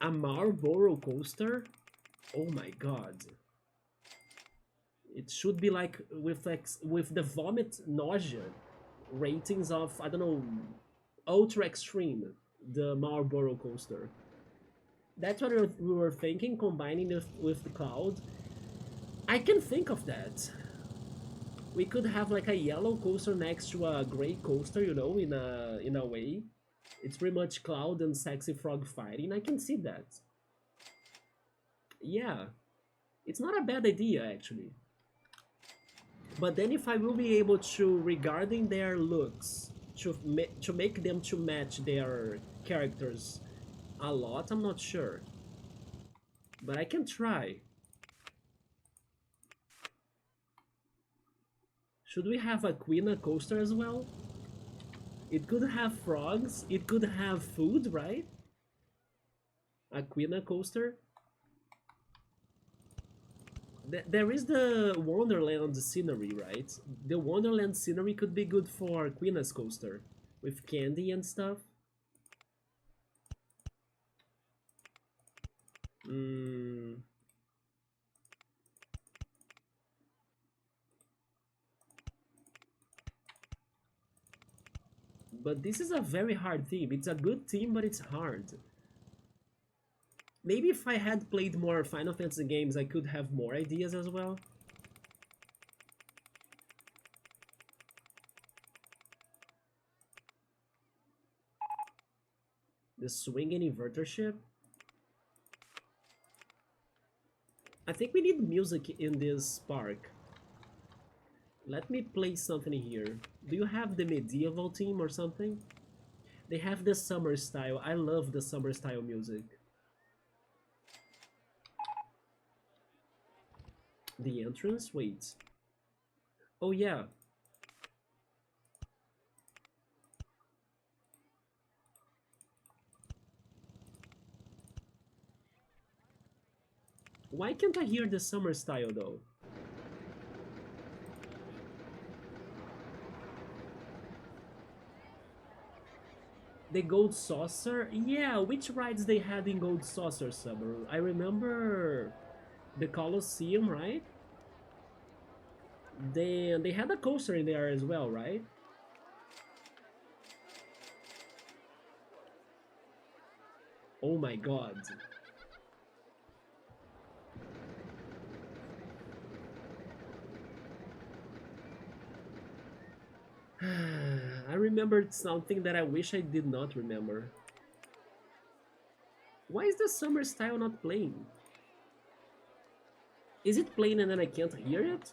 [SPEAKER 1] A Marlboro coaster? Oh my god. It should be like with the vomit nausea ratings of, I don't know, ultra extreme, the Marlboro coaster. That's what we were thinking, combining it with the cloud. I can think of that. We could have like a yellow coaster next to a gray coaster, you know, in a way. It's pretty much Cloud and Sexy Frog fighting. I can see that. Yeah, it's not a bad idea actually. But then if I will be able to, regarding their looks, to make them to match their characters a lot, I'm not sure. But I can try. Should we have a Quina coaster as well? It could have frogs, it could have food, right? A Quina coaster. There is the Wonderland scenery, right? The Wonderland scenery could be good for Quina's coaster, with candy and stuff. But this is a very hard theme. It's a good theme, but it's hard. Maybe if I had played more Final Fantasy games, I could have more ideas as well. The swinging inverter ship? I think we need music in this park. Let me play something here. Do you have the medieval theme or something? They have the summer style. I love the summer style music. The entrance? Wait. Oh yeah. Why can't I hear the summer style though? The Gold Saucer? Yeah, which rides they had in Gold Saucer, Subaru? I remember the Colosseum, right? They had a coaster in there as well, right? Oh my god. I remembered something that I wish I did not remember. Why is the summer style not playing? Is it playing and then I can't hear it?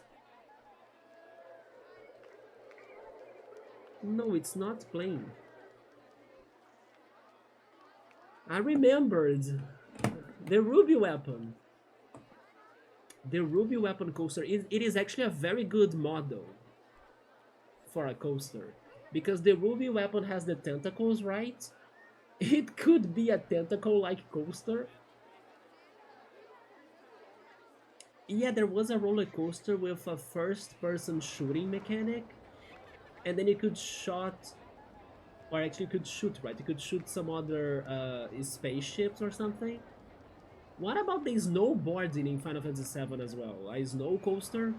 [SPEAKER 1] No, it's not playing. I remembered the ruby weapon. The ruby weapon coaster. It is actually a very good model for a coaster because the ruby weapon has the tentacles, right? It could be a tentacle-like coaster. Yeah, there was a roller coaster with a first-person shooting mechanic, and then you could shot, or actually you could shoot, right? You could shoot some other spaceships or something. What about the snowboarding in Final Fantasy VII as well? A snow coaster?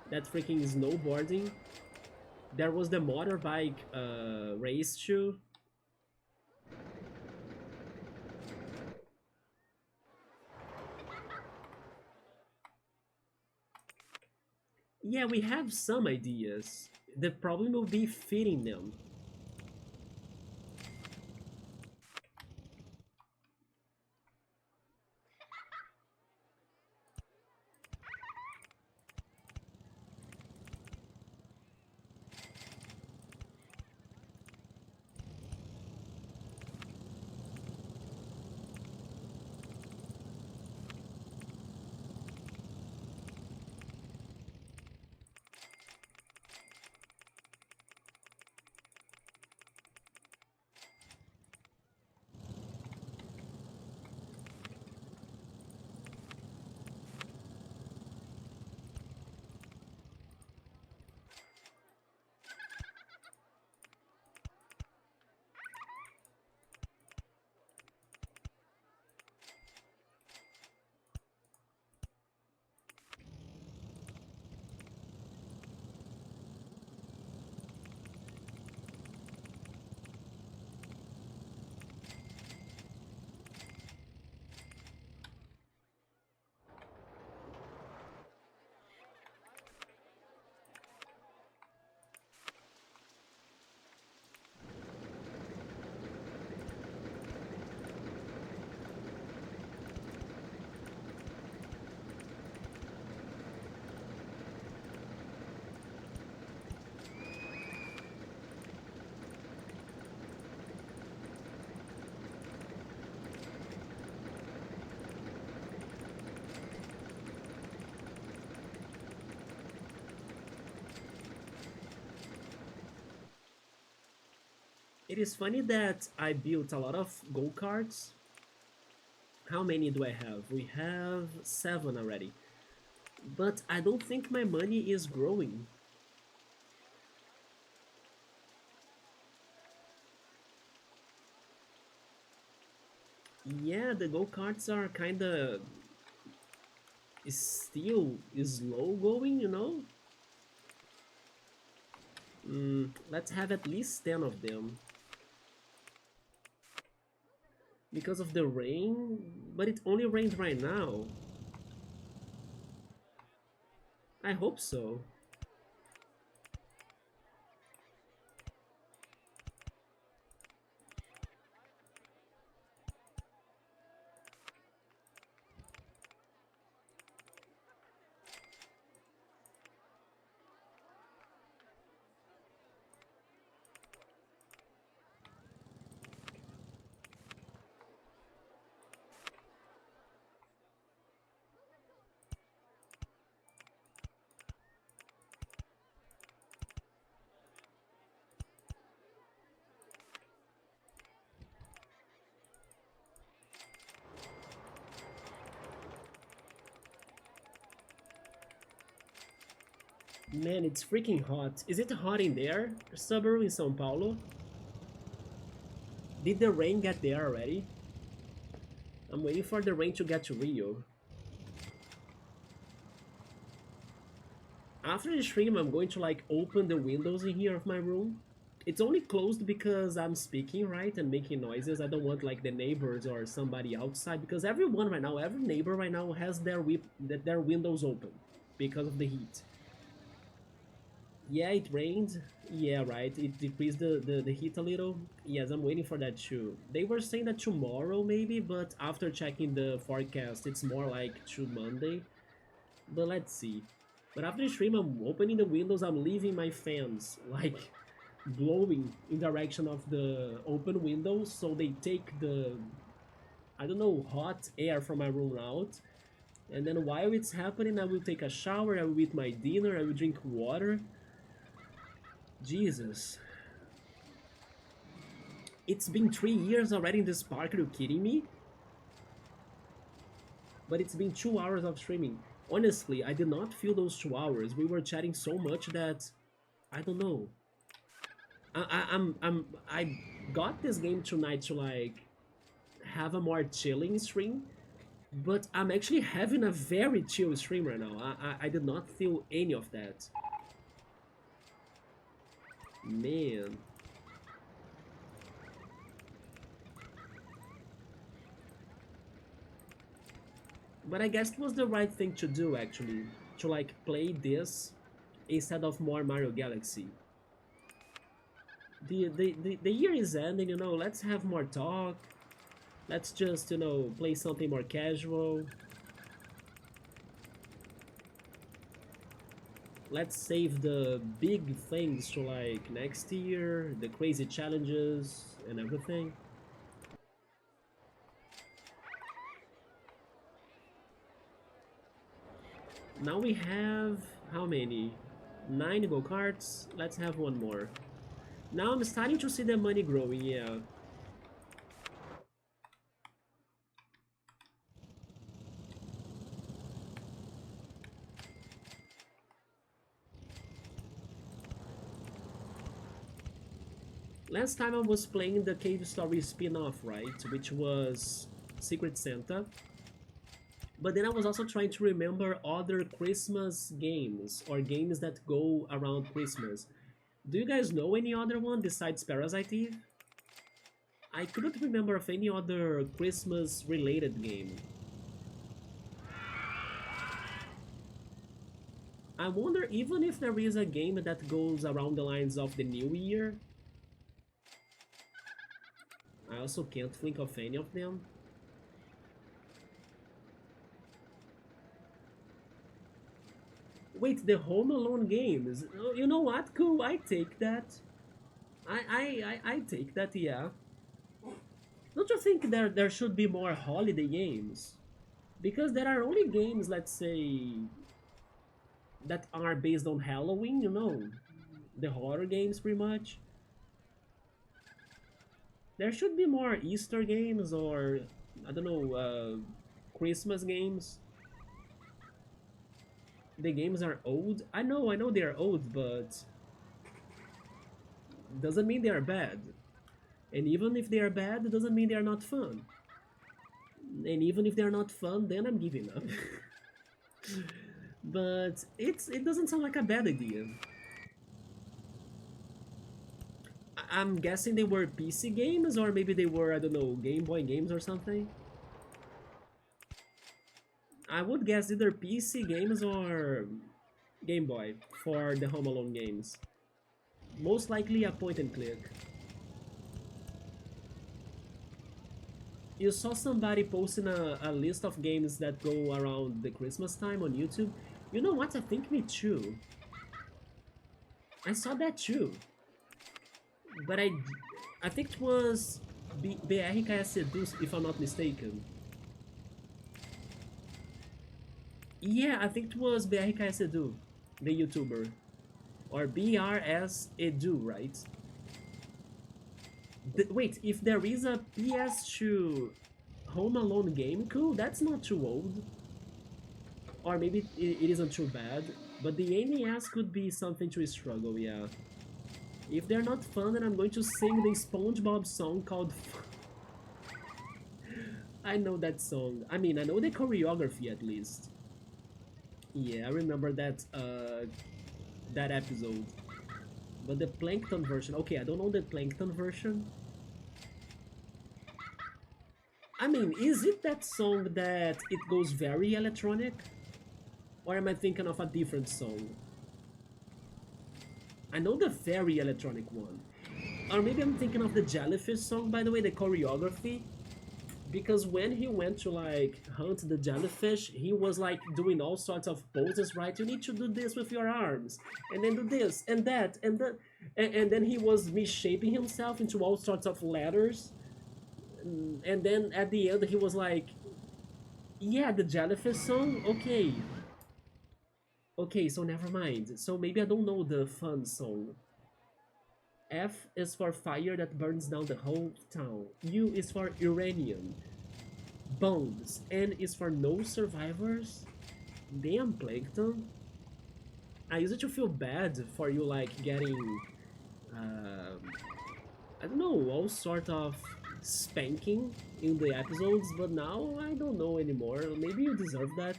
[SPEAKER 1] That freaking snowboarding. There was the motorbike race too. Yeah, we have some ideas. The problem will be fitting them. It is funny that I built a lot of go-karts. How many do I have? We have 7 already. But I don't think my money is growing. Yeah, the go-karts are kinda still slow going, you know? Let's have at least 10 of them. Because of the rain, but it only rained right now. I hope so. Man, it's freaking hot. Is it hot in there? Subaru in São Paulo? Did the rain get there already? I'm waiting for the rain to get to Rio. After the stream, I'm going to like open the windows in here of my room. It's only closed because I'm speaking, right, and making noises. I don't want like the neighbors or somebody outside because everyone right now, every neighbor right now has their windows open because of the heat. Yeah, it rained. Yeah, right. It decreased the heat a little. Yes, I'm waiting for that too. They were saying that tomorrow maybe, but after checking the forecast, it's more like to Monday. But let's see. But after the stream, I'm opening the windows, I'm leaving my fans like blowing in direction of the open windows so they take the, I don't know, hot air from my room out. And then while it's happening, I will take a shower, I will eat my dinner, I will drink water. Jesus. It's been 3 years already in this park, are you kidding me? But it's been 2 hours of streaming. Honestly, I did not feel those 2 hours. We were chatting so much that I don't know. I got this game tonight to like have a more chilling stream, but I'm actually having a very chill stream right now. I did not feel any of that. Man. But I guess it was the right thing to do actually, to like play this instead of more Mario Galaxy. The year is ending, you know, let's have more talk. Let's just, you know, play something more casual. Let's save the big things to like next year, the crazy challenges and everything. Now we have how many? 9 go-karts. Let's have one more. Now I'm starting to see the money growing, yeah. Last time I was playing the Cave Story spin-off, right? Which was Secret Santa. But then I was also trying to remember other Christmas games or games that go around Christmas. Do you guys know any other one besides Parasite Eve? I couldn't remember of any other Christmas related game. I wonder even if there is a game that goes around the lines of the New Year. I also can't think of any of them. Wait, the Home Alone games. Oh, you know what? Cool, I take that. I take that, yeah. Don't you think there should be more holiday games? Because there are only games, let's say, that are based on Halloween, you know, the horror games pretty much. There should be more Easter games or, I don't know, Christmas games. The games are old. I know they are old, but doesn't mean they are bad. And even if they are bad, it doesn't mean they are not fun. And even if they are not fun, then I'm giving up. But it doesn't sound like a bad idea. I'm guessing they were PC games, or maybe they were, I don't know, Game Boy games or something. I would guess either PC games or Game Boy for the Home Alone games. Most likely a point and click. You saw somebody posting a list of games that go around the Christmas time on YouTube. You know what? I think me too. I saw that too. But I think it was BRKS if I'm not mistaken. Yeah, I think it was BRKS the YouTuber. Or BRS Edu, right? Wait, if there is a PS2 Home Alone game, cool, that's not too old. Or maybe it isn't too bad. But the NES could be something to struggle, yeah. If they're not fun, then I'm going to sing the SpongeBob song called... I know that song. I mean, I know the choreography at least. Yeah, I remember that episode. But the Plankton version... Okay, I don't know the Plankton version. I mean, is it that song that it goes very electronic? Or am I thinking of a different song? I know the very electronic one. Or maybe I'm thinking of the Jellyfish song, by the way, the choreography. Because when he went to like hunt the jellyfish, he was like doing all sorts of poses, right? You need to do this with your arms, and then do this and that and that, and then he was reshaping himself into all sorts of letters, and then at the end he was like, "Yeah, the jellyfish song, okay, okay, so never mind. So maybe I don't know the fun song." F is for fire that burns down the whole town. U is for uranium. Bones. N is for no survivors. Damn, Plankton. I used to feel bad for you, like, getting, um, I don't know, all sort of spanking in the episodes, but now I don't know anymore. Maybe you deserve that.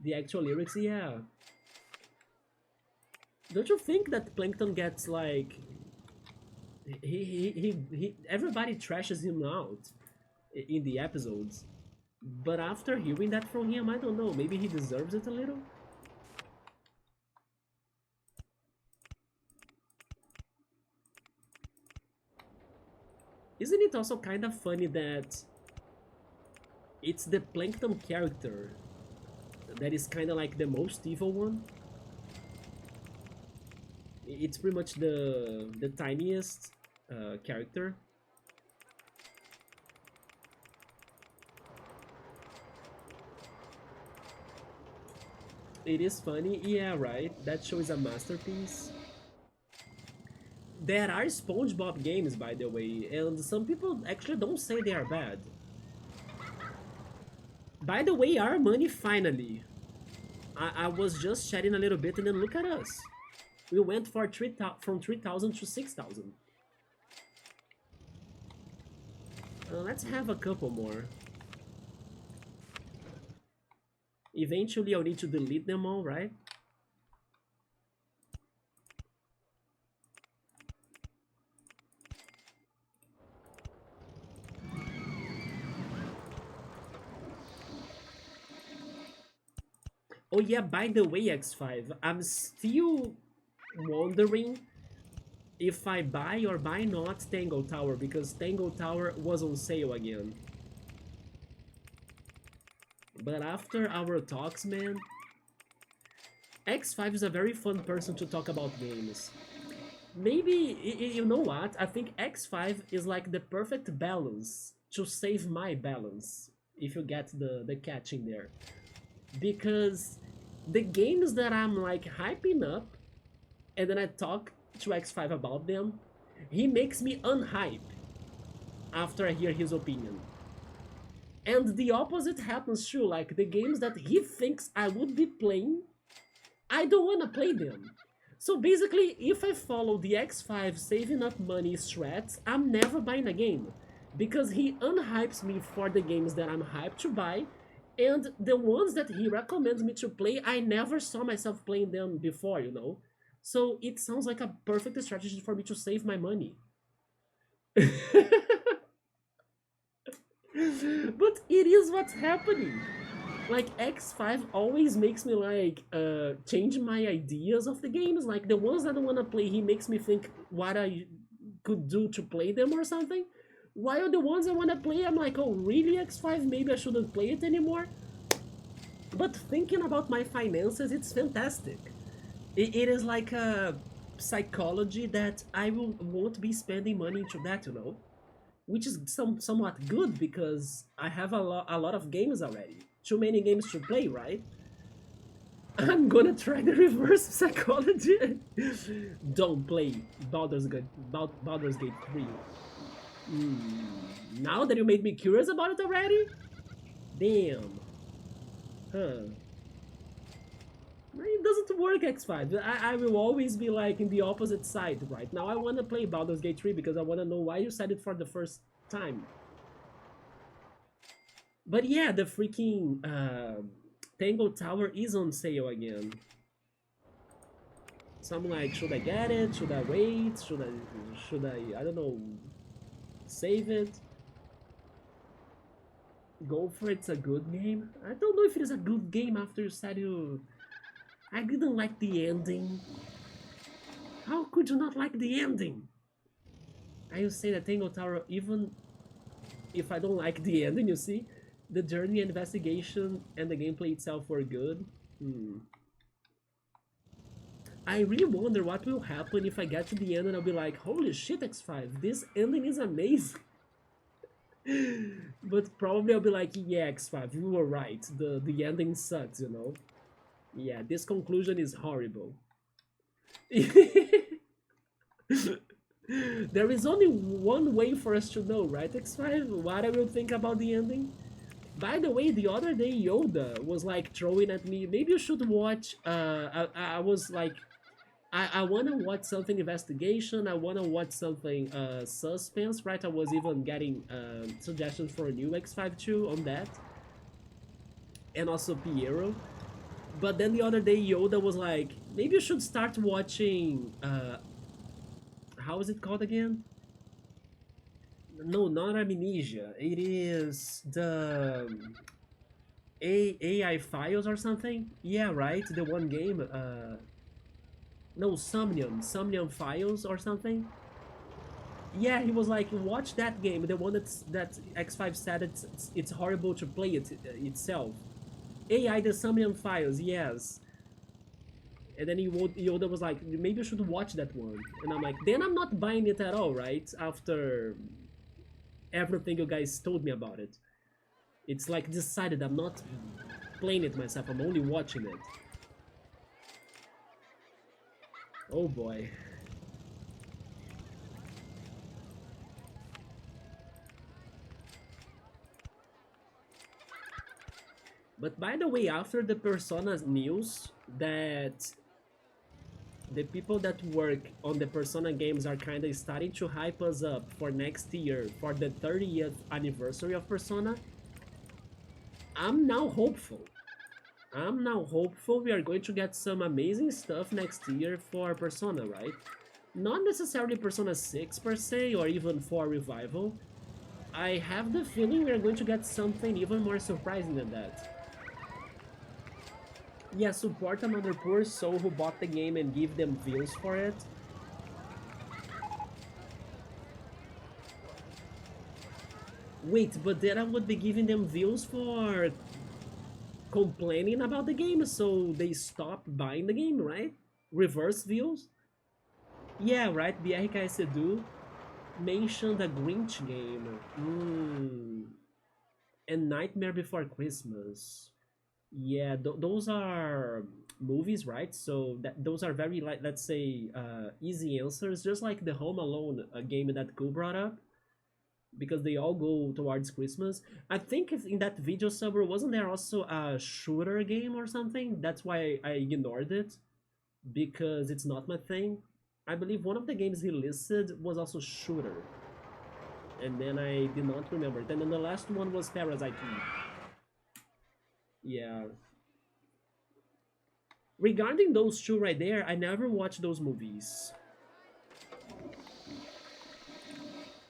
[SPEAKER 1] The actual lyrics, yeah. Don't you think that Plankton gets, like, everybody trashes him out in the episodes? But after hearing that from him, I don't know, maybe he deserves it a little? Isn't it also kind of funny that it's the Plankton character that is kind of like the most evil one? It's pretty much the tiniest character. It is funny, yeah, right? That show is a masterpiece. There are SpongeBob games, by the way, and some people actually don't say they are bad. By the way, our money finally. I was just chatting a little bit, and then look at us. We went for from 3,000 to 6,000. Let's have a couple more. Eventually, I'll need to delete them all, right? Oh yeah, by the way, X5, I'm still wondering if I buy or buy not Tango Tower, because Tango Tower was on sale again. But after our talks, man, X5 is a very fun person to talk about games. Maybe, you know what? I think X5 is like the perfect balance to save my balance, if you get the catch in there. Because the games that I'm like hyping up and then I talk to X5 about them, he makes me unhype after I hear his opinion. And the opposite happens too, like the games that he thinks I would be playing, I don't want to play them. So basically, if I follow the X5 saving up money strats, I'm never buying a game. Because he unhypes me for the games that I'm hyped to buy, and the ones that he recommends me to play, I never saw myself playing them before, you know? So it sounds like a perfect strategy for me to save my money. But it is what's happening. Like X5 always makes me like change my ideas of the games. Like the ones I don't want to play, he makes me think what I could do to play them or something. While the ones I want to play, I'm like, oh really, X5? Maybe I shouldn't play it anymore. But thinking about my finances, it's fantastic. It is like a psychology that won't be spending money into that, you know, which is somewhat good because I have a lot of games already. Too many games to play, right? I'm gonna try the reverse psychology. Don't play Baldur's Gate 3. Now that you made me curious about it already? Damn. Huh. It doesn't work, X5. I will always be like in the opposite side right now. I want to play Baldur's Gate 3 because I want to know why you said it for the first time. But yeah, the freaking Tango Tower is on sale again. So I'm like, should I get it? Should I wait? I don't know, save it? Go for it, it's a good game. I don't know if it is a good game after you said you... I didn't like the ending. How could you not like the ending? I will say that Tango Tower, even if I don't like the ending, you see, the journey, investigation, and the gameplay itself were good. Hmm. I really wonder what will happen if I get to the end and I'll be like, holy shit, X5, this ending is amazing. But probably I'll be like, yeah, X5, you were right. The ending sucks, you know? Yeah, this conclusion is horrible. There is only one way for us to know, right, X5? What I will think about the ending? By the way, the other day Yoda was like throwing at me, maybe you should watch, I was like, I wanna watch something investigation, I wanna watch something suspense, right? I was even getting suggestions for a new X5 too on that, and also Piero. But then the other day Yoda was like, maybe you should start watching, how is it called again? No, not Amnesia. It is the AI Files or something. Yeah, right. The one game. No, Somnium Files or something. Yeah, he was like, watch that game, the one that X5 said it's horrible to play itself. AI the Somnium Files, yes. And then Yoda was like, maybe you should watch that one. And I'm like, then I'm not buying it at all, right? After everything you guys told me about it. It's like decided I'm not playing it myself, I'm only watching it. Oh boy. But by the way, after the Persona news that the people that work on the Persona games are kind of starting to hype us up for next year for the 30th anniversary of Persona, I'm now hopeful. I'm now hopeful we are going to get some amazing stuff next year for Persona, right? Not necessarily Persona 6 per se, or even 4 Revival. I have the feeling we are going to get something even more surprising than that. Yeah, support another poor soul who bought the game and give them views for it. Wait, but then I would be giving them views for complaining about the game, so they stop buying the game, right? Reverse views? Yeah, right, BRK Sedu mentioned the Grinch game. And Nightmare Before Christmas. Yeah, those are movies, right? So those are very, like, let's say, easy answers, just like the Home Alone game that Ku brought up, because they all go towards Christmas. I think if in that video server wasn't there also a shooter game or something? That's why I ignored it, because it's not my thing. I believe one of the games he listed was also shooter, and then I did not remember it. And then the last one was Parasite Eve. Yeah. Regarding those two right there, I never watched those movies.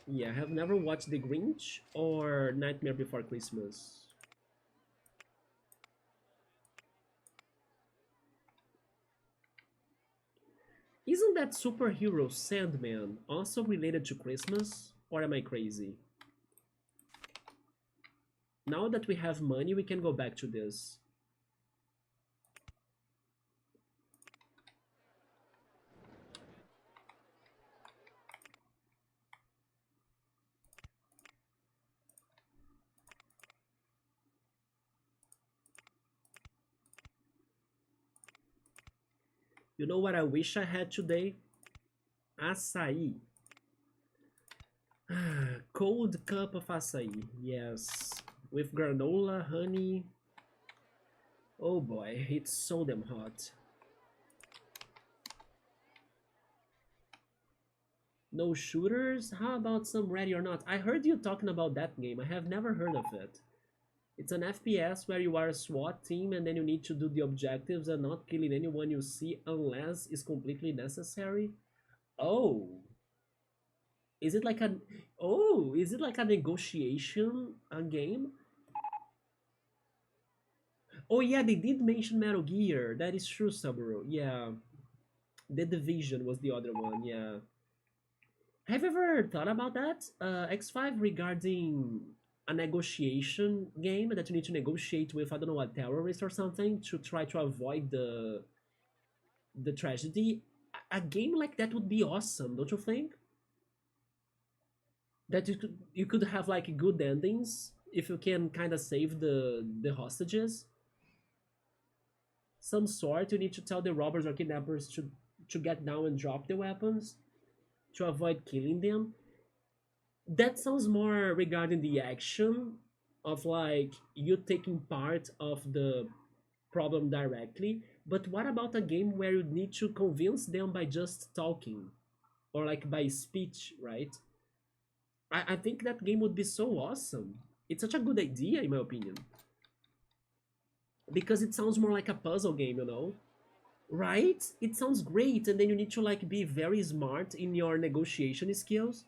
[SPEAKER 1] Yeah, I have never watched The Grinch or Nightmare Before Christmas. Isn't that superhero Sandman also related to Christmas? Or am I crazy? Now that we have money, we can go back to this. You know what I wish I had today? Açaí. Cold cup of açaí, yes. With granola, honey. Oh boy, it's so damn hot. No shooters? How about some Ready or Not? I heard you talking about that game. I have never heard of it. It's an FPS where you are a SWAT team and then you need to do the objectives and not killing anyone you see unless it's completely necessary. Oh, is it like a is it like a negotiation game? Oh yeah, they did mention Metal Gear. That is true, Saburo. Yeah. The Division was the other one, yeah. Have you ever thought about that, X5, regarding a negotiation game that you need to negotiate with, I don't know, a terrorist or something to try to avoid the tragedy? A game like that would be awesome, don't you think? That you could have like good endings if you can kind of save the hostages. Some sort. You need to tell the robbers or kidnappers to get down and drop the weapons to avoid killing them. That sounds more regarding the action of like you taking part of the problem directly. But what about a game where you need to convince them by just talking or like by speech, right? I think that game would be so awesome. It's such a good idea, in my opinion, because it sounds more like a puzzle game, right? It sounds great, and then you need to like be very smart in your negotiation skills,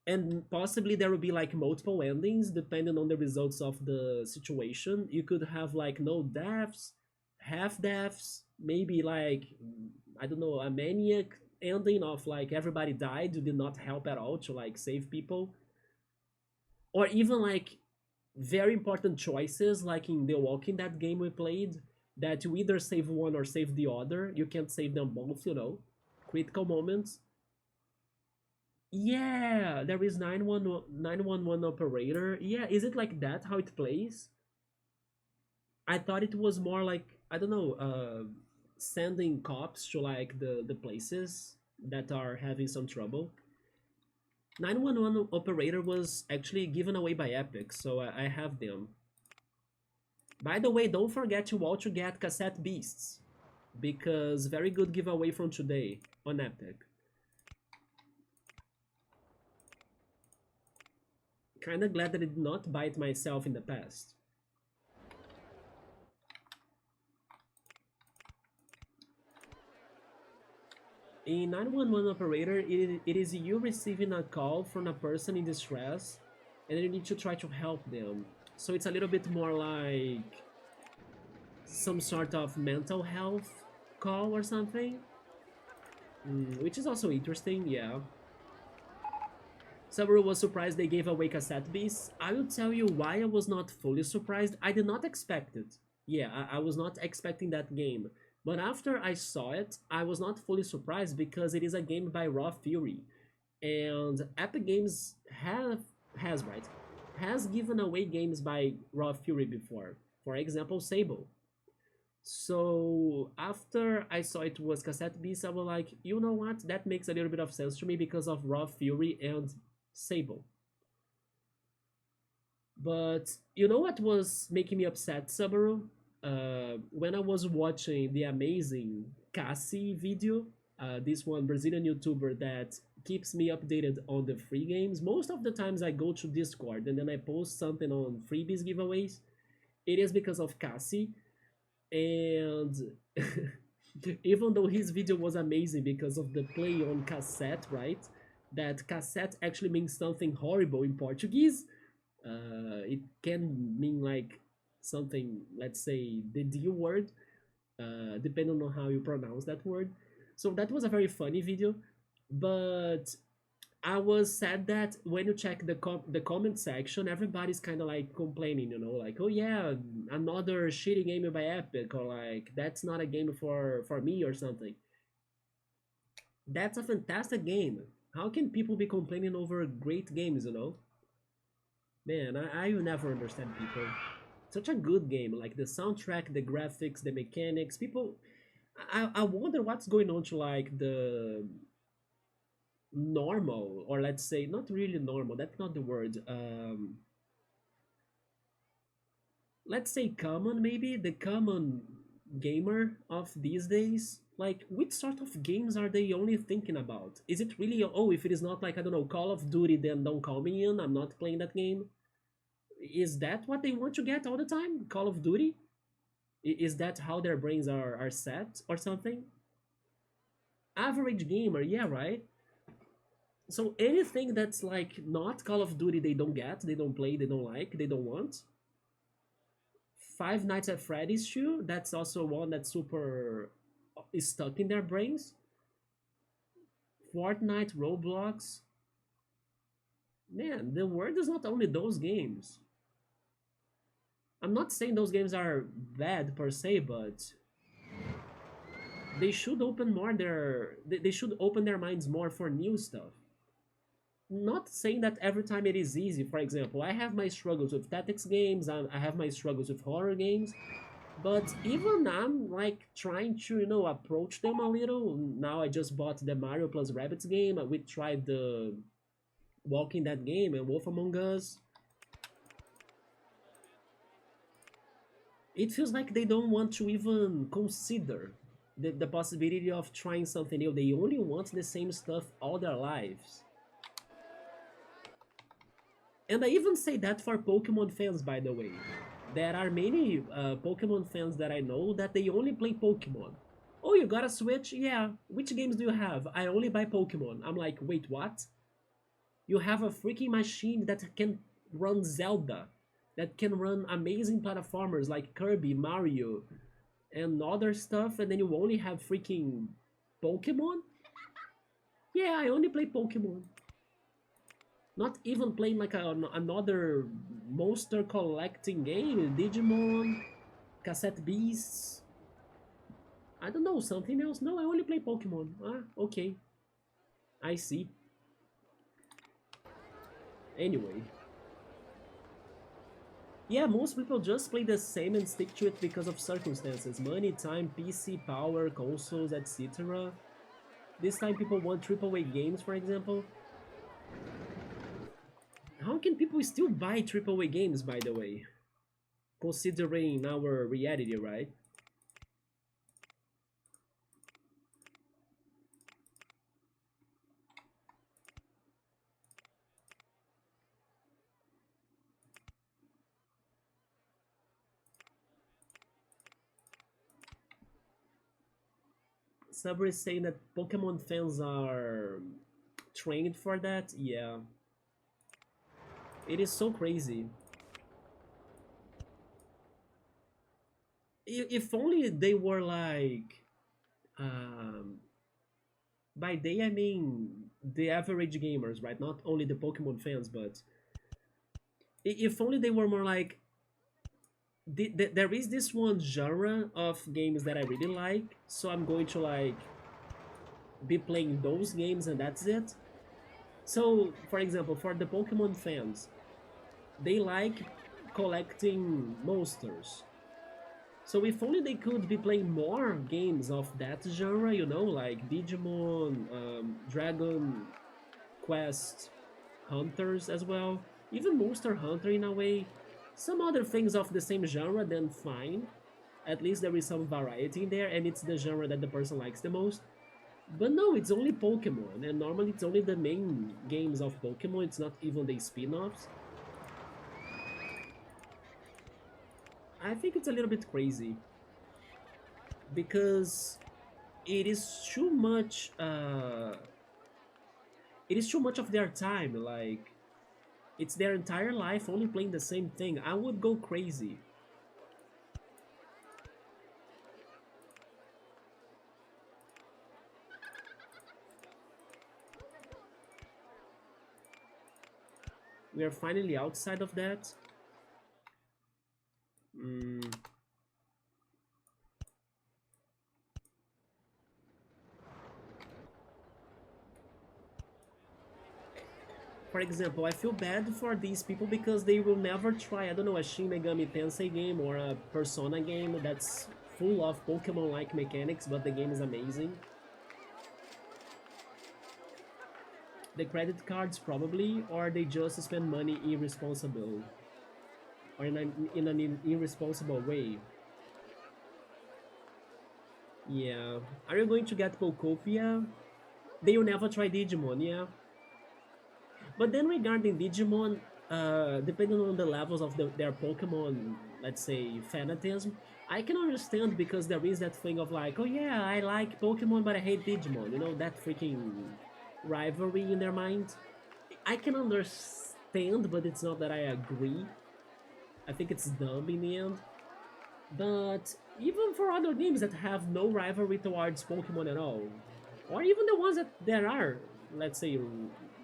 [SPEAKER 1] and possibly there will be like multiple endings depending on the results of the situation. You could have like no deaths, half deaths, maybe like I don't know, a maniac ending of like everybody died, you did not help at all to like save people, or even like very important choices like in the Walking Dead game we played, that you either save one or save the other. You can't save them both, critical moments. Yeah, there is 911 operator. Yeah, is it like that how it plays? I thought it was more like, I don't know, sending cops to like the places that are having some trouble. 911 operator was actually given away by Epic, so I have them. By the way, don't forget to all to get cassette beasts, because very good giveaway from today on Epic. Kinda glad that I did not buy it myself in the past. In 911 operator, it is you receiving a call from a person in distress, and then you need to try to help them. So it's a little bit more like some sort of mental health call or something, which is also interesting, yeah. Several was surprised they gave away cassette beasts. I will tell you why I was not fully surprised. I did not expect it. Yeah, I was not expecting that game. But after I saw it, I was not fully surprised because it is a game by Raw Fury. And Epic Games has right has given away games by Raw Fury before. For example, Sable. So after I saw it was cassette beast, I was like, you know what? That makes a little bit of sense to me because of Raw Fury and Sable. But you know what was making me upset, Subaru? When I was watching the amazing Cassie video, this one Brazilian YouTuber that keeps me updated on the free games. Most of the times I go to Discord and then I post something on freebies giveaways. It is because of Cassie, and even though his video was amazing because of the play on cassette, right? That cassette actually means something horrible in Portuguese. It can mean like something, let's say the D word, depending on how you pronounce that word. So that was a very funny video, but I was sad that when you check the comment section, everybody's kind of like complaining, like, oh yeah, another shitty game by Epic, or like that's not a game for me or something. That's a fantastic game. How can people be complaining over great games? Man, I will never understand people. Such a good game, like the soundtrack, the graphics, the mechanics. People, I wonder what's going on to like the normal, or let's say not really normal, that's not the word, let's say common, maybe the common gamer of these days. Like, which sort of games are they only thinking about? Is it really, oh, if it is not like, I don't know, Call of Duty, then don't call me in, I'm not playing that game? Is that what they want to get all the time? Call of Duty? Is that how their brains are set or something? Average gamer, yeah, right. So anything that's like not Call of Duty, they don't get, they don't play, they don't like, they don't want. Five Nights at Freddy's too. That's also one that's super is stuck in their brains. Fortnite, Roblox. Man, the word is not only those games. I'm not saying those games are bad per se, but they should open more they should open their minds more for new stuff. Not saying that every time it is easy. For example, I have my struggles with tactics games, I have my struggles with horror games, but even I'm like trying to, approach them a little. Now I just bought the Mario plus Rabbids game. We tried the Walking Dead game and Wolf Among Us. It feels like they don't want to even consider the possibility of trying something new. They only want the same stuff all their lives. And I even say that for Pokemon fans, by the way. There are many Pokemon fans that I know that they only play Pokemon. Oh, you got a Switch? Yeah. Which games do you have? I only buy Pokemon. I'm like, wait, what? You have a freaking machine that can run Zelda, that can run amazing platformers like Kirby, Mario, and other stuff, and then you only have freaking Pokemon? Yeah, I only play Pokemon. Not even playing like another monster collecting game, Digimon, Cassette Beasts. I don't know, something else. No, I only play Pokemon. Ah, okay. I see. Anyway. Yeah, most people just play the same and stick to it because of circumstances. Money, time, PC, power, consoles, etc. This time people want AAA games, for example. How can people still buy AAA games, by the way? Considering our reality, right? Sabri is saying that Pokemon fans are trained for that. Yeah. It is so crazy. If only they were like... Um, by they, I mean the average gamers, right? Not only the Pokemon fans, but... If only they were more like... There is this one genre of games that I really like, so I'm going to like be playing those games and that's it. So, for example, for the Pokemon fans, they like collecting monsters. So if only they could be playing more games of that genre, like Digimon, Dragon Quest, Hunters as well, even Monster Hunter in a way, some other things of the same genre, then fine. At least there is some variety in there, and it's the genre that the person likes the most. But no, it's only Pokemon, and normally it's only the main games of Pokemon, it's not even the spin-offs. I think it's a little bit crazy. Because it is too much, it is too much of their time, like, it's their entire life only playing the same thing. I would go crazy. We are finally outside of that. For example, I feel bad for these people because they will never try, I don't know, a Shin Megami Tensei game or a Persona game that's full of Pokemon-like mechanics, but the game is amazing. The credit cards probably, or they just spend money irresponsible, or in an irresponsible way. Yeah. Are you going to get Pokopia? They will never try Digimon, yeah. But then regarding Digimon, depending on the levels of their Pokemon, let's say, fanatism, I can understand because there is that thing of like, oh yeah, I like Pokemon but I hate Digimon, that freaking rivalry in their mind. I can understand, but it's not that I agree. I think it's dumb in the end. But even for other games that have no rivalry towards Pokemon at all, or even the ones that there are, let's say,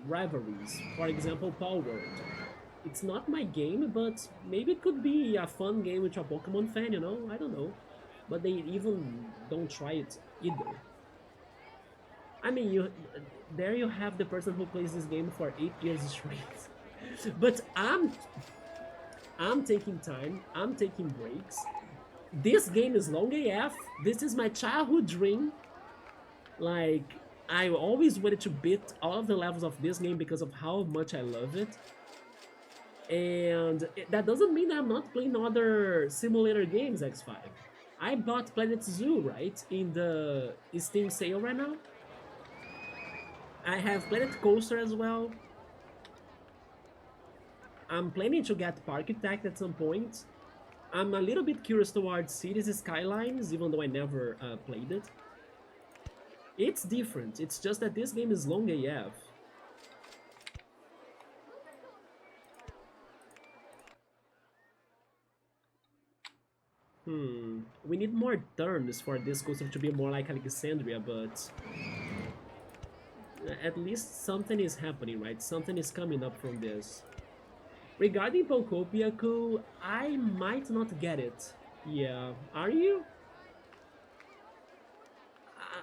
[SPEAKER 1] rivalries, for example, Power World. It's not my game, but maybe it could be a fun game with a Pokemon fan, you know? I don't know. But they even don't try it either. I mean, you there you have the person who plays this game for 8 years straight. But I'm taking time. I'm taking breaks. This game is long AF. This is my childhood dream. Like I always wanted to beat all of the levels of this game because of how much I love it. And that doesn't mean I'm not playing other simulator games, X5. I bought Planet Zoo, right, in the Steam sale right now. I have Planet Coaster as well. I'm planning to get Parkitect at some point. I'm a little bit curious towards Cities Skylines, even though I never played it. It's different, it's just that this game is long AF. We need more turns for this coaster to be more like Alexandria, but at least something is happening, right? Something is coming up from this. Regarding Pocopiaco, I might not get it. Yeah, are you?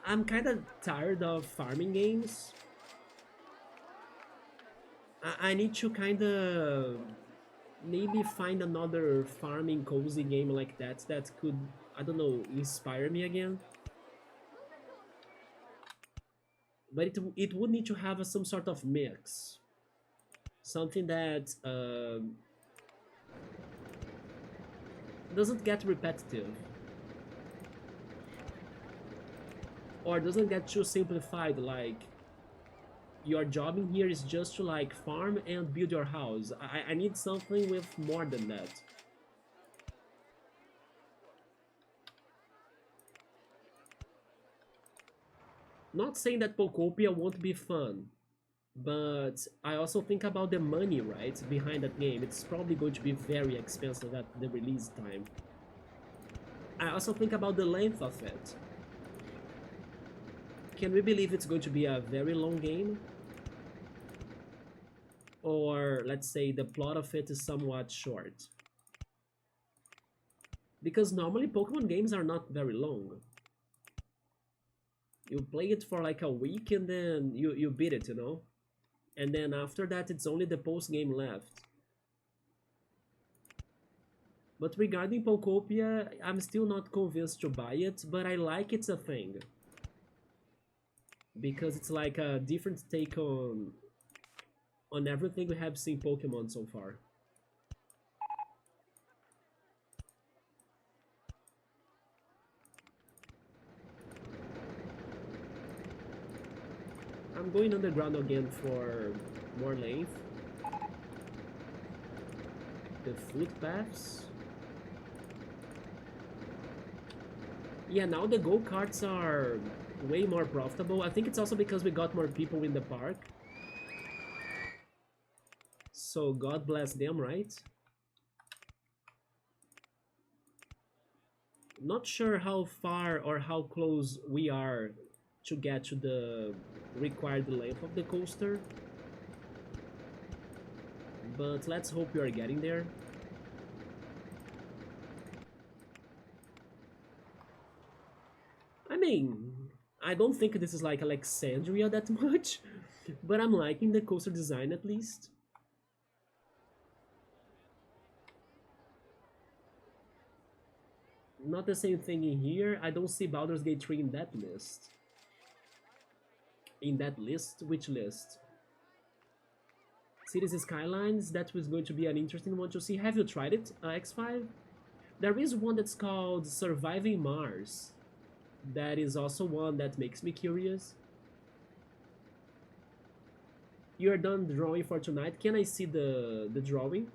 [SPEAKER 1] I'm kind of tired of farming games. I need to kind of maybe find another farming cozy game like that could, I don't know, inspire me again. But it would need to have some sort of mix, something that doesn't get repetitive or doesn't get too simplified. Like your job in here is just to like farm and build your house. I need something with more than that. Not saying that Pokopia won't be fun, but I also think about the money, right, behind that game. It's probably going to be very expensive at the release time. I also think about the length of it. Can we believe it's going to be a very long game? Or let's say the plot of it is somewhat short? Because normally Pokemon games are not very long. You play it for like a week and then you beat it, you know? And then after that it's only the post game left. But regarding Pokopia, I'm still not convinced to buy it, but I like it's a thing. Because it's like a different take on everything we have seen Pokemon so far. I'm going underground again for more length. The footpaths. Yeah, now the go-karts are way more profitable. I think it's also because we got more people in the park. So God bless them, right? Not sure how far or how close we are to get to the required length of the coaster. But let's hope we are getting there. I mean, I don't think this is like Alexandria that much, but I'm liking the coaster design at least. Not the same thing in here. I don't see Baldur's Gate 3 in that list. In that list? Which list? Cities Skylines, that was going to be an interesting one to see. Have you tried it, X5? There is one that's called Surviving Mars. That is also one that makes me curious. You're done drawing for tonight. Can I see the drawing?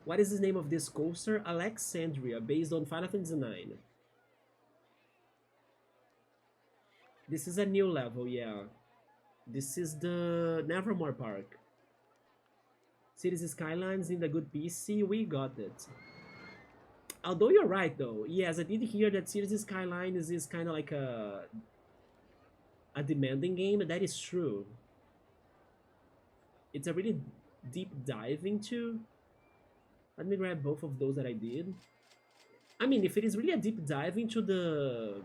[SPEAKER 1] What is the name of this coaster? Alexandria, based on Final Fantasy IX. This is a new level, yeah. This is the Nevermore Park. Cities Skylines in the good PC, we got it. Although you're right though, yes, I did hear that Cities Skylines is kind of like a demanding game. That is true. It's a really deep dive into. Let me grab both of those that I did. I mean, if it is really a deep dive into the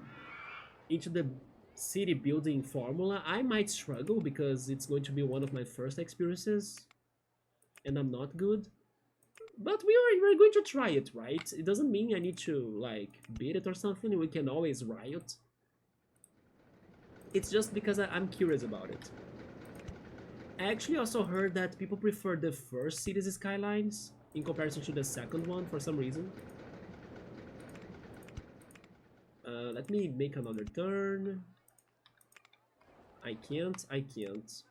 [SPEAKER 1] city building formula, I might struggle because it's going to be one of my first experiences, and I'm not good. But we're going to try it, right? It doesn't mean I need to like beat it or something. We can always riot. It's just because I'm curious about it. I actually also heard that people prefer the first Cities Skylines in comparison to the second one for some reason. Let me make another turn. I can't, I can't.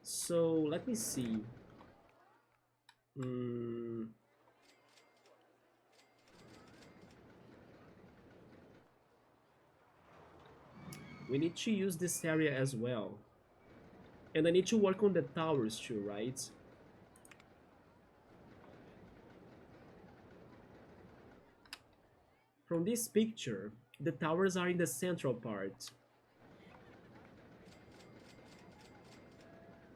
[SPEAKER 1] So let me see. We need to use this area as well. And I need to work on the towers too, right? From this picture, the towers are in the central part.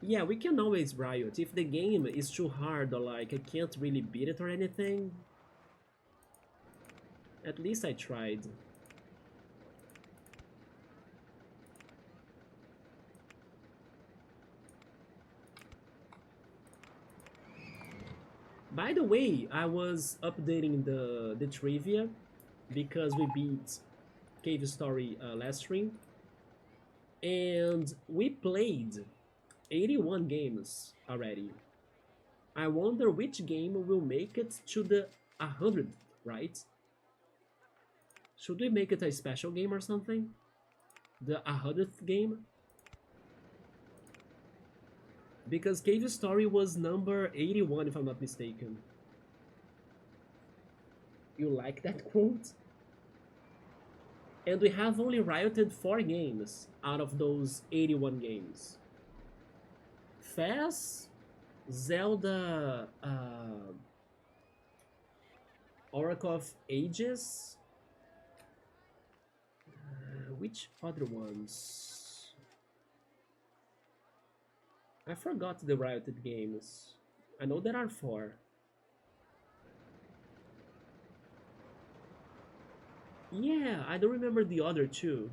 [SPEAKER 1] Yeah, we can always riot. If the game is too hard or like I can't really beat it or anything, at least I tried. By the way, I was updating the trivia because we beat Cave Story last stream, and we played 81 games already. I wonder which game will make it to the 100th, right? Should we make it a special game or something? The 100th game? Because Cave Story was number 81 if I'm not mistaken. You like that quote? And we have only rioted 4 games out of those 81 games. Fez, Zelda, Oracle of Ages. Which other ones? I forgot the rioted games. I know there are 4. Yeah, I don't remember the other 2.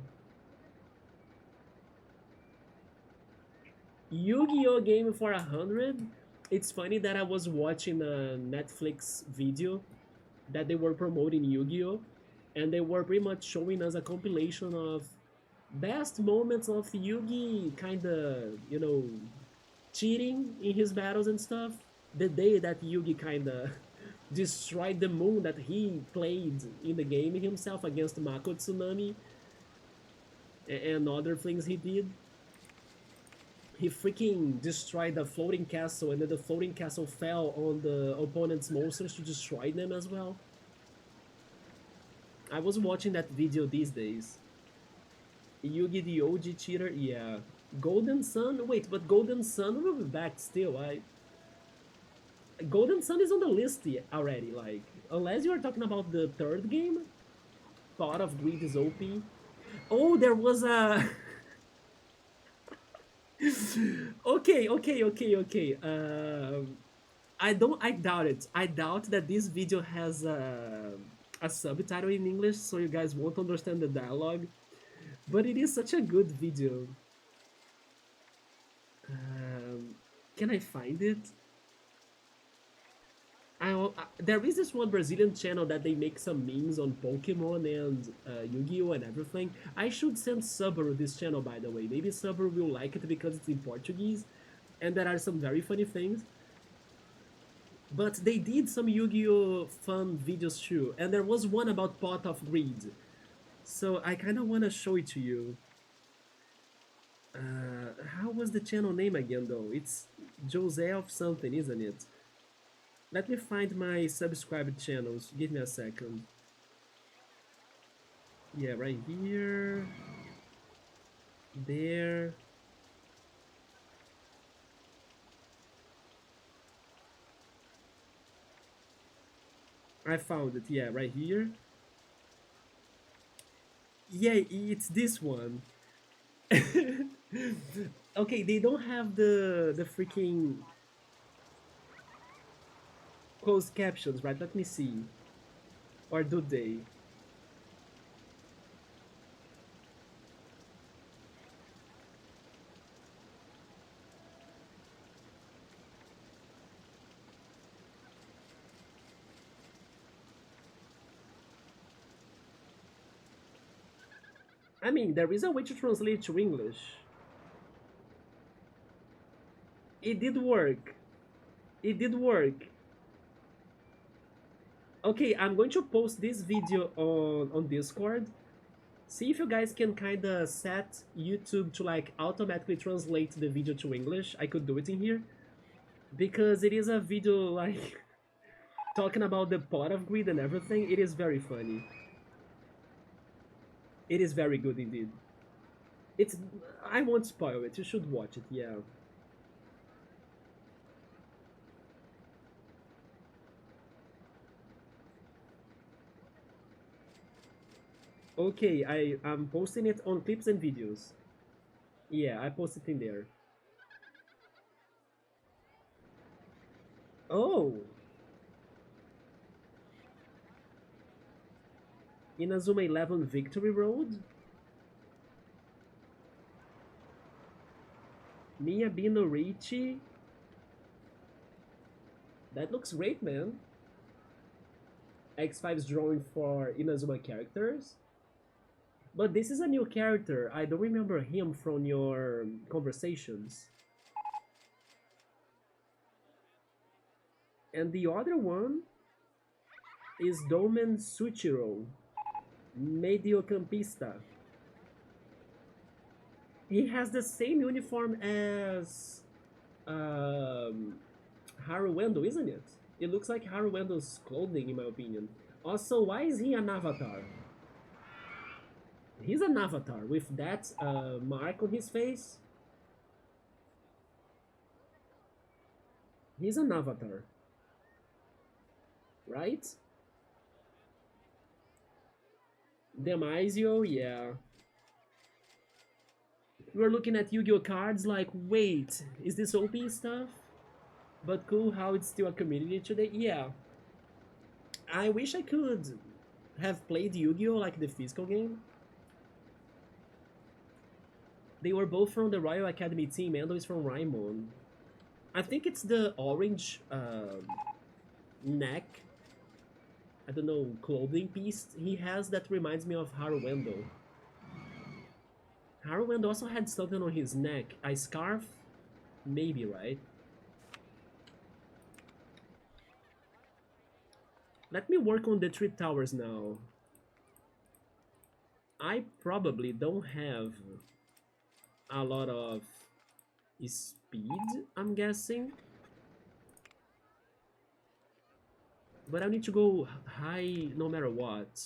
[SPEAKER 1] Yu-Gi-Oh game for 100. It's funny that I was watching a Netflix video that they were promoting Yu-Gi-Oh, and they were pretty much showing us a compilation of best moments of Yugi kind of, cheating in his battles and stuff. The day that Yugi kind of destroyed the moon that he played in the game himself against Mako Tsunami and other things he did. He freaking destroyed the floating castle, and then the floating castle fell on the opponent's monsters to destroy them as well. I was watching that video these days. Yugi the OG cheater? Yeah. Golden Sun? Wait, but Golden Sun will be back still. Golden Sun is on the list already, like, unless you are talking about the third game, Pot of Greed is OP. Oh, there was a... okay. I doubt it. I doubt that this video has a subtitle in English, so you guys won't understand the dialogue. But it is such a good video. Can I find it? There is this one Brazilian channel that they make some memes on Pokemon and Yu-Gi-Oh and everything. I should send Subaru this channel, by the way. Maybe Subaru will like it because it's in Portuguese, and there are some very funny things. But they did some Yu-Gi-Oh fun videos too, and there was one about Pot of Greed. So I kind of want to show it to you. How was the channel name again though? It's Joseph something, isn't it? Let me find my subscribed channels. Give me a second. Yeah, right here. There. I found it. Yeah, right here. Yeah, it's this one. Okay, they don't have the freaking closed captions, right? Let me see. Or do they? I mean, there is a way to translate to English. It did work. It did work. Okay, I'm going to post this video on Discord. See if you guys can kind of set YouTube to like automatically translate the video to English. I could do it in here because it is a video like talking about the pot of greed and everything. It is very funny. It is very good indeed. It's I won't spoil it. You should watch it. Yeah. Okay, I'm posting it on clips and videos. Yeah, I posted in there. Oh, Inazuma 11 Victory Road. Miyabino Richie. That looks great, man. X5's drawing for Inazuma characters. But this is a new character. I don't remember him from your conversations. And the other one is Domen Suchiro, mediocampista. He has the same uniform as um, Haru Wendo, isn't it? It looks like Haru Wendo's clothing, in my opinion. Also, why is he an avatar? He's an avatar with that mark on his face. He's an avatar, right? Demisio, yeah. We were looking at Yu-Gi-Oh cards like, wait, is this OP stuff? But cool how it's still a community today. Yeah. I wish I could have played Yu-Gi-Oh like the physical game. They were both from the Royal Academy team. Endo is from Raimon. I think it's the orange neck, I don't know, clothing piece he has that reminds me of Haruendo. Haruendo also had something on his neck. A scarf? Maybe, right? Let me work on the three towers now. I probably don't have a lot of speed, I'm guessing. But I need to go high no matter what.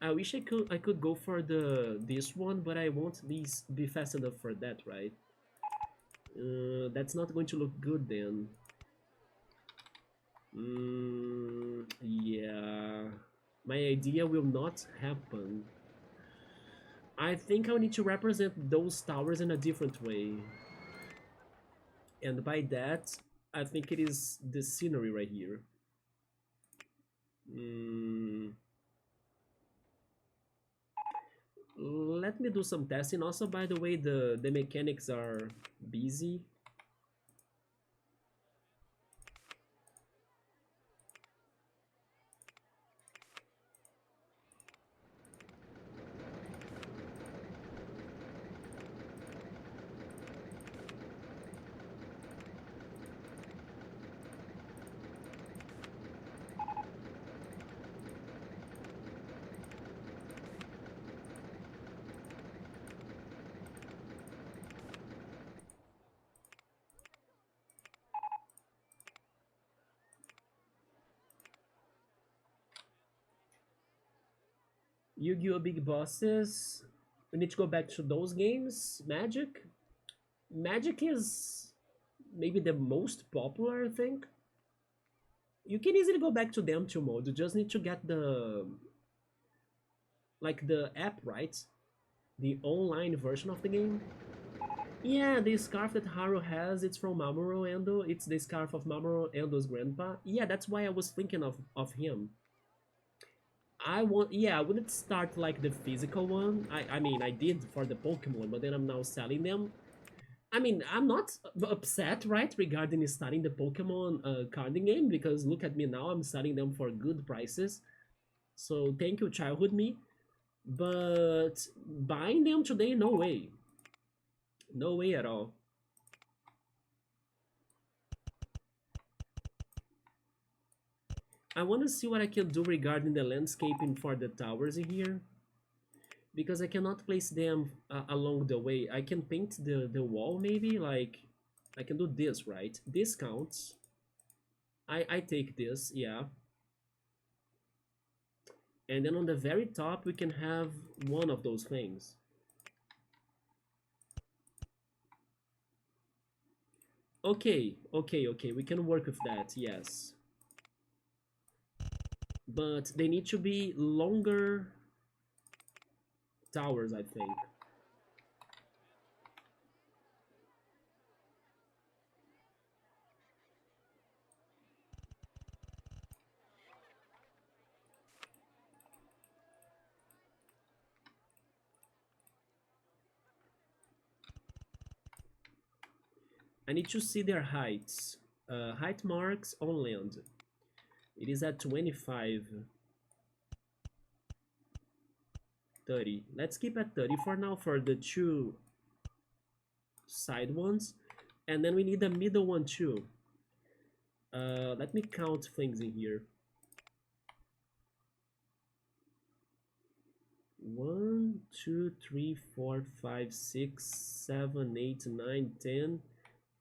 [SPEAKER 1] I wish I could go for the this one, but I won't be fast enough for that, right? That's not going to look good then. Yeah. My idea will not happen. I think I'll need to represent those towers in a different way. And by that, I think it is the scenery right here. Let me do some testing. Also, by the way, the mechanics are busy. Yu-Gi-Oh! Big Bosses. We need to go back to those games. Magic. Magic is maybe the most popular, I think. You can easily go back to the M2 mode. You just need to get the app, right? The online version of the game. Yeah, the scarf that Haru has, it's from Mamoru Endo. It's the scarf of Mamoru Endo's grandpa. Yeah, that's why I was thinking of him. Yeah, I wouldn't start like the physical one. I mean, I did for the Pokemon, but then I'm now selling them. I mean, I'm not upset, right, regarding starting the Pokemon carding game, because look at me now, I'm selling them for good prices. So thank you, childhood me. But buying them today, no way. No way at all. I want to see what I can do regarding the landscaping for the towers in here. Because I cannot place them along the way. I can paint the wall maybe, like, I can do this, right? This counts. I take this, yeah. And then on the very top, we can have one of those things. Okay, okay, okay, we can work with that, yes. But they need to be longer towers, I think. I need to see their heights. Height marks on land. It is at 25. 30. Let's keep at 30 for now for the two side ones. And then we need the middle one too. Let me count things in here. 1, 2, 3, 4, 5, 6, 7, 8, 9, 10,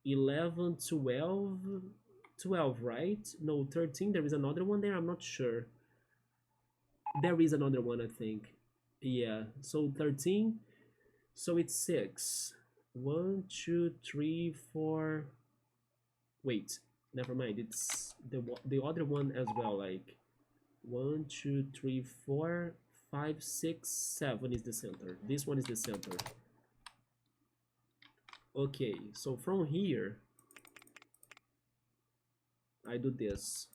[SPEAKER 1] 11, 12. 12, right? No, 13. There is another one there. I'm not sure. There is another one, I think. Yeah, so 13. So it's 6. 1, 2, 3, 4. Wait, never mind. It's the other one as well. Like 1, 2, 3, 4, 5, 6, 7 is the center. This one is the center. Okay, so from here, I do this.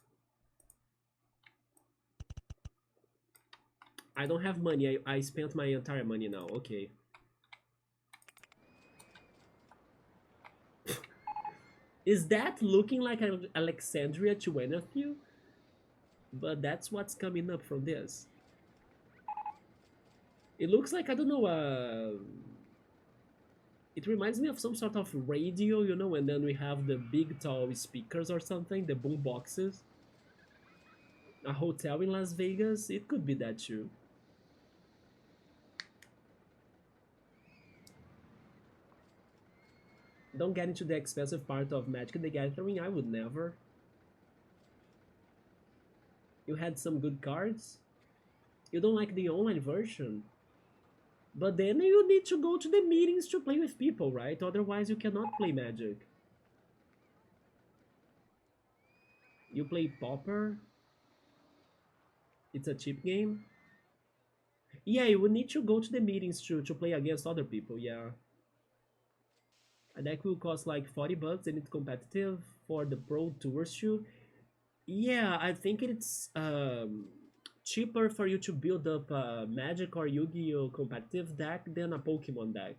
[SPEAKER 1] I don't have money. I spent my entire money now. Okay. Is that looking like Alexandria to any of you? But that's what's coming up from this. It looks like, I don't know, it reminds me of some sort of radio, you know, and then we have the big tall speakers or something, the boom boxes. A hotel in Las Vegas, it could be that too. Don't get into the expensive part of Magic the Gathering, I would never. You had some good cards? You don't like the online version? But then you need to go to the meetings to play with people, right? Otherwise you cannot play Magic. You play Pauper? It's a cheap game? Yeah, you would need to go to the meetings to play against other people, yeah. A deck will cost like 40 bucks and it's competitive for the Pro Tours too. Yeah, I think it's cheaper for you to build up a Magic or Yu-Gi-Oh competitive deck than a Pokemon deck.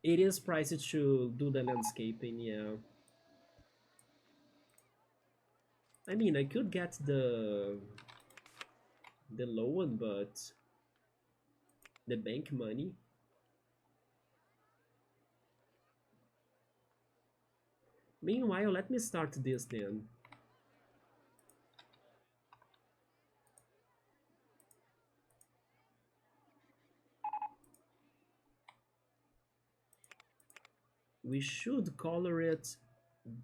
[SPEAKER 1] It is pricey to do the landscaping, yeah. I mean, I could get the low one, but the bank money. Meanwhile, let me start this then. We should color it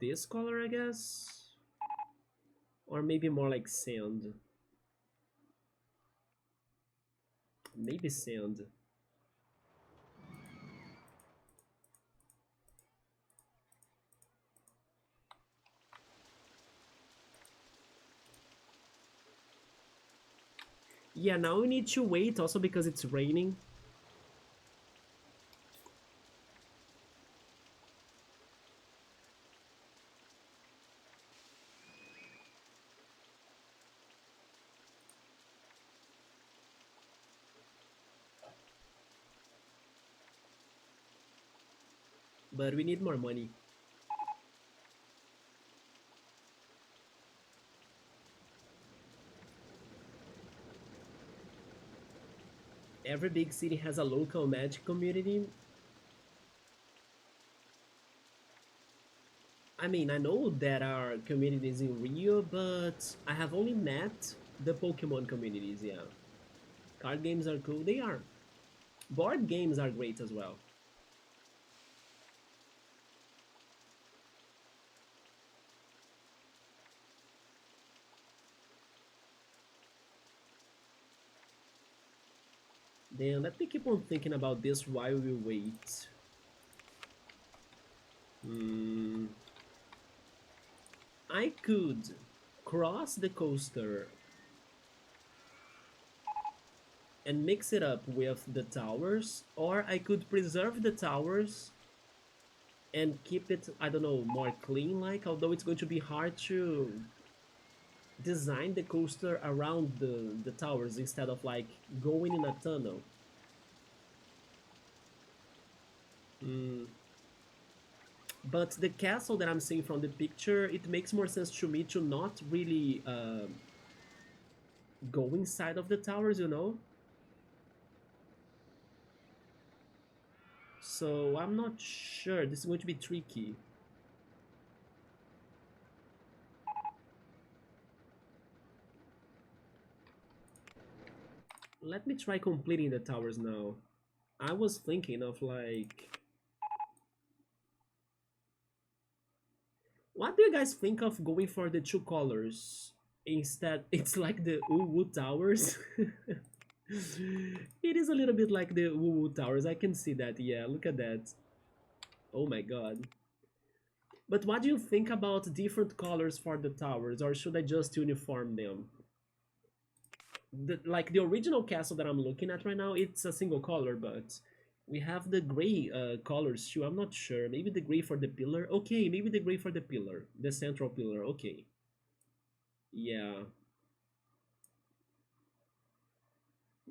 [SPEAKER 1] this color, I guess. Or maybe more like sand. Maybe sand. Yeah, now we need to wait also because it's raining. But we need more money. Every big city has a local magic community. I mean, I know there are communities in Rio, but I have only met the Pokemon communities, yeah. Card games are cool, they are. Board games are great as well. Then let me keep on thinking about this while we wait. Hmm. I could cross the coaster and mix it up with the towers, or I could preserve the towers and keep it, I don't know, more clean like, although it's going to be hard to design the coaster around the towers instead of like going in a tunnel. Mm. But the castle that I'm seeing from the picture, it makes more sense to me to not really go inside of the towers, you know? So I'm not sure. This is going to be tricky. Let me try completing the towers now. I was thinking of like... What do you guys think of going for the two colors? Instead, it's like the Uwu Towers. It is a little bit like the Uwu Towers. I can see that. Yeah, look at that. Oh my god. But what do you think about different colors for the towers, or should I just uniform them? Like the original castle that I'm looking at right now, it's a single color, but we have the gray colors too. I'm not sure. Maybe the gray for the pillar. Okay, maybe the gray for the pillar, the central pillar. Okay, yeah.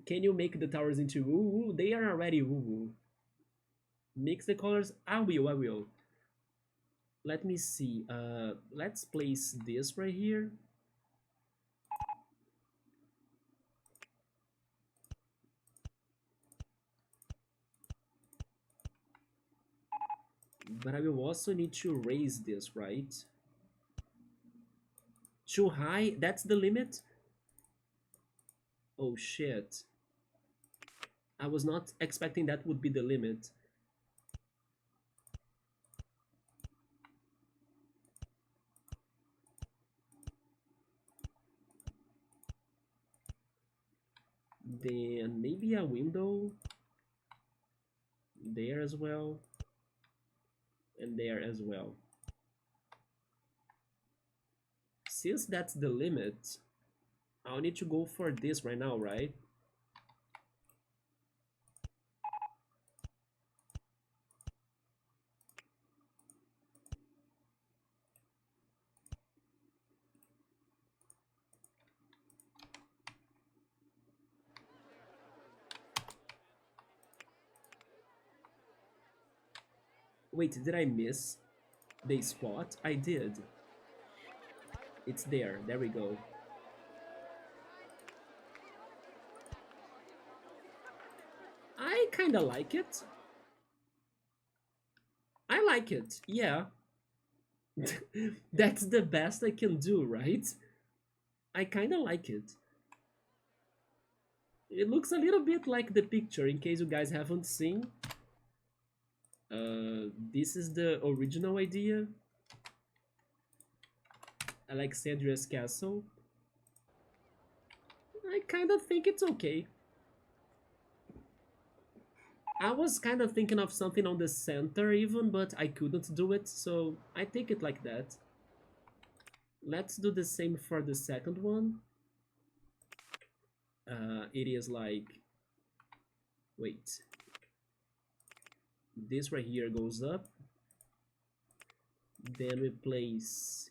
[SPEAKER 1] Can you make the towers into woo woo? They are already woo woo. Mix the colors. I will. I will. Let me see. Let's place this right here. But I will also need to raise this, right? Too high? That's the limit? Oh shit. I was not expecting that would be the limit. Then maybe a window there as well, and there as well. Since that's the limit, I'll need to go for this right now, right? Wait, did I miss the spot? I did. It's there. There we go. I kinda like it. I like it. Yeah. That's the best I can do, right? I kinda like it. It looks a little bit like the picture, in case you guys haven't seen. This is the original idea. Alexandria's castle. I kind of think it's okay. I was kind of thinking of something on the center even, but I couldn't do it, so I take it like that. Let's do the same for the second one. It is like, wait, this right here goes up, then we place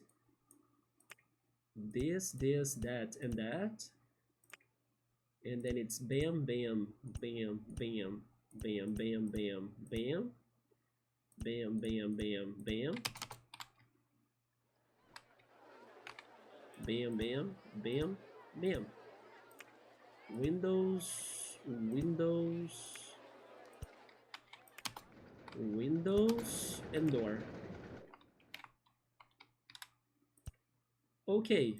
[SPEAKER 1] this, that, and that, and then it's bam, bam, bam, bam, bam, bam, bam, bam, bam, bam, bam, bam, bam, bam, bam, bam. Windows, windows, windows, and door. Okay.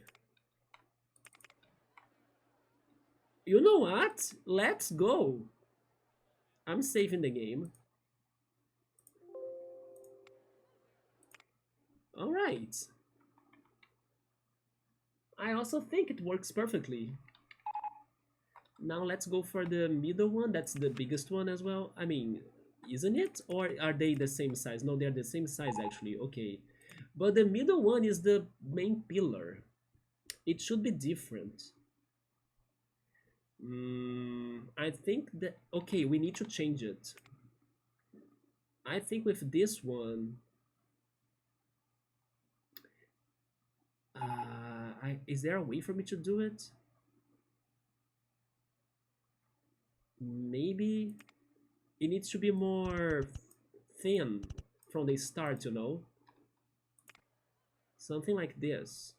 [SPEAKER 1] You know what? Let's go. I'm saving the game. All right. I also think it works perfectly. Now let's go for the middle one. That's the biggest one as well. I mean, isn't it? Or are they the same size? No, they're the same size actually. Okay. But the middle one is the main pillar. It should be different. I think that... Okay, we need to change it. I think with this one... is there a way for me to do it? Maybe it needs to be more thin from the start, you know? Something like this.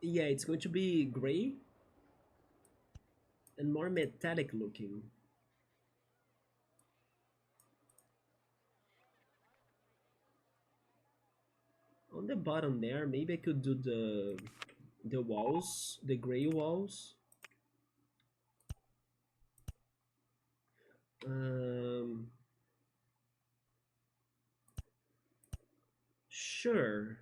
[SPEAKER 1] Yeah, it's going to be gray and more metallic looking. On the bottom there, maybe I could do the walls, the gray walls. Um, sure.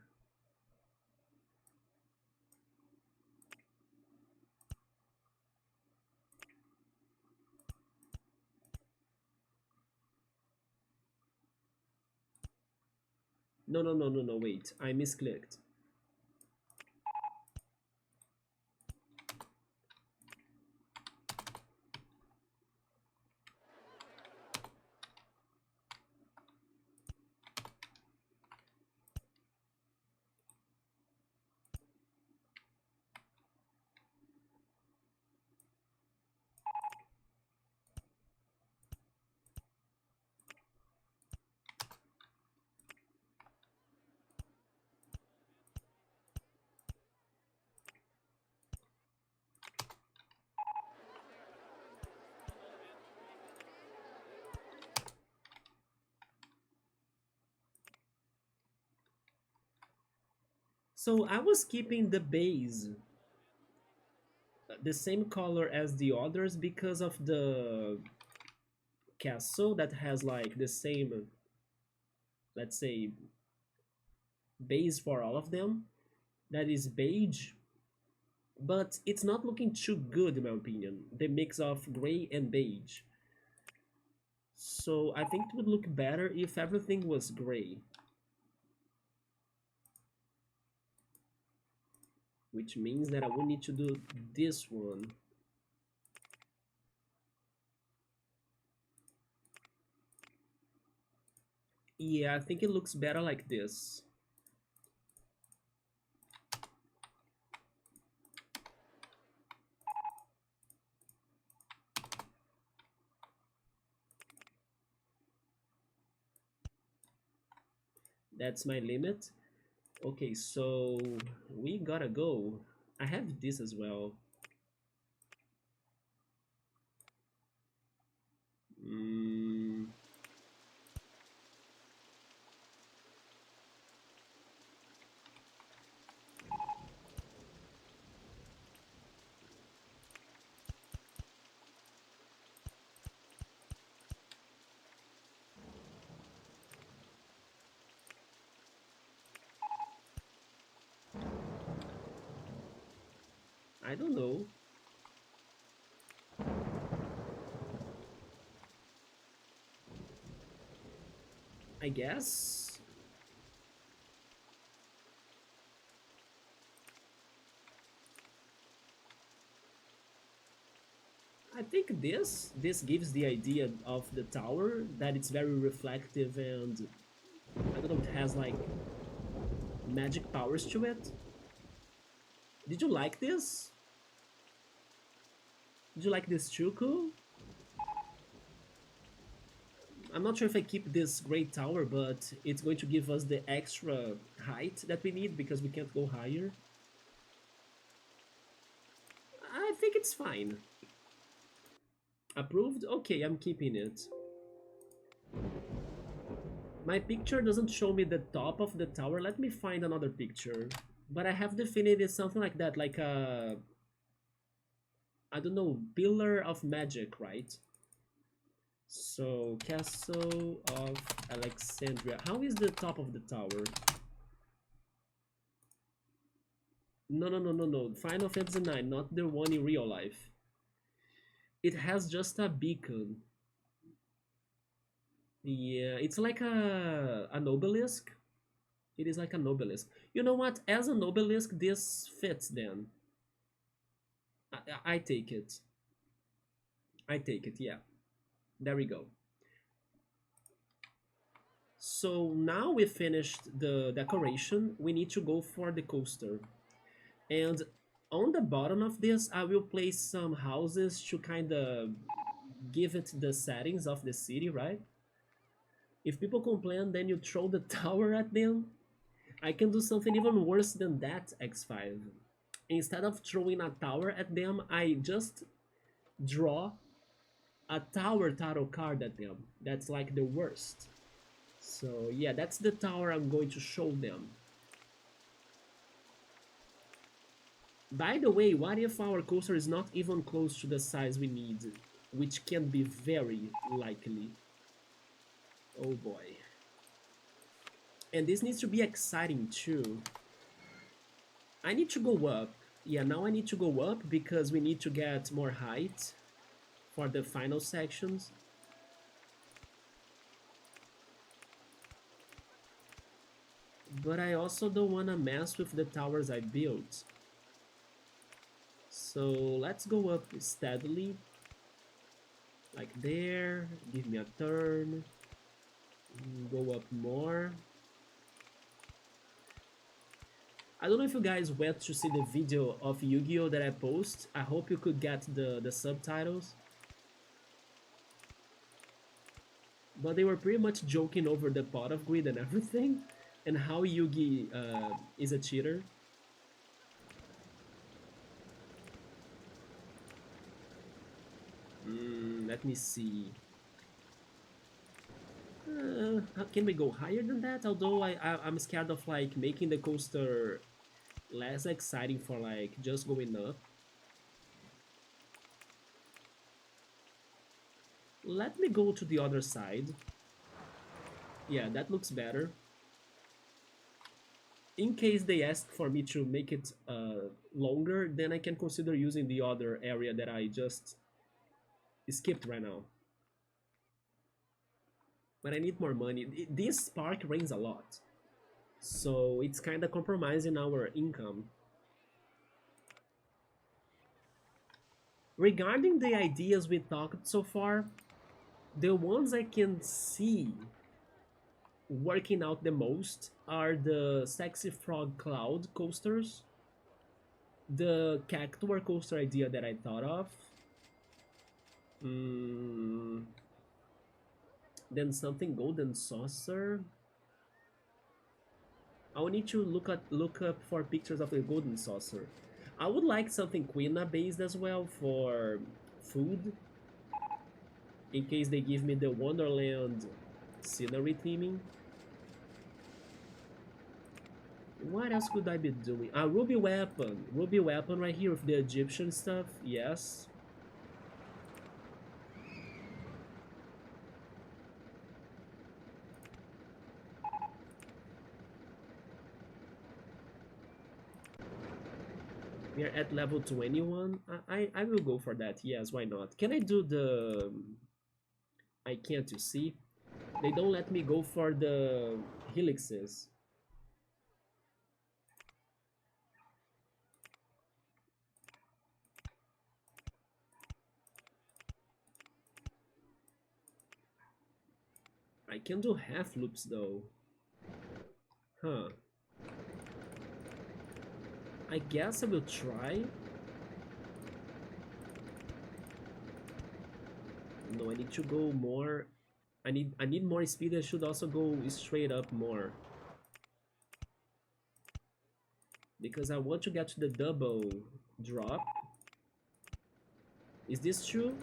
[SPEAKER 1] No, no, no, no, no, wait. I misclicked. So I was keeping the base the same color as the others because of the castle that has like the same, let's say, base for all of them. That is beige, but it's not looking too good in my opinion. The mix of gray and beige. So I think it would look better if everything was gray. Which means that I will need to do this one. Yeah, I think it looks better like this. That's my limit. Okay, so we gotta go. I have this as well. Mm, I don't know. I guess. I think this gives the idea of the tower that it's very reflective and I don't know, it has like magic powers to it. Did you like this? Did you like this Chuku? I'm not sure if I keep this great tower, but it's going to give us the extra height that we need because we can't go higher. I think it's fine. Approved? Okay, I'm keeping it. My picture doesn't show me the top of the tower. Let me find another picture. But I have defined it as something like that, like a... I don't know, pillar of magic, right? So, Castle of Alexandria. How is the top of the tower? No, no, no, no, no. Final Fantasy 9, not the one in real life. It has just a beacon. Yeah, it's like an obelisk. It is like an obelisk. You know what? As an obelisk, this fits then. I take it. I take it, yeah. There we go. So now we finished the decoration. We need to go for the coaster. And on the bottom of this, I will place some houses to kind of give it the settings of the city, right? If people complain, then you throw the tower at them. I can do something even worse than that, X5. Instead of throwing a tower at them, I just draw a tower tarot card at them. That's like the worst. So yeah, that's the tower I'm going to show them. By the way, what if our coaster is not even close to the size we need? Which can be very likely. Oh boy. And this needs to be exciting too. I need to go up. Yeah, now I need to go up because we need to get more height for the final sections. But I also don't want to mess with the towers I built. So let's go up steadily. Like there, give me a turn. Go up more. I don't know if you guys went to see the video of Yu-Gi-Oh that I post. I hope you could get the subtitles. But they were pretty much joking over the pot of greed and everything, and how Yugi is a cheater. Let me see. Can we go higher than that? Although I'm scared of like making the coaster less exciting for like just going up. Let me go to the other side. Yeah, that looks better. In case they ask for me to make it longer, then I can consider using the other area that I just skipped right now. But I need more money. This park rains a lot, so it's kind of compromising our income. Regarding the ideas we talked so far, the ones I can see working out the most are the Sexy Frog Cloud coasters, the Cactuar coaster idea that I thought of, then something Golden Saucer. I will need to look up for pictures of the golden saucer. I would like something quinoa based as well for food, in case they give me the Wonderland scenery theming. What else could I be doing? Ruby weapon. Ruby weapon right here with the Egyptian stuff. Yes. We are at level 21. I will go for that. Yes, why not? Can I do the... I can't, you see? They don't let me go for the helixes. I can do half loops though. Huh. I guess I will try. No, I need to go more. I need more speed. I should also go straight up more. Because I want to get to the double drop. Is this true?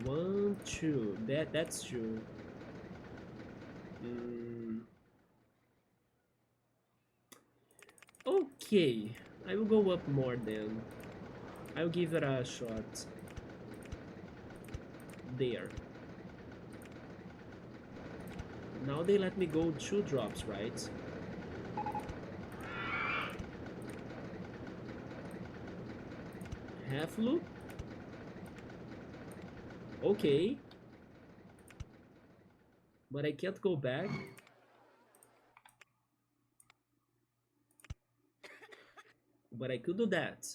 [SPEAKER 1] 1, 2. That's true. Okay, I will go up more then. I'll give it a shot. There. Now they let me go 2 drops, right? Half loop? Okay. But I can't go back. But I could do that.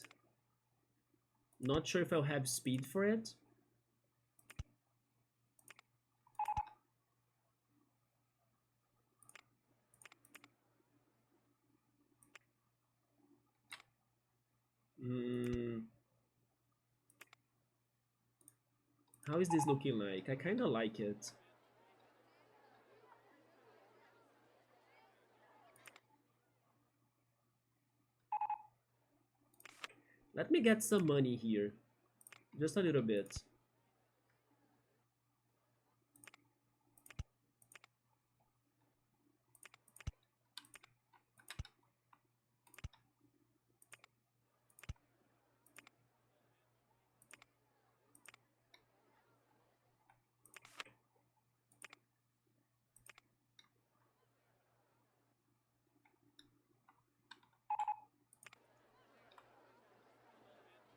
[SPEAKER 1] Not sure if I'll have speed for it. How is this looking like? I kind of like it. Let me get some money here. Just a little bit.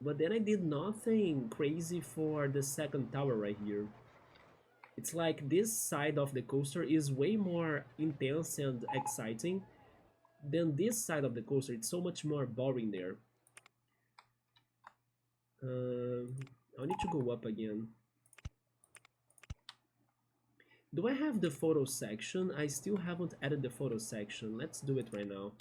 [SPEAKER 1] But then I did nothing crazy for the second tower right here. It's like this side of the coaster is way more intense and exciting than this side of the coaster. It's so much more boring there. I need to go up again. Do I have the photo section? I still haven't added the photo section. Let's do it right now.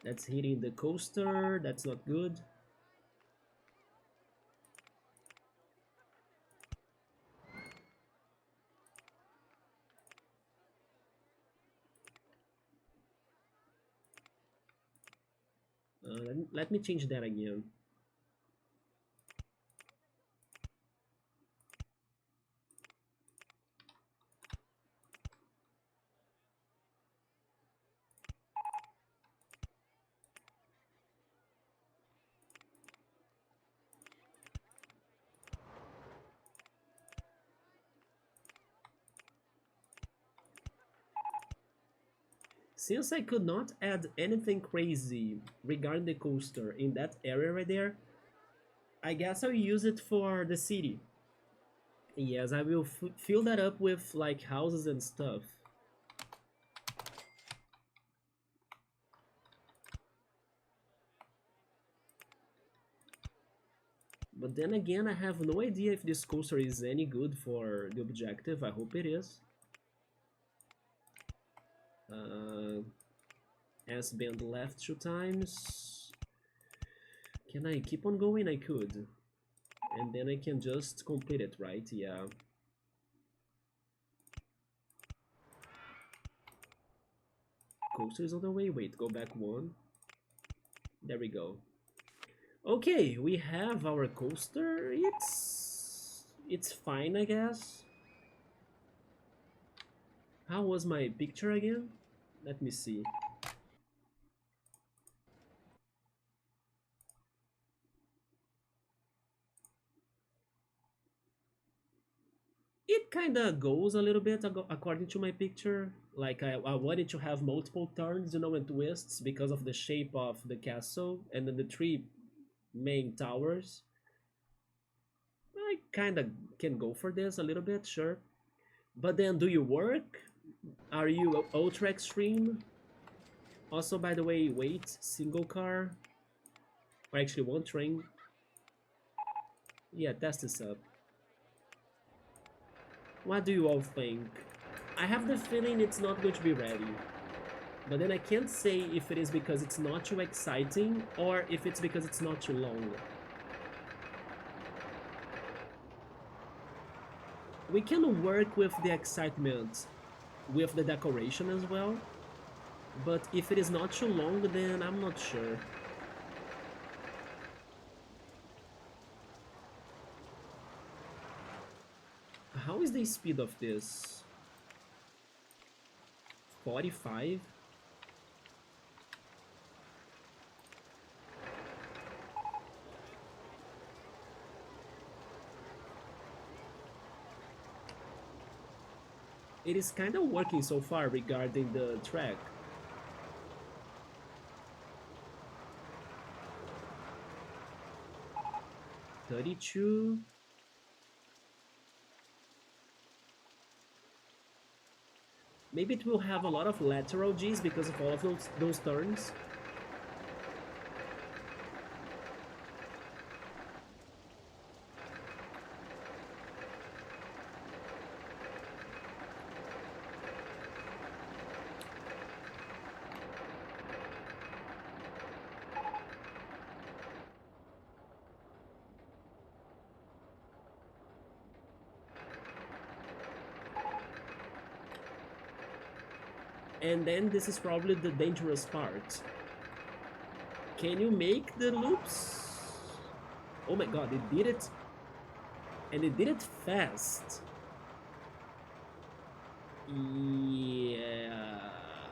[SPEAKER 1] That's hitting the coaster. That's not good. Let me change that again. Since I could not add anything crazy regarding the coaster in that area right there, I guess I'll use it for the city. Yes, I will fill that up with like houses and stuff. But then again, I have no idea if this coaster is any good for the objective. I hope it is. S-band left 2 times. Can I keep on going? I could. And then I can just complete it, right? Yeah. Coaster is on the way. Wait, go back one. There we go. Okay, we have our coaster. It's fine, I guess. How was my picture again? Let me see. It kind of goes a little bit according to my picture. Like I wanted to have multiple turns, you know, and twists because of the shape of the castle and then the three main towers. I kind of can go for this a little bit, sure. But then, do you work? Are you ultra extreme? Also, by the way, wait, single car? Or actually one train? Yeah, test this up. What do you all think? I have the feeling it's not going to be ready. But then I can't say if it is because it's not too exciting or if it's because it's not too long. We can work with the excitement with the decoration as well. But if it is not too long, then I'm not sure. How is the speed of this? 45? It is kind of working so far regarding the track. $32. Maybe it will have a lot of lateral Gs because of all of those turns. And then this is probably the dangerous part. Can you make the loops? Oh my god, it did it. And it did it fast. Yeah,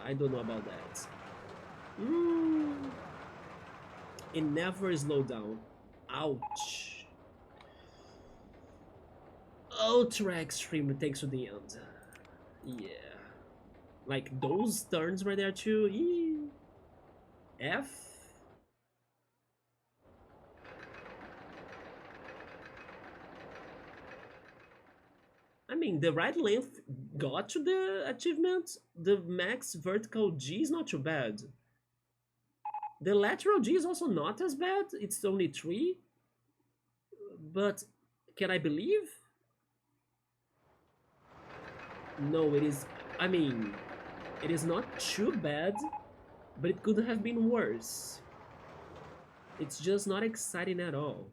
[SPEAKER 1] I don't know about that. It never slowed down. Ouch. Ultra extreme takes to the end. Yeah. Like those turns right there too. Eee. F. I mean, the right length got to the achievement. The max vertical G is not too bad. The lateral G is also not as bad. It's only 3. But can I believe? No, it is. I mean, it is not too bad, but it could have been worse. It's just not exciting at all.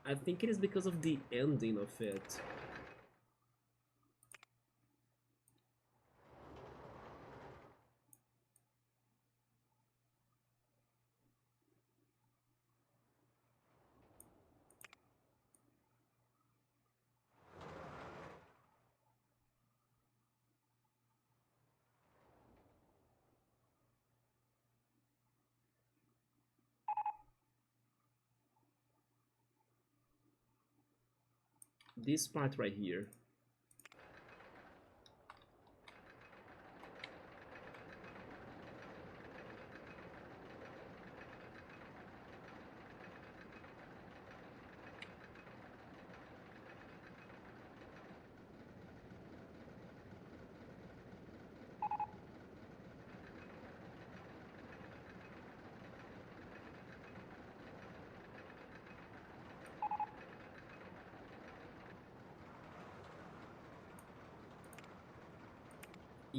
[SPEAKER 1] I think it is because of the ending of it. This part right here.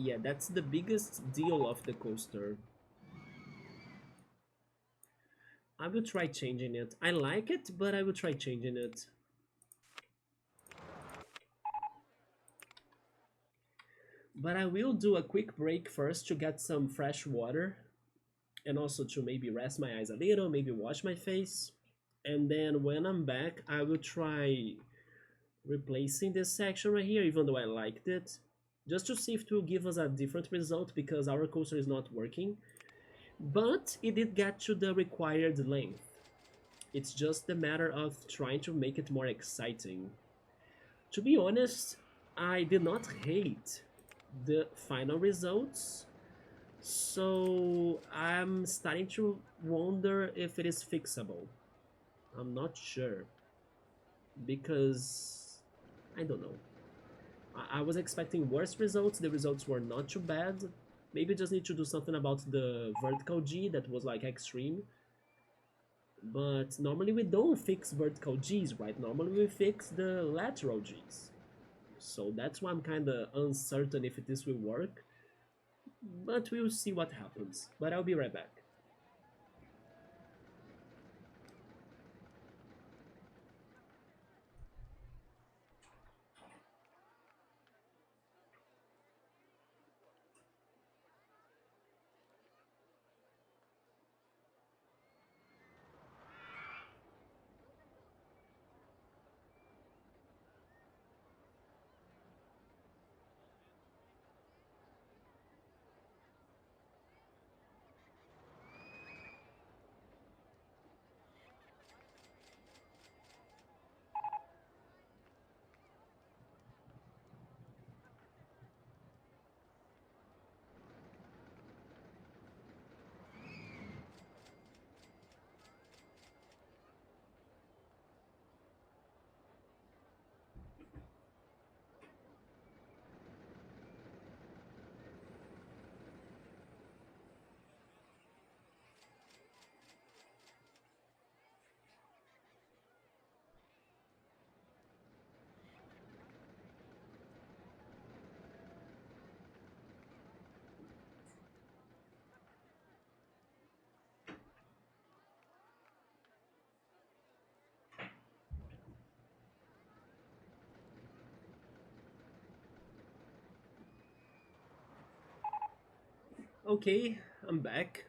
[SPEAKER 1] Yeah, that's the biggest deal of the coaster. I will try changing it. I like it, but I will try changing it. But I will do a quick break first to get some fresh water and also to maybe rest my eyes a little, maybe wash my face. And then when I'm back, I will try replacing this section right here, even though I liked it, just to see if it will give us a different result because our coaster is not working. But it did get to the required length. It's just a matter of trying to make it more exciting. To be honest, I did not hate the final results, so I'm starting to wonder if it is fixable. I'm not sure because I don't know. I was expecting worse results. The results were not too bad. Maybe just need to do something about the vertical G that was like extreme. But normally we don't fix vertical Gs, right? Normally we fix the lateral Gs. So that's why I'm kind of uncertain if this will work. But we'll see what happens. But I'll be right back. Okay, I'm back.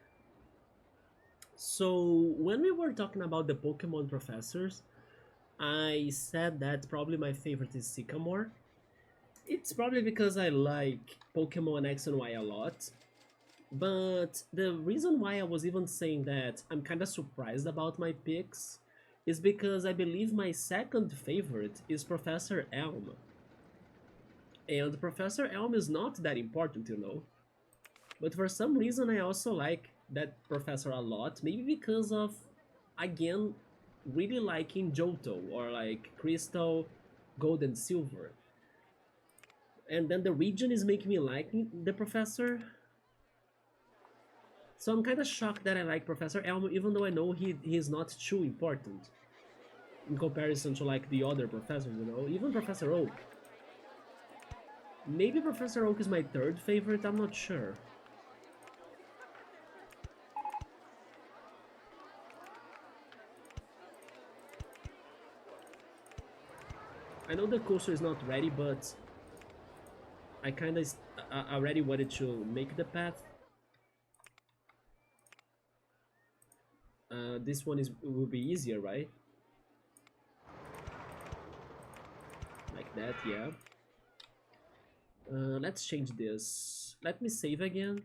[SPEAKER 1] So, when we were talking about the Pokemon professors, I said that probably my favorite is Sycamore. It's probably because I like Pokemon X and Y a lot, but the reason why I was even saying that I'm kind of surprised about my picks is because I believe my second favorite is Professor Elm. And Professor Elm is not that important, you know. But for some reason, I also like that professor a lot. Maybe because of, again, really liking Johto or like Crystal, Gold, and Silver. And then the region is making me like the professor. So I'm kind of shocked that I like Professor Elmo, even though I know he is not too important in comparison to like the other professors, you know. Even Professor Oak. Maybe Professor Oak is my third favorite. I'm not sure. I know the coaster is not ready, but I kind of already wanted to make the path. This one is will be easier, right? Like that, yeah. Let's change this. Let me save again.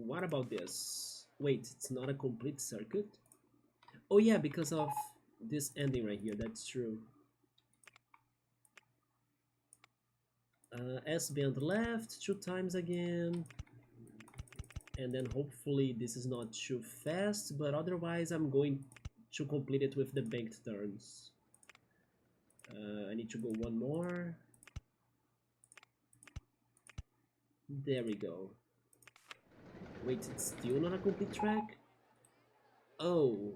[SPEAKER 1] what about this? Wait, it's not a complete circuit? Oh yeah, because of this ending right here, that's true. S band left 2 times again. And then hopefully this is not too fast, but otherwise I'm going to complete it with the banked turns. I need to go one more. There we go. Wait, it's still not a complete track? Oh.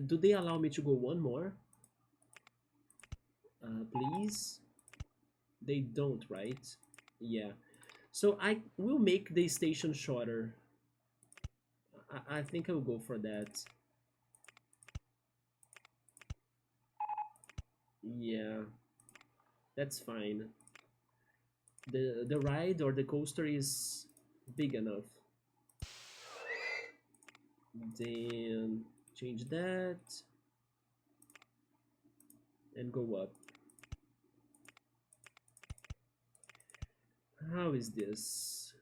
[SPEAKER 1] Do they allow me to go one more? Please? They don't, right? Yeah. So I will make the station shorter. I think I'll go for that. Yeah. That's fine. The ride or the coaster is big enough. Then change that and go up. How is this?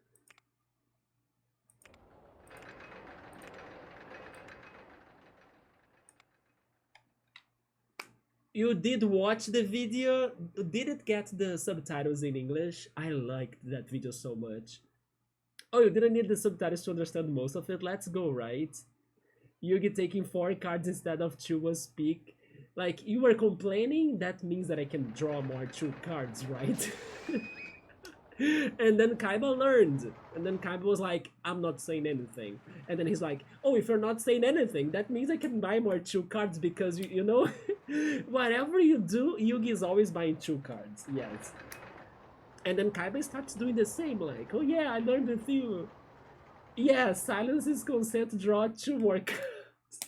[SPEAKER 1] You did watch the video? Did it get the subtitles in English? I liked that video so much. Oh, you didn't need the subtitles to understand most of it? Let's go, right? Yugi taking 4 cards instead of 2 was peak. Like, you were complaining? That means that I can draw more 2 cards, right? And then Kaiba learned. And then Kaiba was like, I'm not saying anything. And then he's like, oh, if you're not saying anything, that means I can buy more 2 cards because, you know, whatever you do, Yugi is always buying 2 cards. Yes. And then Kaiba starts doing the same, like, oh yeah, I learned with you. Yeah, silence is consent, draw 2 more cards.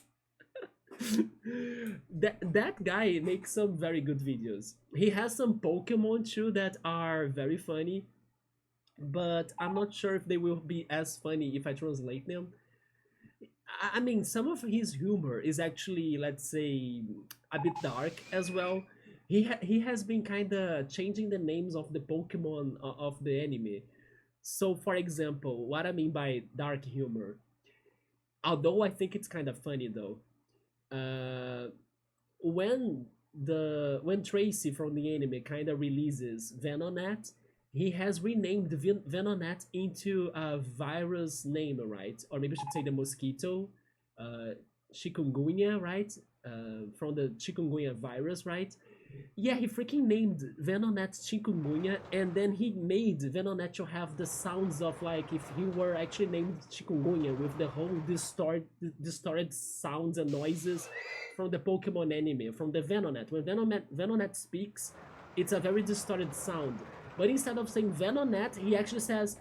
[SPEAKER 1] That guy makes some very good videos. He has some Pokemon too that are very funny, but I'm not sure if they will be as funny if I translate them. I mean, some of his humor is actually, let's say, a bit dark as well. He has been kind of changing the names of the Pokemon of the anime. So, for example, what I mean by dark humor, although I think it's kind of funny though, uh, when when Tracy from the anime kind of releases Venonet, he has renamed Venonet into a virus name, right? Or maybe I should say the mosquito, uh, chikungunya, right? From the chikungunya virus, right? Yeah, he freaking named Venonet chikungunya, and then he made Venonet to have the sounds of like if he were actually named chikungunya with the whole distorted sounds and noises from the Pokemon anime, from the Venonet. When Venonet speaks, it's a very distorted sound. But instead of saying Venonet, he actually says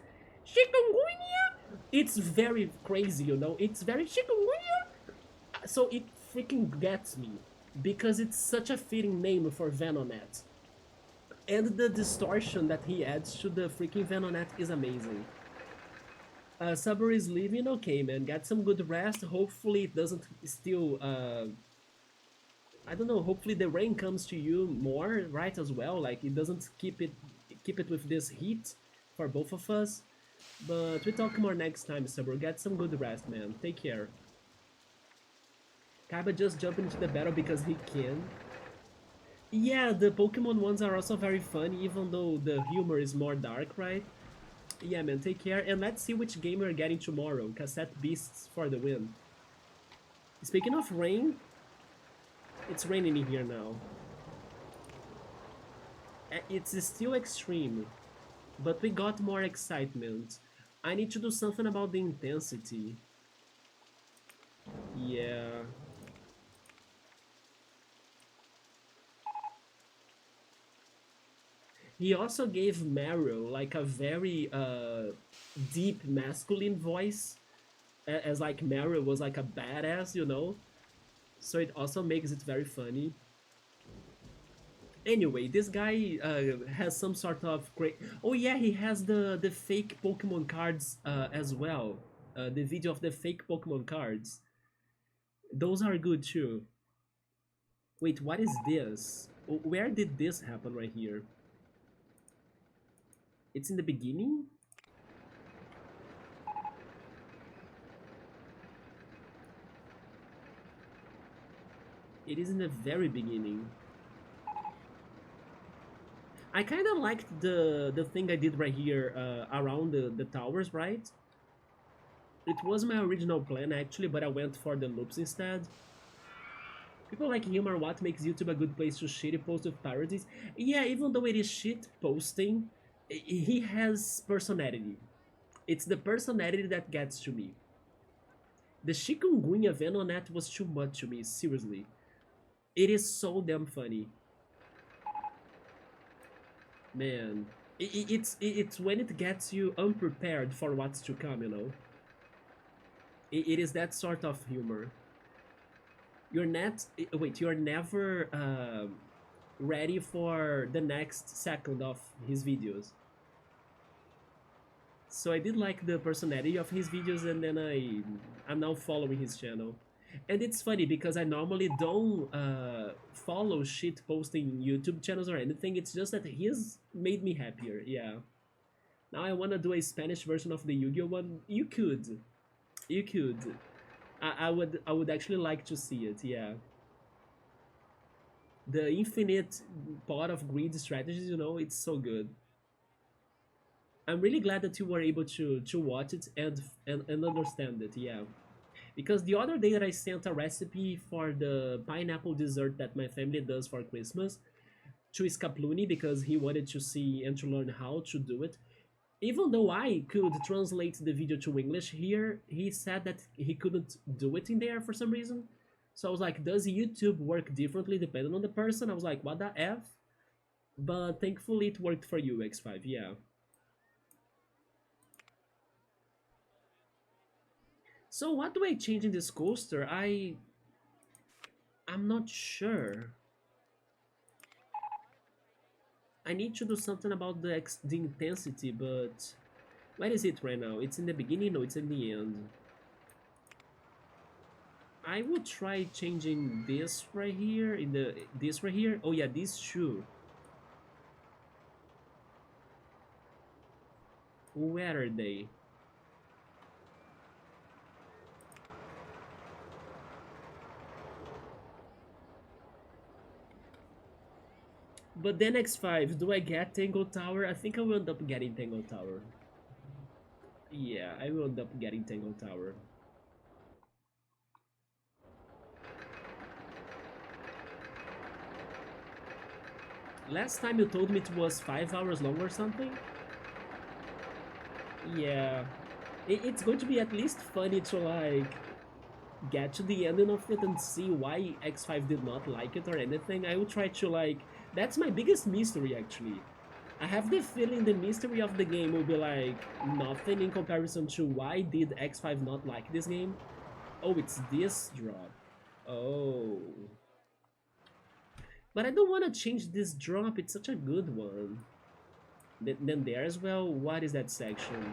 [SPEAKER 1] chikungunya. It's very crazy, you know. It's very chikungunya. So it freaking gets me because it's such a fitting name for Venonet. And the distortion that he adds to the freaking Venonet is amazing. Saber is leaving. Okay, man, get some good rest. Hopefully it doesn't still I don't know, hopefully the rain comes to you more, right, as well. Like it doesn't keep it with this heat for both of us. But we talk more next time, Saber. Get some good rest, man. Take care. Kaiba just jumped into the battle because he can. Yeah, the Pokemon ones are also very funny, even though the humor is more dark, right? Yeah, man, take care, and let's see which game we're getting tomorrow. Cassette Beasts for the win. Speaking of rain, it's raining in here now. It's still extreme, but we got more excitement. I need to do something about the intensity. Yeah. He also gave Mario like a very deep masculine voice, as like Mario was like a badass, you know? So it also makes it very funny. Anyway, this guy has some sort of great. Oh yeah, he has the fake Pokemon cards as well. The video of the fake Pokemon cards. Those are good too. Wait, what is this? Where did this happen right here? It's in the beginning? It is in the very beginning. I kind of liked the thing I did right here around the towers, right? It was my original plan actually, but I went for the loops instead. People like him are what makes YouTube a good place to shitty post with parodies. Yeah, even though it is shit posting, he has personality. It's the personality that gets to me. The chikungunya Venonet was too much to me, seriously. It is so damn funny. Man, it's when it gets you unprepared for what's to come, you know? It is that sort of humor. You're not, wait, you're never ready for the next second of his videos. So I did like the personality of his videos, and then I'm now following his channel. And it's funny because I normally don't follow shit posting YouTube channels or anything. It's just that he's made me happier. Yeah. Now I wanna do a Spanish version of the Yu-Gi-Oh one. You could. I would actually like to see it. Yeah. The infinite pot of greed strategies. It's so good. I'm really glad that you were able to watch it and understand it. Yeah. Because the other day that I sent a recipe for the pineapple dessert that my family does for Christmas to Scapluni because he wanted to see and to learn how to do it. Even though I could translate the video to English here, he said that he couldn't do it in there for some reason. So I was like, does YouTube work differently depending on the person? I was like, what the F? But thankfully it worked for you, X5, yeah. So what do I change in this coaster? I'm not sure. I need to do something about the intensity, but where is it right now? It's in the beginning? No, it's in the end. I would try changing this right here, this right here. Oh yeah, these two. Where are they? But then X5, do I get Tangle Tower? I think I will end up getting Tangle Tower. Yeah, I will end up getting Tangle Tower. Last time you told me it was 5 hours long or something? Yeah. It's going to be at least funny to like get to the ending of it and see why X5 did not like it or anything. I will try to like that's my biggest mystery actually. I have the feeling the mystery of the game will be like nothing in comparison to why did X5 not like this game. Oh, it's this drop. Oh. But I don't want to change this drop, it's such a good one. Then there as well, what is that section?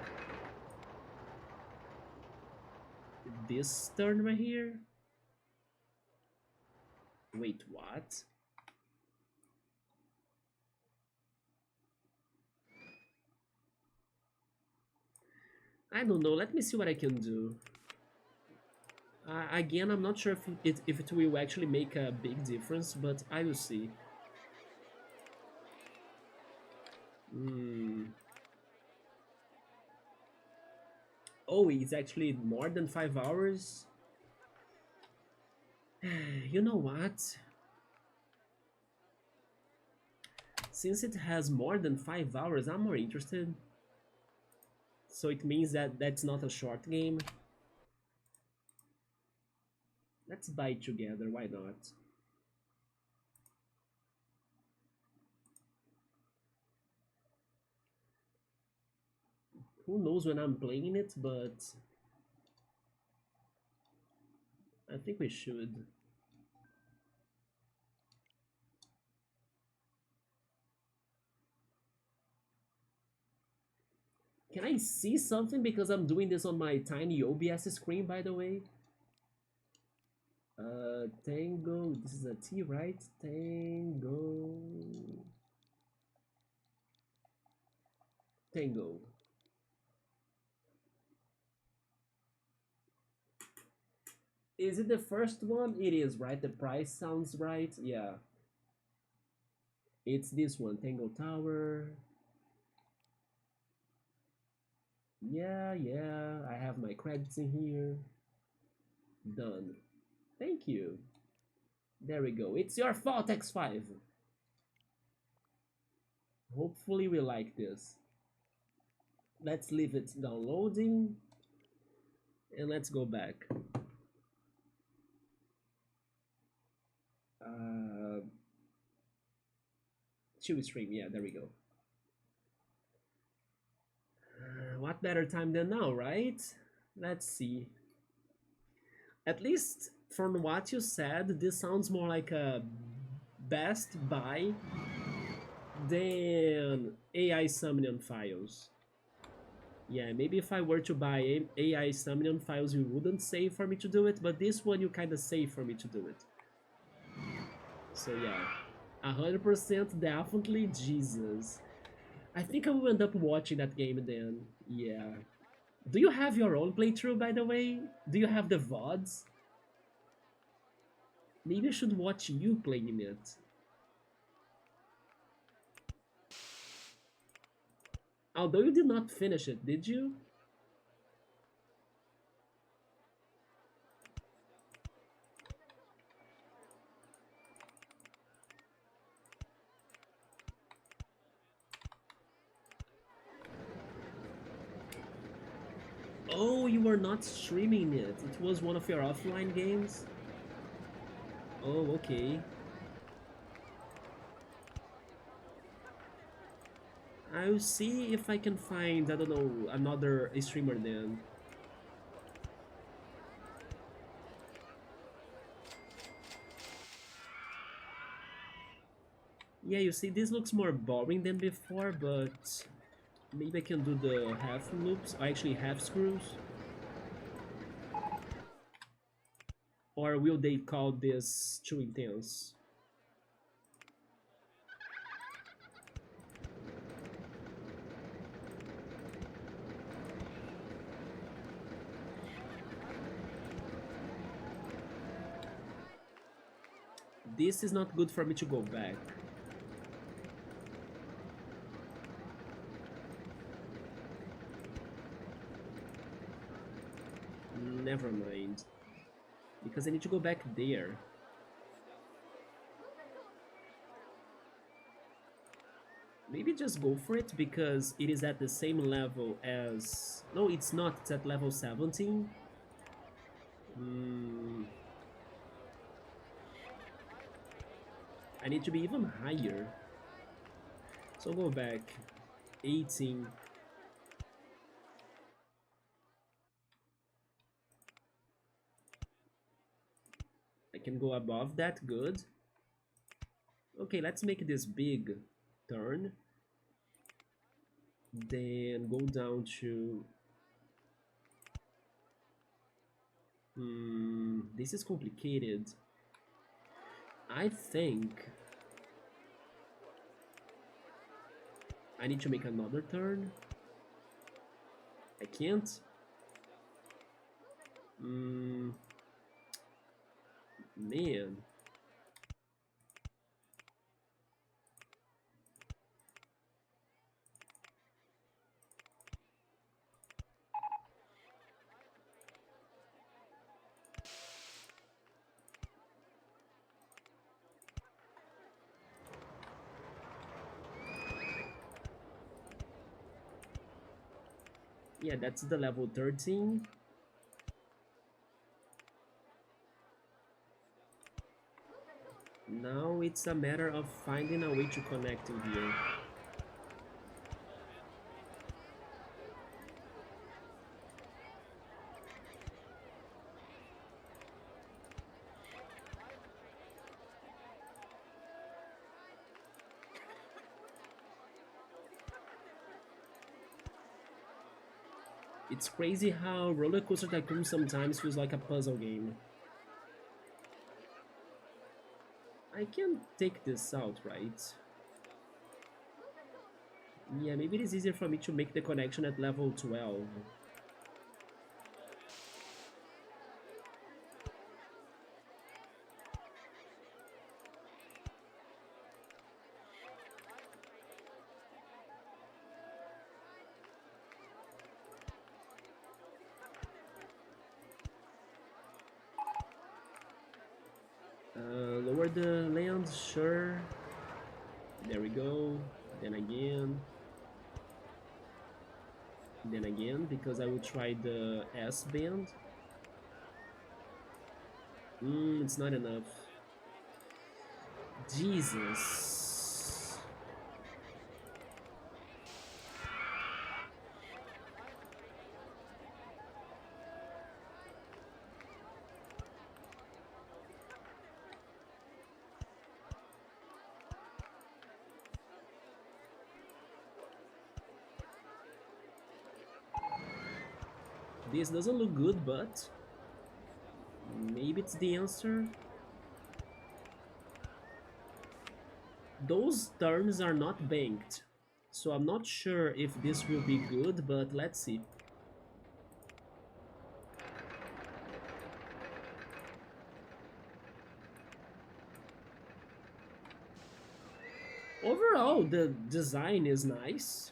[SPEAKER 1] This turn right here? Wait, what? I don't know, let me see what I can do. Again, I'm not sure if it will actually make a big difference, but I will see. Hmm. Oh, it's actually more than 5 hours? You know what? Since it has more than 5 hours, I'm more interested. So it means that that's not a short game. Let's buy it together, why not? Who knows when I'm playing it, but I think we should. Can I see something because I'm doing this on my tiny OBS screen, by the way? Tango, this is a T, right? Tango. Tango. Is it the first one? It is, right? The price sounds right. Yeah. It's this one, Tango Tower. Yeah, yeah. I have my credits in here. Done. Thank you. There we go. It's your fault, X5. Hopefully we like this. Let's leave it downloading. And let's go back. Uh, Chewy stream, yeah, there we go. What better time than now, right? Let's see. At least from what you said, this sounds more like a Best Buy than AI Summoning files. Yeah, maybe if I were to buy AI Summoning files, you wouldn't say for me to do it, but this one you kind of say for me to do it. So yeah, 100% definitely Jesus. I think I will end up watching that game then. Yeah. Do you have your own playthrough, by the way? Do you have the VODs? Maybe I should watch you playing it. Although you did not finish it, did you? Oh, you were not streaming it. It was one of your offline games? Oh, okay. I'll see if I can find, I don't know, another streamer then. Yeah, you see, this looks more boring than before, but maybe I can do the half loops, or actually half screws. Or will they call this too intense? This is not good for me to go back. Never mind. Because I need to go back there. Maybe just go for it because it is at the same level as... No, it's not. It's at level 17. I need to be even higher. So go back. 18. I can go above that. Good. Okay, let's make this big turn. Then go down to... this is complicated. I think I need to make another turn. I can't. Man. Yeah, that's the level 13. Now it's a matter of finding a way to connect in here. It's crazy how RollerCoaster Tycoon sometimes feels like a puzzle game. I can take this out, right? Yeah, maybe it is easier for me to make the connection at level 12. band, sure. There we go. Then again. Then again, because I will try the S band. It's not enough. Jesus. This doesn't look good, but maybe it's the answer. Those terms are not banked, so I'm not sure if this will be good, but let's see. Overall, the design is nice,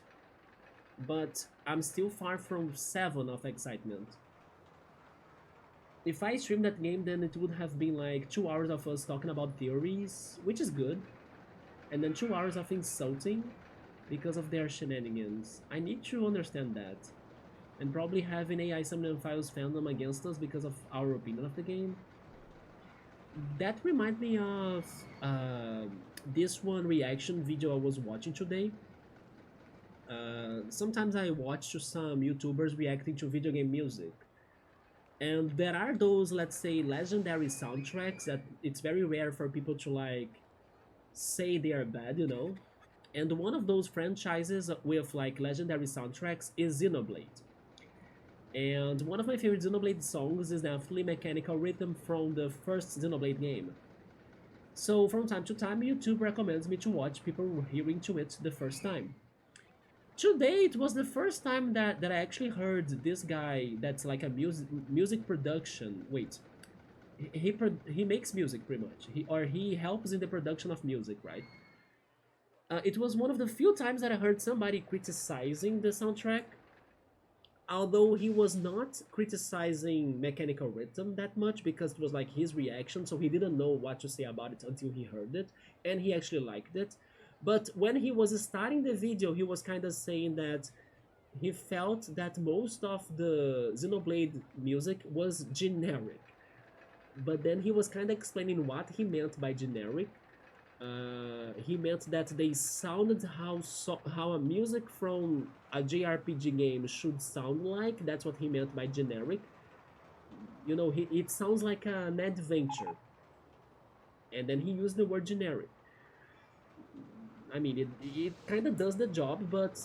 [SPEAKER 1] but I'm still far from 7 of excitement. If I streamed that game, then it would have been like 2 hours of us talking about theories, which is good, and then 2 hours of insulting because of their shenanigans. I need to understand that. And probably having AI Summon Files fandom against us because of our opinion of the game. That reminds me of this one reaction video I was watching today. Sometimes I watch to some YouTubers reacting to video game music. And there are those, let's say, legendary soundtracks that it's very rare for people to like say they are bad, you know? And one of those franchises with like legendary soundtracks is Xenoblade. And one of my favorite Xenoblade songs is definitely Mechanical Rhythm from the first Xenoblade game. So from time to time, YouTube recommends me to watch people hearing to it the first time. Today, it was the first time that I actually heard this guy that's like a music production. Wait, he makes music pretty much. He helps in the production of music, right? It was one of the few times that I heard somebody criticizing the soundtrack, although he was not criticizing Mechanical Rhythm that much because it was like his reaction, so he didn't know what to say about it until he heard it, and he actually liked it. But when he was starting the video, he was kind of saying that he felt that most of the Xenoblade music was generic. But then he was kind of explaining what he meant by generic. He meant that they sounded how a music from a JRPG game should sound like. That's what he meant by generic. You know, it sounds like an adventure. And then he used the word generic. I mean, it kind of does the job, but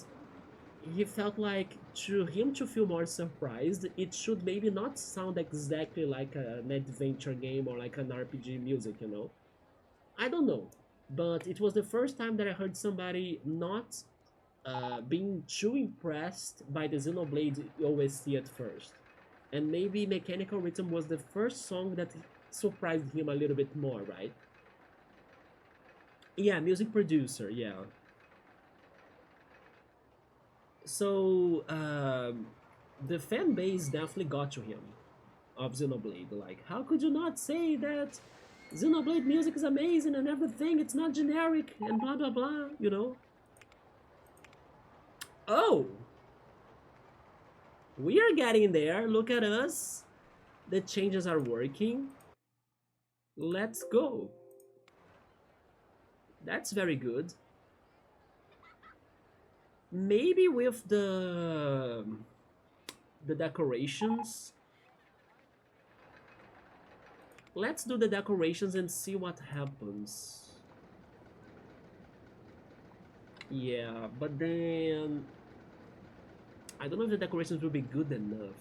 [SPEAKER 1] he felt like to him to feel more surprised, it should maybe not sound exactly like an adventure game or like an RPG music, you know? I don't know, but it was the first time that I heard somebody not being too impressed by the Xenoblade OST at first. And maybe Mechanical Rhythm was the first song that surprised him a little bit more, right? Yeah, music producer, yeah. So the fan base definitely got to him of Xenoblade. Like, how could you not say that Xenoblade music is amazing and everything? It's not generic and blah blah blah. You know. Oh, we are getting there. Look at us. The changes are working. Let's go. That's very good. Maybe with the decorations. Let's do the decorations and see what happens. Yeah, but then I don't know if the decorations will be good enough.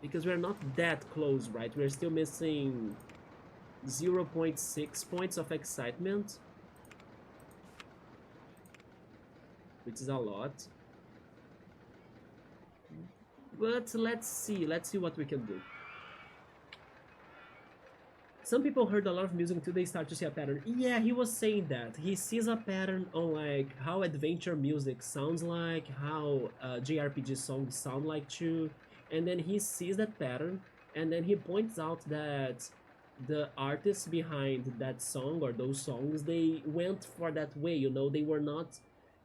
[SPEAKER 1] Because we're not that close, right? We're still missing 0.6 points of excitement, which is a lot. But let's see what we can do. Some people heard a lot of music until they start to see a pattern. Yeah, he was saying that. He sees a pattern on like how adventure music sounds like, how JRPG songs sound like too. And then he sees that pattern And then he points out that the artists behind that song or those songs, they went for that way, you know, they were not,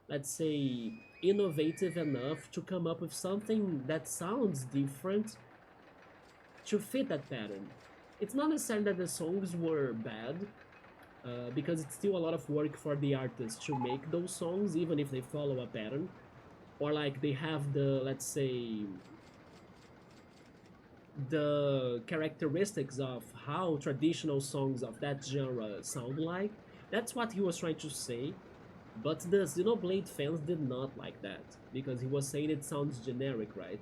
[SPEAKER 1] let's say, innovative enough to come up with something that sounds different to fit that pattern. It's not necessarily that the songs were bad, because it's still a lot of work for the artists to make those songs, even if they follow a pattern, or like they have the, let's say, the characteristics of how traditional songs of that genre sound like. That's what he was trying to say, but the Xenoblade fans did not like that, because he was saying it sounds generic, right?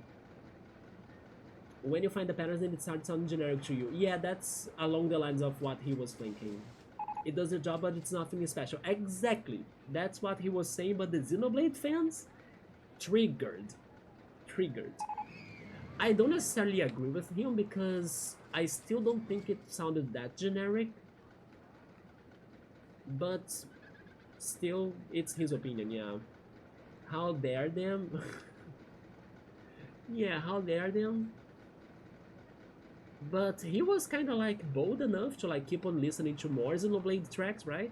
[SPEAKER 1] When you find the patterns and it starts sounding generic to you. Yeah, that's along the lines of what he was thinking. It does the job, but it's nothing special. Exactly. That's what he was saying, but the Xenoblade fans triggered. Triggered. I don't necessarily agree with him because I still don't think it sounded that generic, but still, it's his opinion, yeah. How dare them? Yeah, how dare them? But he was kind of like bold enough to like keep on listening to more Xenoblade tracks, right?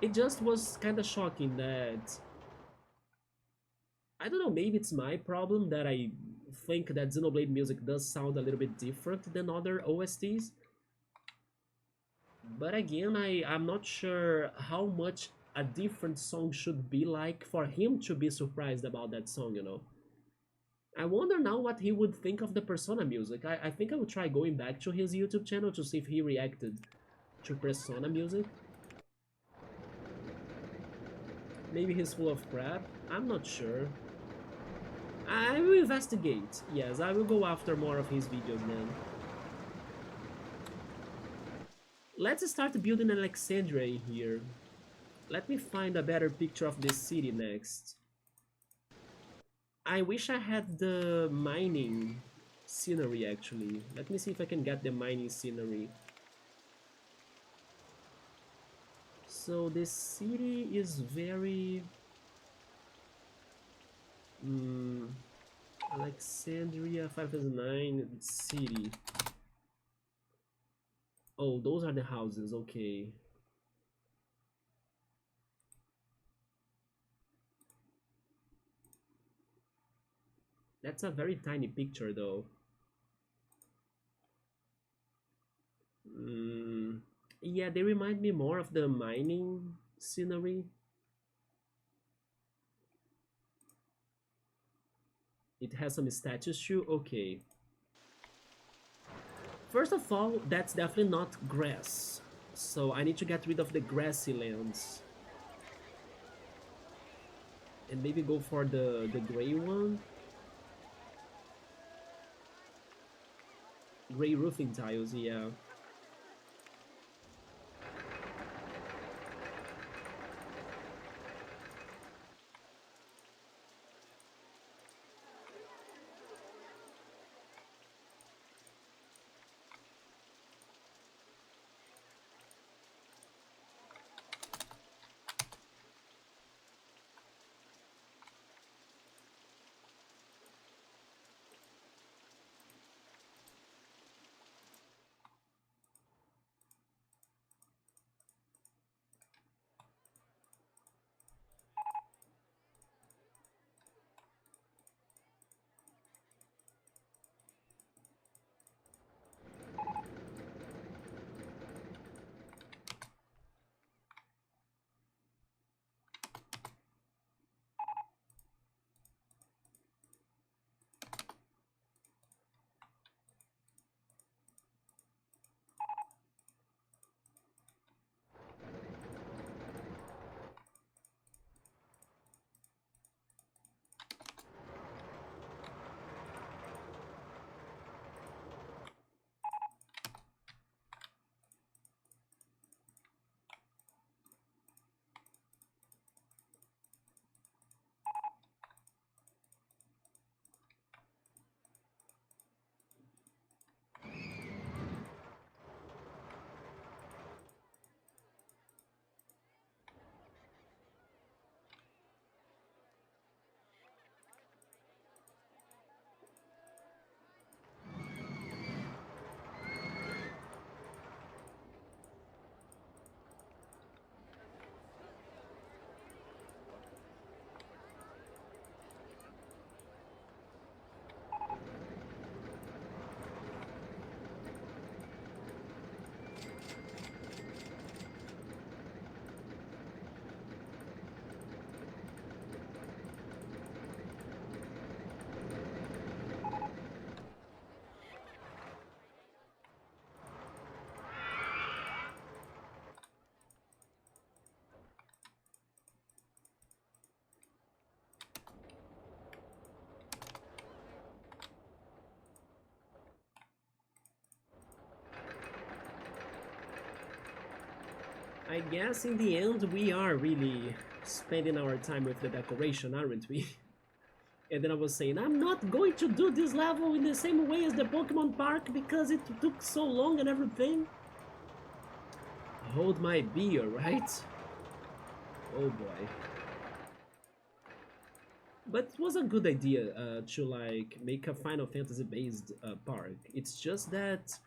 [SPEAKER 1] It just was kind of shocking that, I don't know, maybe it's my problem that I think that Xenoblade music does sound a little bit different than other OSTs. But again, I'm not sure how much a different song should be like for him to be surprised about that song, you know? I wonder now what he would think of the Persona music. I think I would try going back to his YouTube channel to see if he reacted to Persona music. Maybe he's full of crap. I'm not sure. I will investigate. Yes, I will go after more of his videos then. Let's start building Alexandria here. Let me find a better picture of this city next. I wish I had the mining scenery actually. Let me see if I can get the mining scenery. So this city is very... Alexandria 5009 city. Oh, those are the houses, okay. That's a very tiny picture though. Yeah, they remind me more of the mining scenery. It has some statues too, okay. First of all, that's definitely not grass. So I need to get rid of the grassy lands. And maybe go for the gray one. Gray roofing tiles, yeah. I guess in the end we are really spending our time with the decoration, aren't we? And then I was saying, I'm not going to do this level in the same way as the Pokemon Park because it took so long and everything. Hold my beer, right? Oh boy. But it was a good idea to like make a Final Fantasy based park. It's just that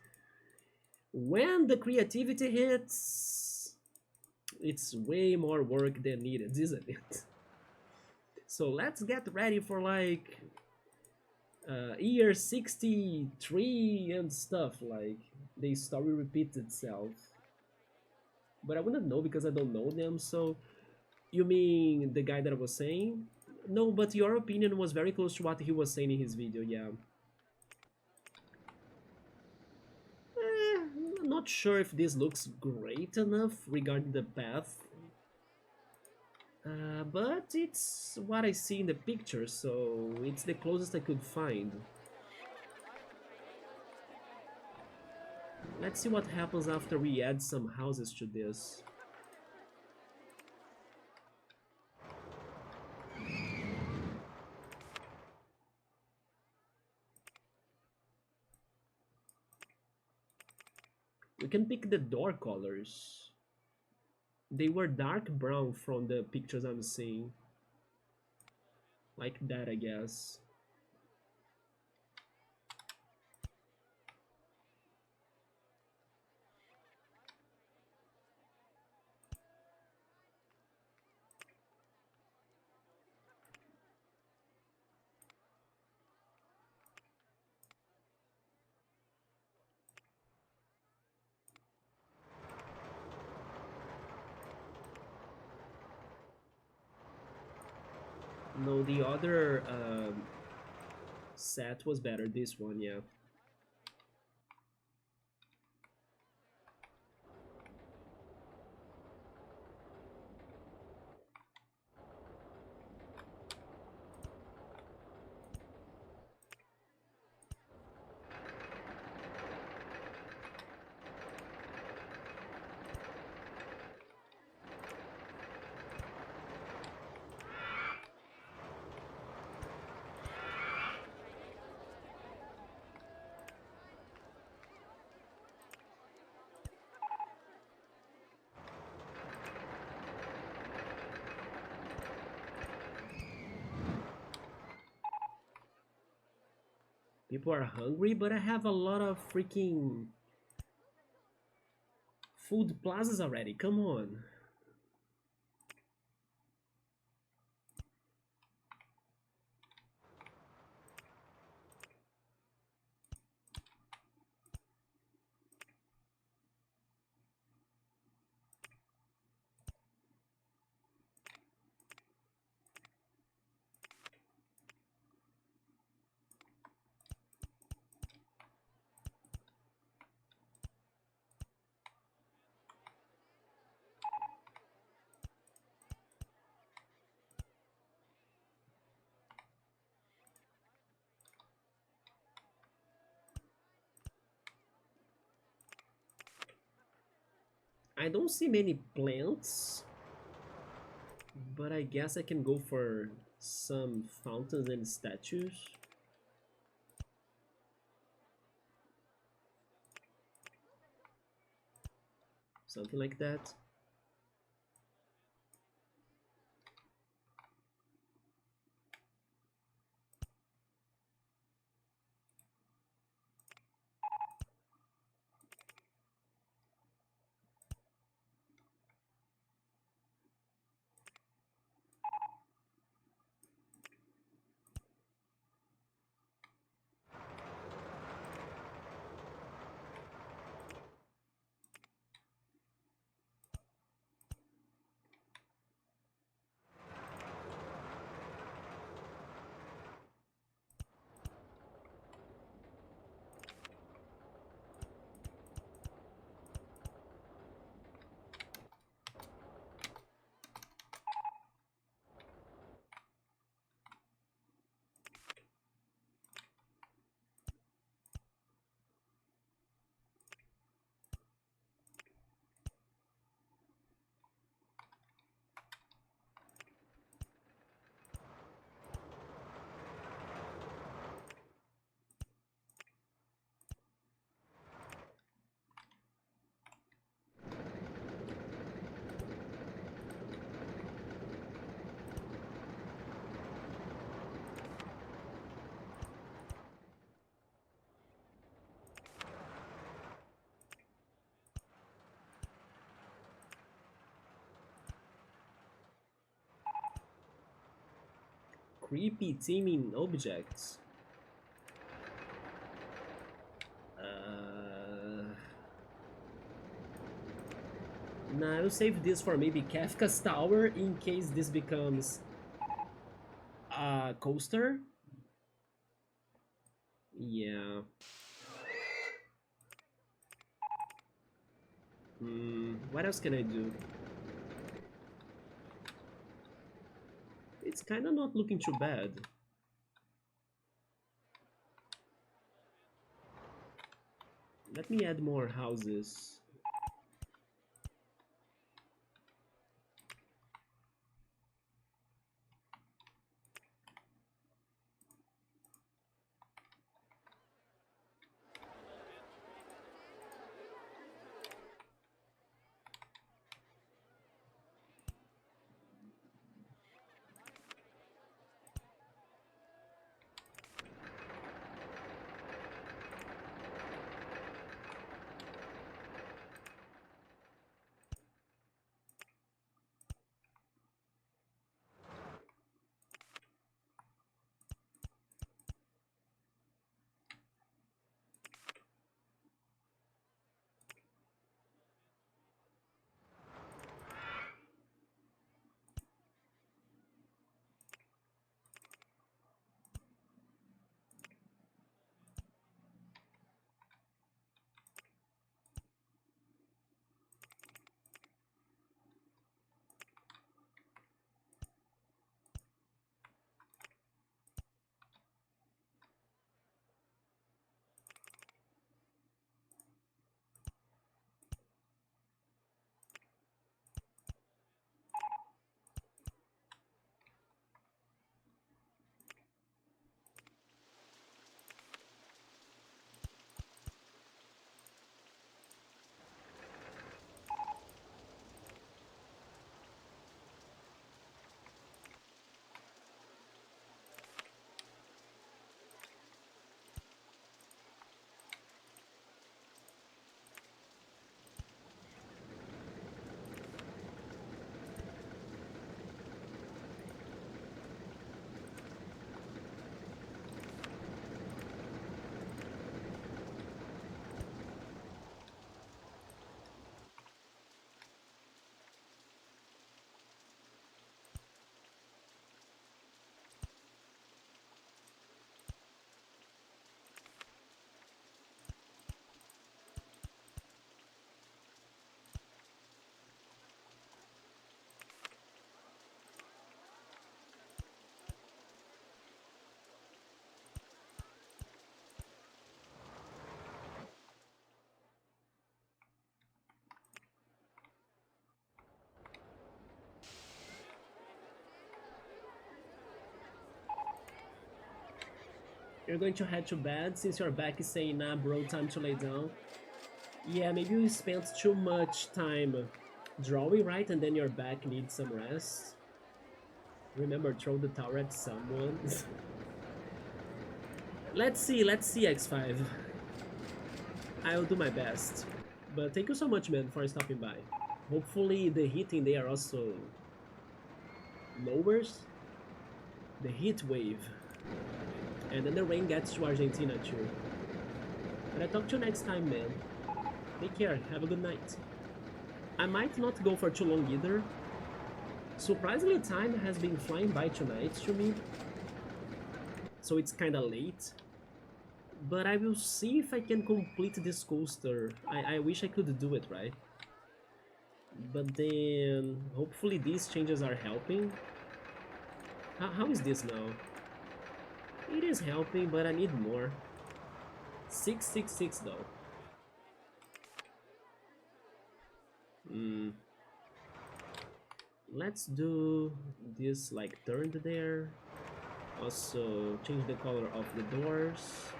[SPEAKER 1] when the creativity hits, it's way more work than needed, isn't it? So let's get ready for like year 63 and stuff, like the story repeats itself. But I wouldn't know because I don't know them, so you mean the guy that I was saying? No, but your opinion was very close to what he was saying in his video, yeah. Not sure if this looks great enough regarding the path. But it's what I see in the picture, so it's the closest I could find. Let's see what happens after we add some houses to this. We can pick the door colors. They were dark brown from the pictures I'm seeing. Like that, I guess. No, the other set was better. This one, yeah. People are hungry, but I have a lot of freaking food plazas already. Come on. I don't see many plants, but I guess I can go for some fountains and statues. Something like that. Creepy teaming objects. Nah, I'll save this for maybe Kafka's Tower in case this becomes a coaster. Yeah. What else can I do? It's kind of not looking too bad. Let me add more houses. You're going to head to bed since your back is saying, nah, bro, time to lay down. Yeah, maybe you spent too much time drawing, right? And then your back needs some rest. Remember, throw the tower at someone. Let's see, X5. I'll do my best. But thank you so much, man, for stopping by. Hopefully the heat in there also lowers the heat wave. And then the rain gets to Argentina too. But I'll talk to you next time, man. Take care, have a good night. I might not go for too long either. Surprisingly, time has been flying by tonight to me. So it's kinda late. But I will see if I can complete this coaster. I wish I could do it, right? But then, hopefully these changes are helping. How is this now? It is helping, but I need more. 666 though. Let's do this like turned there. Also change the color of the doors.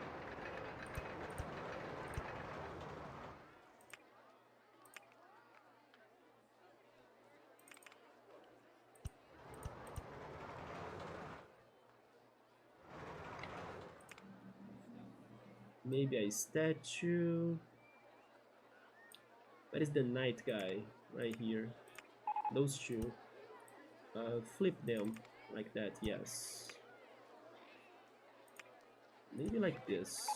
[SPEAKER 1] Maybe a statue. Where is the night guy? Right here. Those two. Flip them like that, yes. Maybe like this.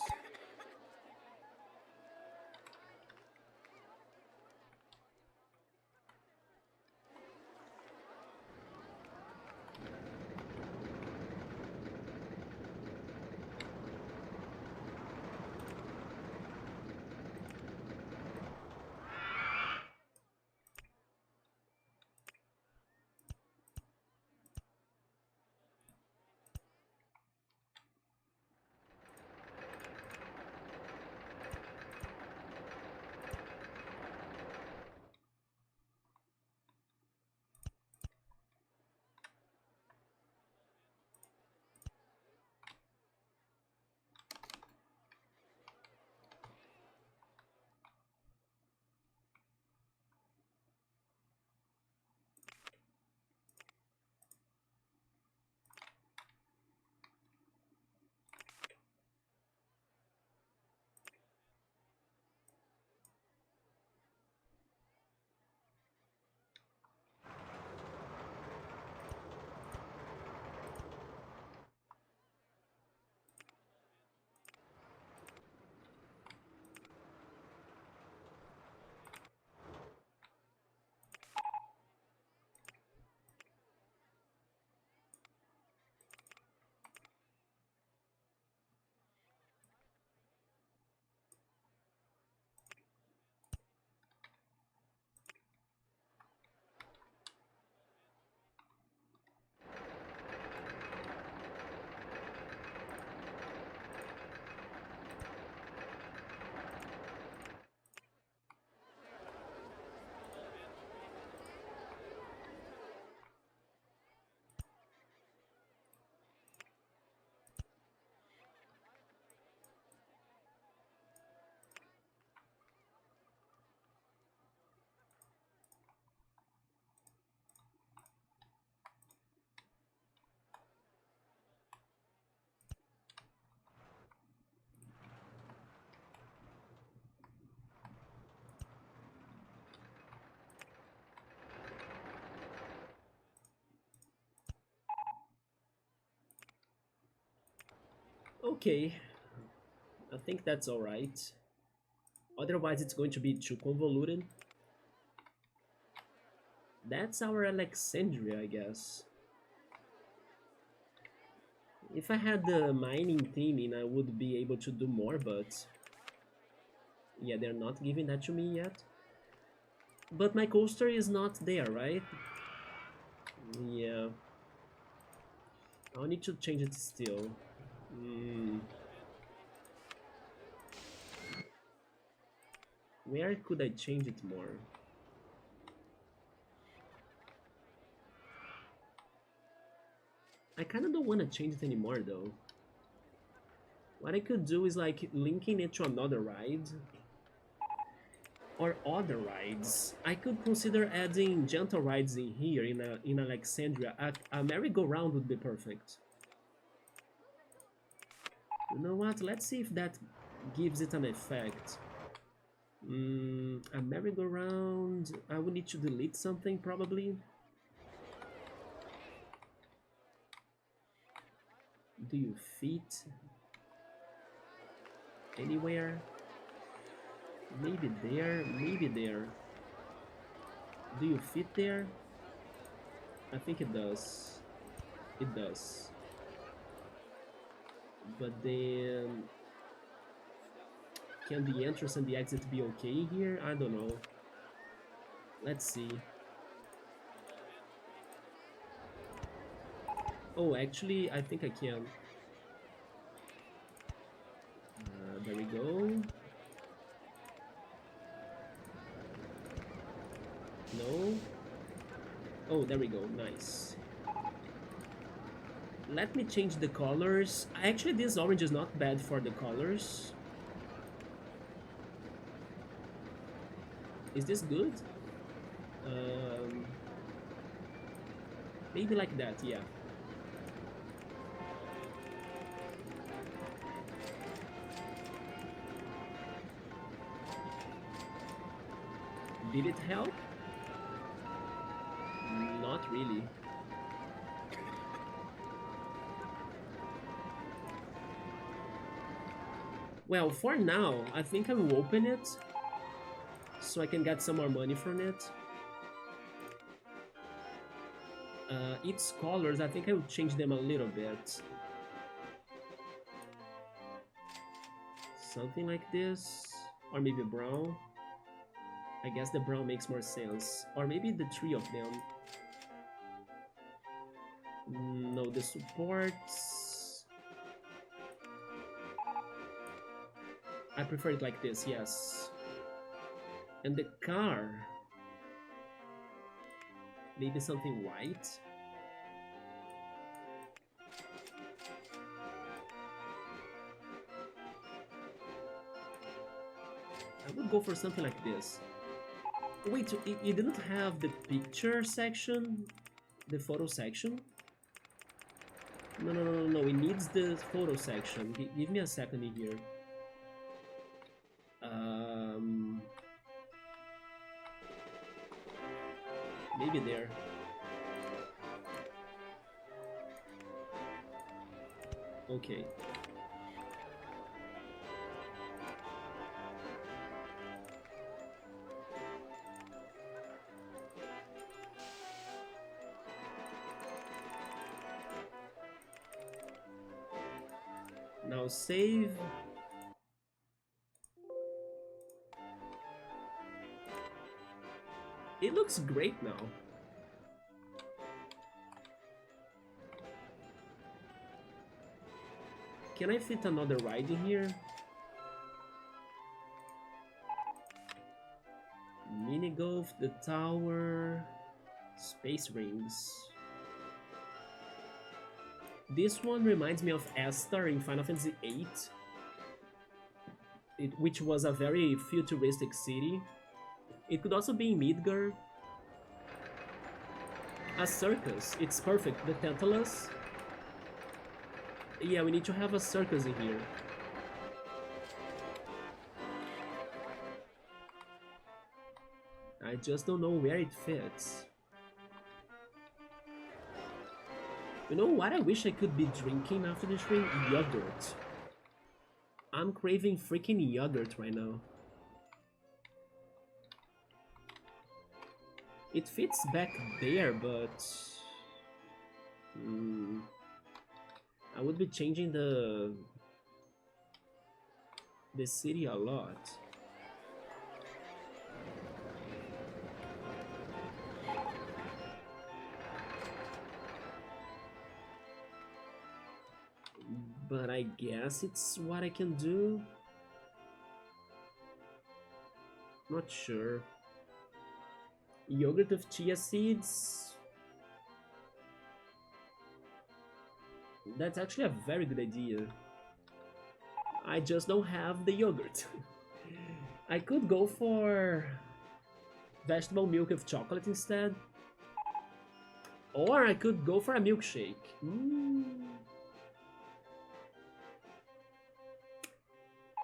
[SPEAKER 1] Okay, I think that's alright. Otherwise, it's going to be too convoluted. That's our Alexandria, I guess. If I had the mining theming, I would be able to do more, but yeah, they're not giving that to me yet. But my coaster is not there, right? Yeah. I'll need to change it still. Where could I change it more? I kind of don't want to change it anymore, though. What I could do is like linking it to another ride or other rides. I could consider adding gentle rides in here in Alexandria. A merry-go-round would be perfect. You know what? Let's see if that gives it an effect. A merry-go-round. I would need to delete something probably. Do you fit anywhere? Maybe there, maybe there. Do you fit there? I think it does. It does. But then, can the entrance and the exit be okay here? I don't know. Let's see. Oh, actually, I think I can. There we go. No. Oh, there we go. Nice. Let me change the colors. Actually, this orange is not bad for the colors. Is this good? Maybe like that, yeah. Did it help? Not really. Well, for now, I think I will open it so I can get some more money from it. Its colors, I think I will change them a little bit. Something like this, or maybe brown. I guess the brown makes more sense, or maybe the three of them. No, the supports. I prefer it like this, yes. And the car, maybe something white. I would go for something like this. Wait, it didn't have the picture section? The photo section? No, it needs the photo section. Give me a second in here. Maybe there. Okay. Now save. It looks great now. Can I fit another ride in here? Mini golf, the tower, space rings. This one reminds me of Estar in Final Fantasy VIII, which was a very futuristic city. It could also be in Midgar. A circus, it's perfect. The Tantalus. Yeah, we need to have a circus in here. I just don't know where it fits. You know what I wish I could be drinking after the stream? Yogurt. I'm craving freaking yogurt right now. It fits back there, but... I would be changing the city a lot. But I guess it's what I can do. Not sure. Yogurt of chia seeds. That's actually a very good idea. I just don't have the yogurt. I could go for vegetable milk with chocolate instead. Or I could go for a milkshake.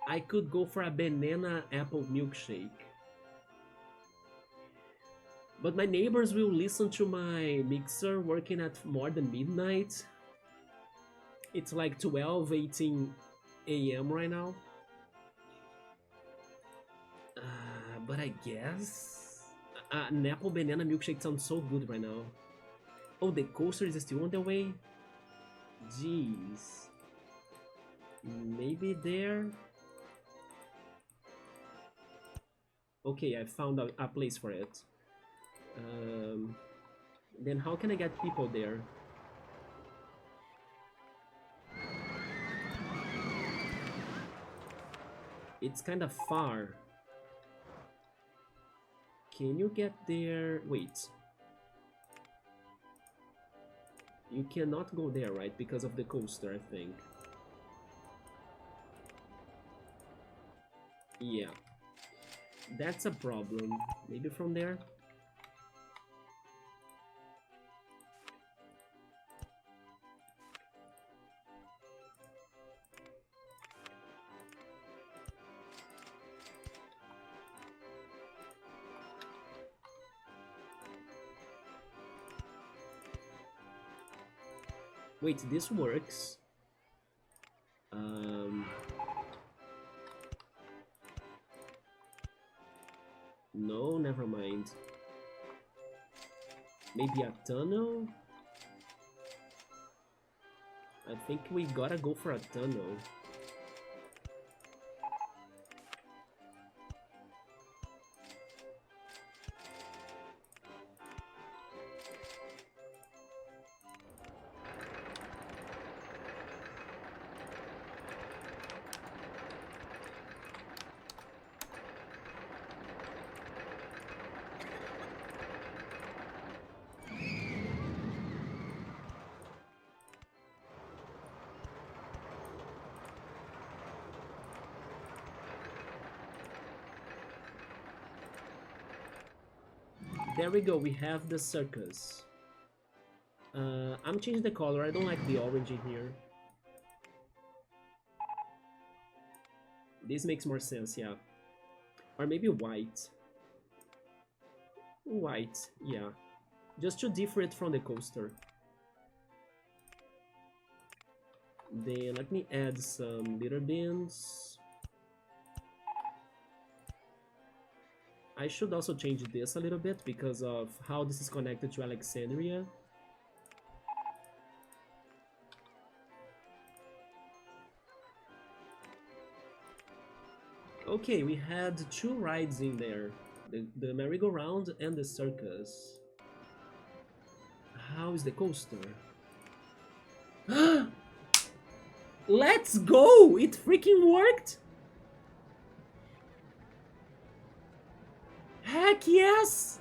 [SPEAKER 1] I could go for a banana apple milkshake. But my neighbors will listen to my mixer working at more than midnight. It's like 12:18 a.m. right now. But I guess an apple banana milkshake sounds so good right now. Oh, the coaster is still on the way? Jeez. Maybe there? Okay, I found a place for it. Then how can I get people there? It's kind of far. Can you get there? Wait. You cannot go there, right? Because of the coaster, I think. Yeah. That's a problem. Maybe from there? Wait, this works. No, never mind. Maybe a tunnel? I think we gotta go for a tunnel. There we go, we have the circus. I'm changing the color, I don't like the orange in here. This makes more sense, yeah. Or maybe white. White, yeah. Just too different from the coaster. Then let me add some litter bins. I should also change this a little bit because of how this is connected to Alexandria. Okay, we had two rides in there. The merry-go-round and the circus. How is the coaster? Let's go! It freaking worked! Heck yes!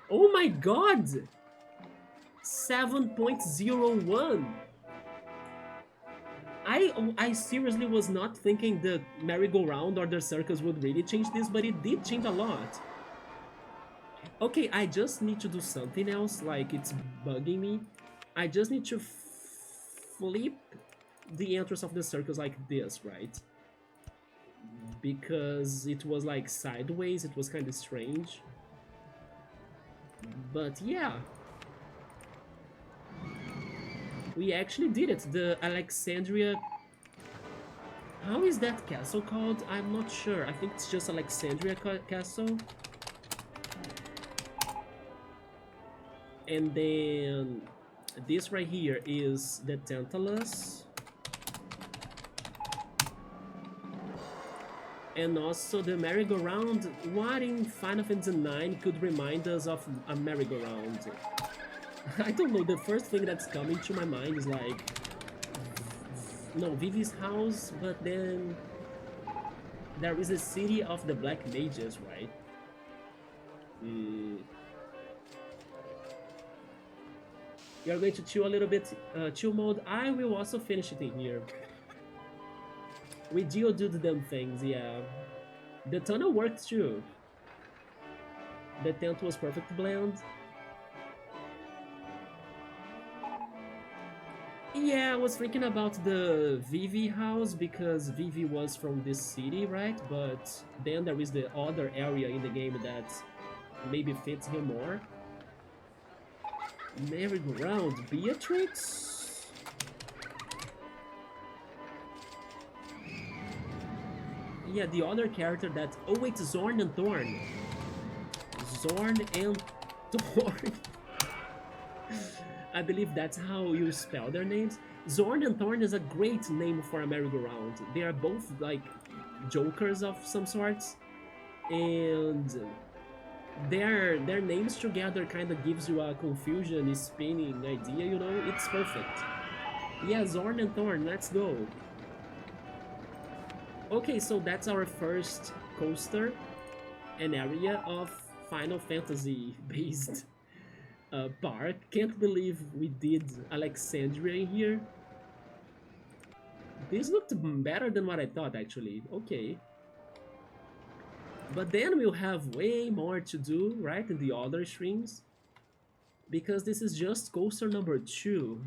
[SPEAKER 1] Oh my god! 7.01. I seriously was not thinking the merry-go-round or the circus would really change this, but it did change a lot. Okay, I just need to do something else, like it's bugging me. I just need to flip the entrance of the circus like this, right? Because it was like sideways, it was kind of strange. But yeah. We actually did it, the Alexandria... How is that castle called? I'm not sure, I think it's just Alexandria Castle. And then this right here is the Tantalus. And also the merry-go-round. What in Final Fantasy IX could remind us of a merry-go-round? I don't know, the first thing that's coming to my mind is like... No, Vivi's house, but then... There is a city of the Black Mages, right? You're going to chill a little bit, chill mode. I will also finish it in here. We do the damn things, yeah. The tunnel worked too. The tent was perfect blend. Yeah, I was thinking about the Vivi house because Vivi was from this city, right? But then there is the other area in the game that maybe fits him more. Merry-go-round, Beatrix? Yeah, the other character that... Oh wait, Zorn and Thorn. Zorn and Thorn. I believe that's how you spell their names. Zorn and Thorn is a great name for a merry-go-round. They are both like jokers of some sorts. And their names together kind of gives you a confusion, spinning idea, you know? It's perfect. Yeah, Zorn and Thorn, let's go. Okay, so that's our first coaster, an area of Final Fantasy based park. Can't believe we did Alexandria in here. This looked better than what I thought, actually. Okay. But then we'll have way more to do, right, in the other streams. Because this is just coaster number 2.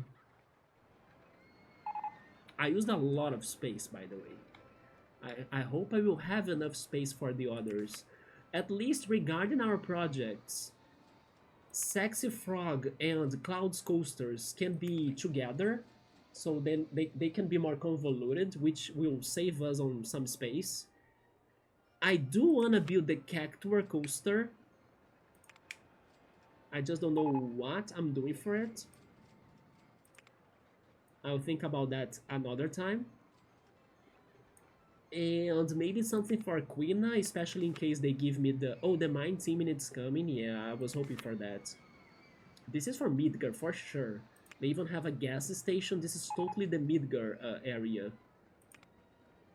[SPEAKER 1] I used a lot of space, by the way. I hope I will have enough space for the others. At least regarding our projects, Sexy Frog and Cloud's Coasters can be together. so then they can be more convoluted, which will save us on some space. I do want to build the cactuar coaster. I just don't know what I'm doing for it. I'll think about that another time. And maybe something for Quina, especially in case they give me the... Oh, the mine team minutes coming. Yeah, I was hoping for that. This is for Midgar, for sure. They even have a gas station. This is totally the Midgar area.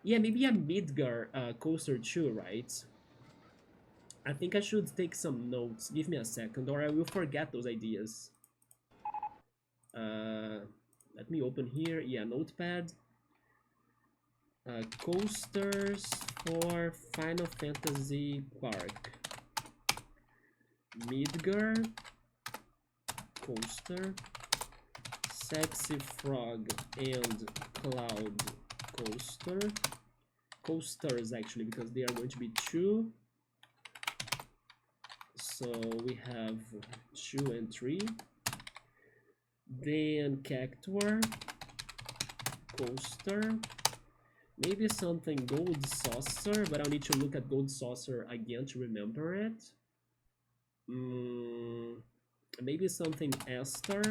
[SPEAKER 1] Yeah, maybe a Midgar coaster too, right? I think I should take some notes. Give me a second, or I will forget those ideas. Uh, Let me open here. Yeah, notepad. Coasters for Final Fantasy Park. Midgar coaster, Sexy Frog and Cloud coaster. Coasters actually, because they are going to be two. So we have 2 and 3. Then Cactuar coaster. Maybe something Gold Saucer, but I'll need to look at Gold Saucer again to remember it. Maybe something Esther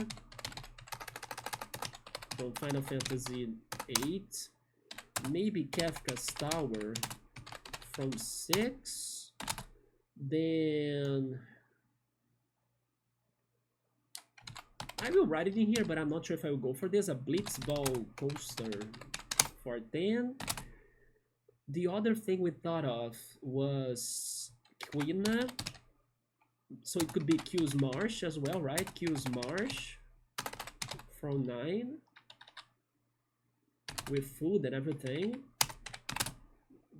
[SPEAKER 1] from Final Fantasy VIII. Maybe Kafka's Tower from 6. Then I will write it in here, but I'm not sure if I will go for this. A Blitzball coaster for 10. The other thing we thought of was Quina. So it could be Q's Marsh as well, right? Q's Marsh from 9. With food and everything.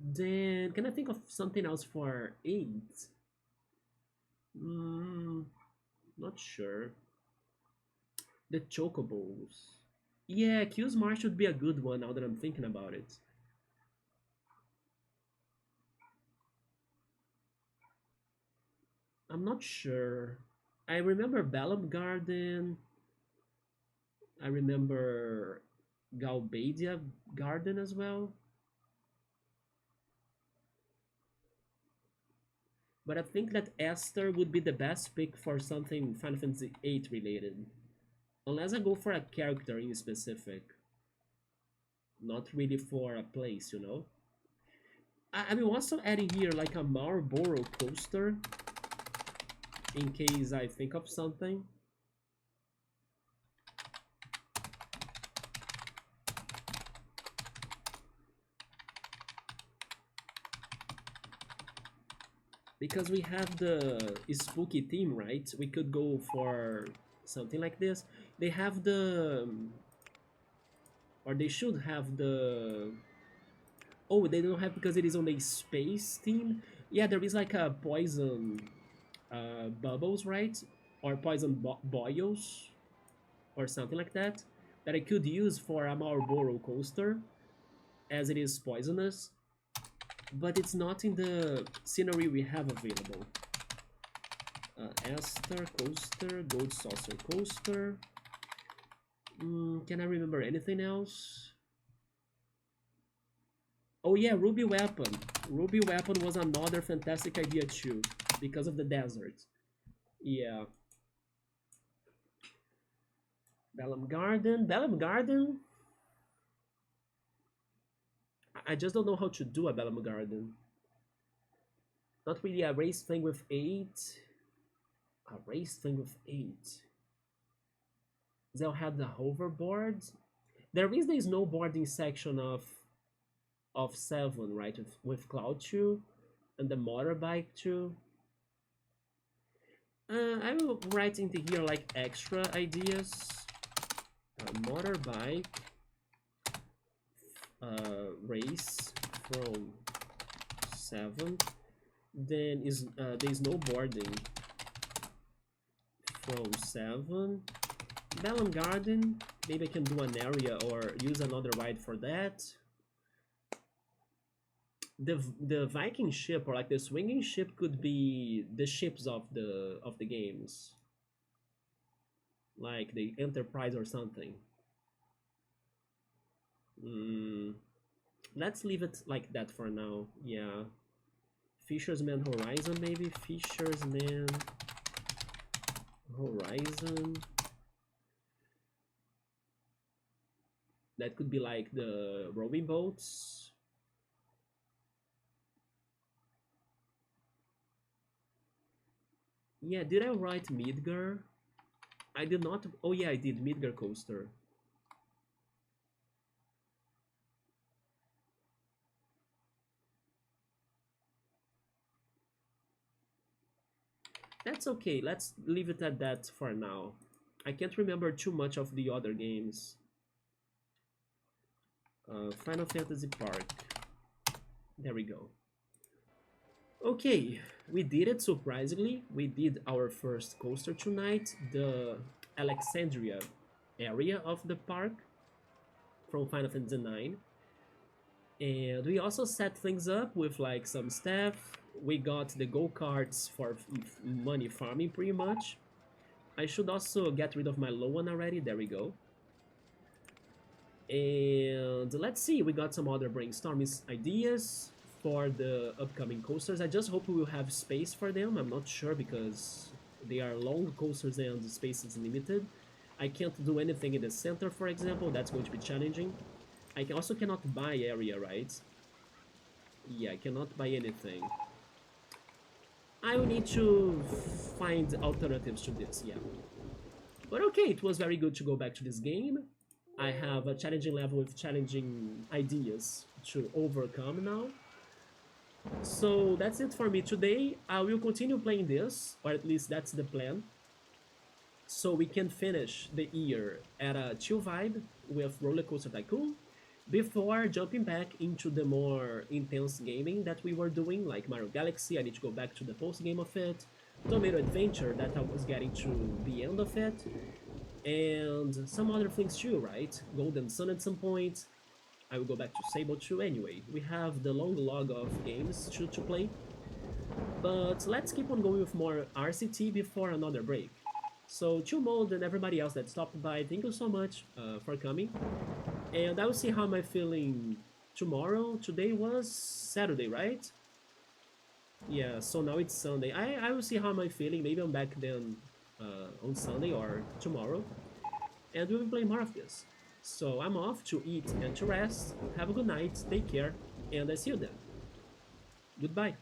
[SPEAKER 1] Then, can I think of something else for 8? Not sure. The Chocobos. Yeah, Q's Marsh would be a good one now that I'm thinking about it. I'm not sure. I remember Balam Garden. I remember Galbadia Garden as well. But I think that Esther would be the best pick for something Final Fantasy VIII related. Unless I go for a character in specific. Not really for a place, you know? I'm also adding here like a Marlboro coaster. In case I think of something. Because we have the spooky theme, right? We could go for something like this. They have the... Or they should have the... Oh, they don't have because it is on the space theme? Yeah, there is like a poison bubbles, right? Or poison boils. Or something like that. That I could use for a Marlboro coaster. As it is poisonous. But it's not in the scenery we have available. Esther coaster, Gold Saucer coaster. Can I remember anything else? Oh yeah, Ruby Weapon. Ruby Weapon was another fantastic idea too, because of the desert. Yeah. Balam Garden. Balam Garden? I just don't know how to do a Balam Garden. Not really a race thing with 8. A race thing with 8. They'll have the hoverboard. There is the snowboarding section of 7, right? With Cloud 2 and the motorbike too. I will write into here like extra ideas. Motorbike race from 7. Then is the snowboarding from 7. Balam Garden, maybe I can do an area or use another ride for that. The Viking ship or like the swinging ship could be the ships of the games, like the Enterprise or something. Mm, let's leave it like that for now. Yeah. Fisherman Horizon, maybe? Fisherman Horizon. That could be like the rowing boats. Yeah, did I write Midgar? I did not. Oh yeah, I did Midgar Coaster. That's okay. Let's leave it at that for now. I can't remember too much of the other games. Final Fantasy Park. There we go. Okay, we did it surprisingly. We did our first coaster tonight, the Alexandria area of the park from Final Fantasy IX. And we also set things up with like some staff. We got the go-karts for money farming pretty much. I should also get rid of my low one already. There we go. And let's see, we got some other brainstorming ideas for the upcoming coasters. I just hope we will have space for them. I'm not sure because they are long coasters and the space is limited. I can't do anything in the center, for example. That's going to be challenging. I also cannot buy area, right? Yeah, I cannot buy anything. I will need to find alternatives to this, yeah. But okay, it was very good to go back to this game. I have a challenging level with challenging ideas to overcome now. So that's it for me today. I will continue playing this, or at least that's the plan. So we can finish the year at a chill vibe with RollerCoaster Tycoon before jumping back into the more intense gaming that we were doing, like Mario Galaxy. I need to go back to the post game of it. Tomato Adventure, that I was getting to the end of it, and some other things too, right? Golden Sun at some point. I will go back to Sable 2 anyway. We have the long log of games to play. But let's keep on going with more RCT before another break. So, Chill Mode and everybody else that stopped by, thank you so much for coming. And I will see how am I feeling tomorrow. Today was Saturday, right? Yeah, so now it's Sunday. I will see how am I feeling. Maybe I'm back then on Sunday or tomorrow. And we will play more of this. So I'm off to eat and to rest. Have a good night, take care, and I see you then. Goodbye.